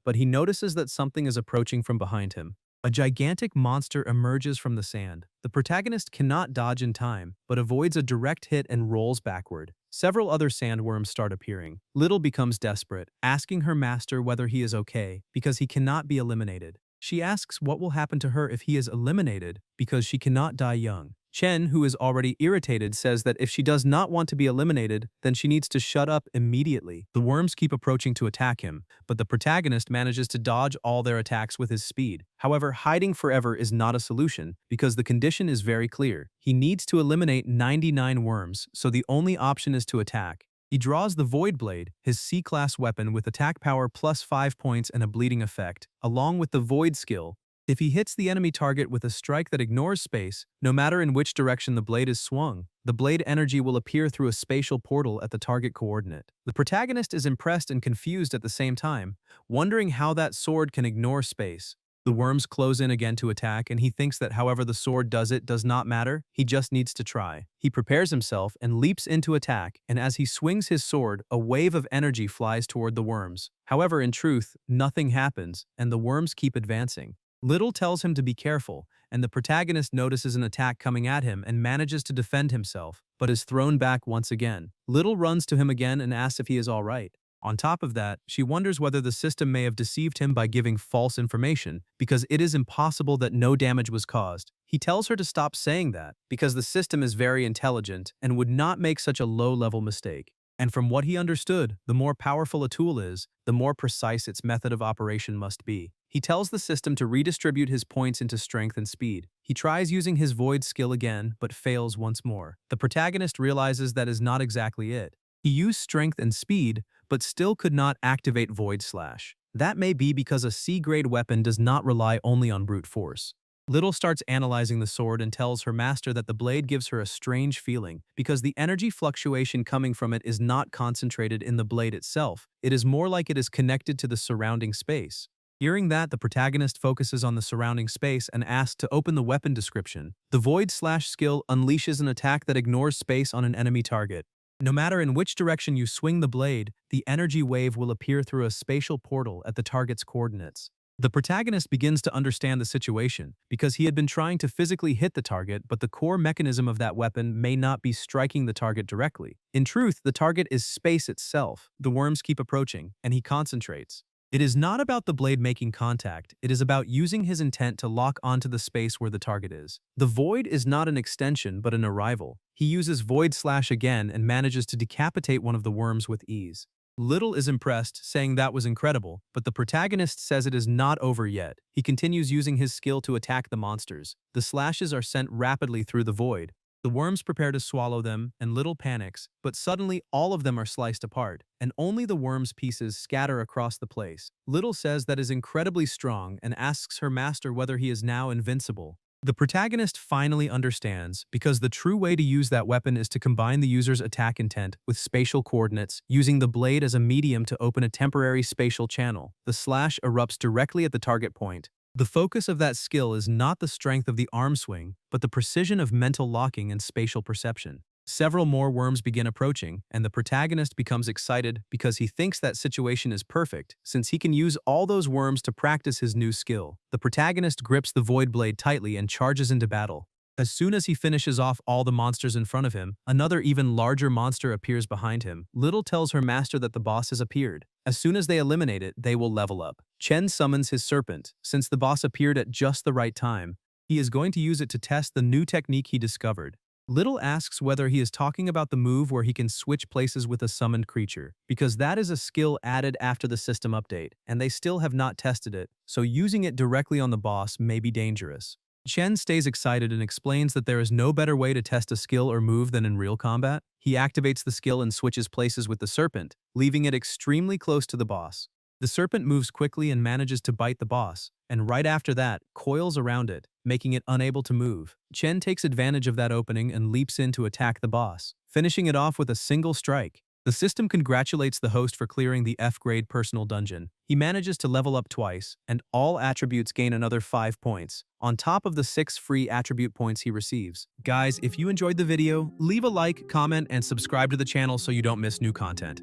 but he notices that something is approaching from behind him. A gigantic monster emerges from the sand. The protagonist cannot dodge in time, but avoids a direct hit and rolls backward. Several other sandworms start appearing. Little becomes desperate, asking her master whether he is okay, because he cannot be eliminated. She asks what will happen to her if he is eliminated, because she cannot die young. Chen, who is already irritated, says that if she does not want to be eliminated, then she needs to shut up immediately. The worms keep approaching to attack him, but the protagonist manages to dodge all their attacks with his speed. However, hiding forever is not a solution, because the condition is very clear. He needs to eliminate 99 worms, so the only option is to attack. He draws the Void Blade, his C-class weapon with attack power plus 5 points and a bleeding effect, along with the Void skill. If he hits the enemy target with a strike that ignores space, no matter in which direction the blade is swung, the blade energy will appear through a spatial portal at the target coordinate. The protagonist is impressed and confused at the same time, wondering how that sword can ignore space. The worms close in again to attack, and he thinks that however the sword does it does not matter, he just needs to try. He prepares himself and leaps into attack, and as he swings his sword, a wave of energy flies toward the worms. However, in truth, nothing happens, and the worms keep advancing. Little tells him to be careful, and the protagonist notices an attack coming at him and manages to defend himself, but is thrown back once again. Little runs to him again and asks if he is all right. On top of that, she wonders whether the system may have deceived him by giving false information, because it is impossible that no damage was caused. He tells her to stop saying that, because the system is very intelligent and would not make such a low-level mistake. And from what he understood, the more powerful a tool is, the more precise its method of operation must be. He tells the system to redistribute his points into strength and speed. He tries using his Void skill again, but fails once more. The protagonist realizes that is not exactly it. He used strength and speed, but still could not activate Void Slash. That may be because a C-grade weapon does not rely only on brute force. Little starts analyzing the sword and tells her master that the blade gives her a strange feeling, because the energy fluctuation coming from it is not concentrated in the blade itself. It is more like it is connected to the surrounding space. Hearing that, the protagonist focuses on the surrounding space and asks to open the weapon description. The Void Slash skill unleashes an attack that ignores space on an enemy target. No matter in which direction you swing the blade, the energy wave will appear through a spatial portal at the target's coordinates. The protagonist begins to understand the situation, because he had been trying to physically hit the target, but the core mechanism of that weapon may not be striking the target directly. In truth, the target is space itself. The worms keep approaching, and he concentrates. It is not about the blade making contact, it is about using his intent to lock onto the space where the target is. The void is not an extension but an arrival. He uses Void Slash again and manages to decapitate one of the worms with ease. Little is impressed, saying that was incredible, but the protagonist says it is not over yet. He continues using his skill to attack the monsters. The slashes are sent rapidly through the void. The worms prepare to swallow them, and Little panics, but suddenly all of them are sliced apart, and only the worms' pieces scatter across the place. Little says that is incredibly strong and asks her master whether he is now invincible. The protagonist finally understands, because the true way to use that weapon is to combine the user's attack intent with spatial coordinates, using the blade as a medium to open a temporary spatial channel. The slash erupts directly at the target point. The focus of that skill is not the strength of the arm swing, but the precision of mental locking and spatial perception. Several more worms begin approaching, and the protagonist becomes excited because he thinks that situation is perfect, since he can use all those worms to practice his new skill. The protagonist grips the Void Blade tightly and charges into battle. As soon as he finishes off all the monsters in front of him, another even larger monster appears behind him. Little tells her master that the boss has appeared. As soon as they eliminate it, they will level up. Chen summons his serpent. Since the boss appeared at just the right time, he is going to use it to test the new technique he discovered. Little asks whether he is talking about the move where he can switch places with a summoned creature, because that is a skill added after the system update, and they still have not tested it, so using it directly on the boss may be dangerous. Chen stays excited and explains that there is no better way to test a skill or move than in real combat. He activates the skill and switches places with the serpent, leaving it extremely close to the boss. The serpent moves quickly and manages to bite the boss, and right after that, coils around it, making it unable to move. Chen takes advantage of that opening and leaps in to attack the boss, finishing it off with a single strike. The system congratulates the host for clearing the F-grade personal dungeon. He manages to level up twice, and all attributes gain another 5 points, on top of the 6 free attribute points he receives. Guys, if you enjoyed the video, leave a like, comment, and subscribe to the channel so you don't miss new content.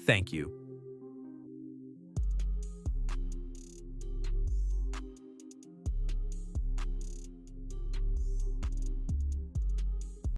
Thank you.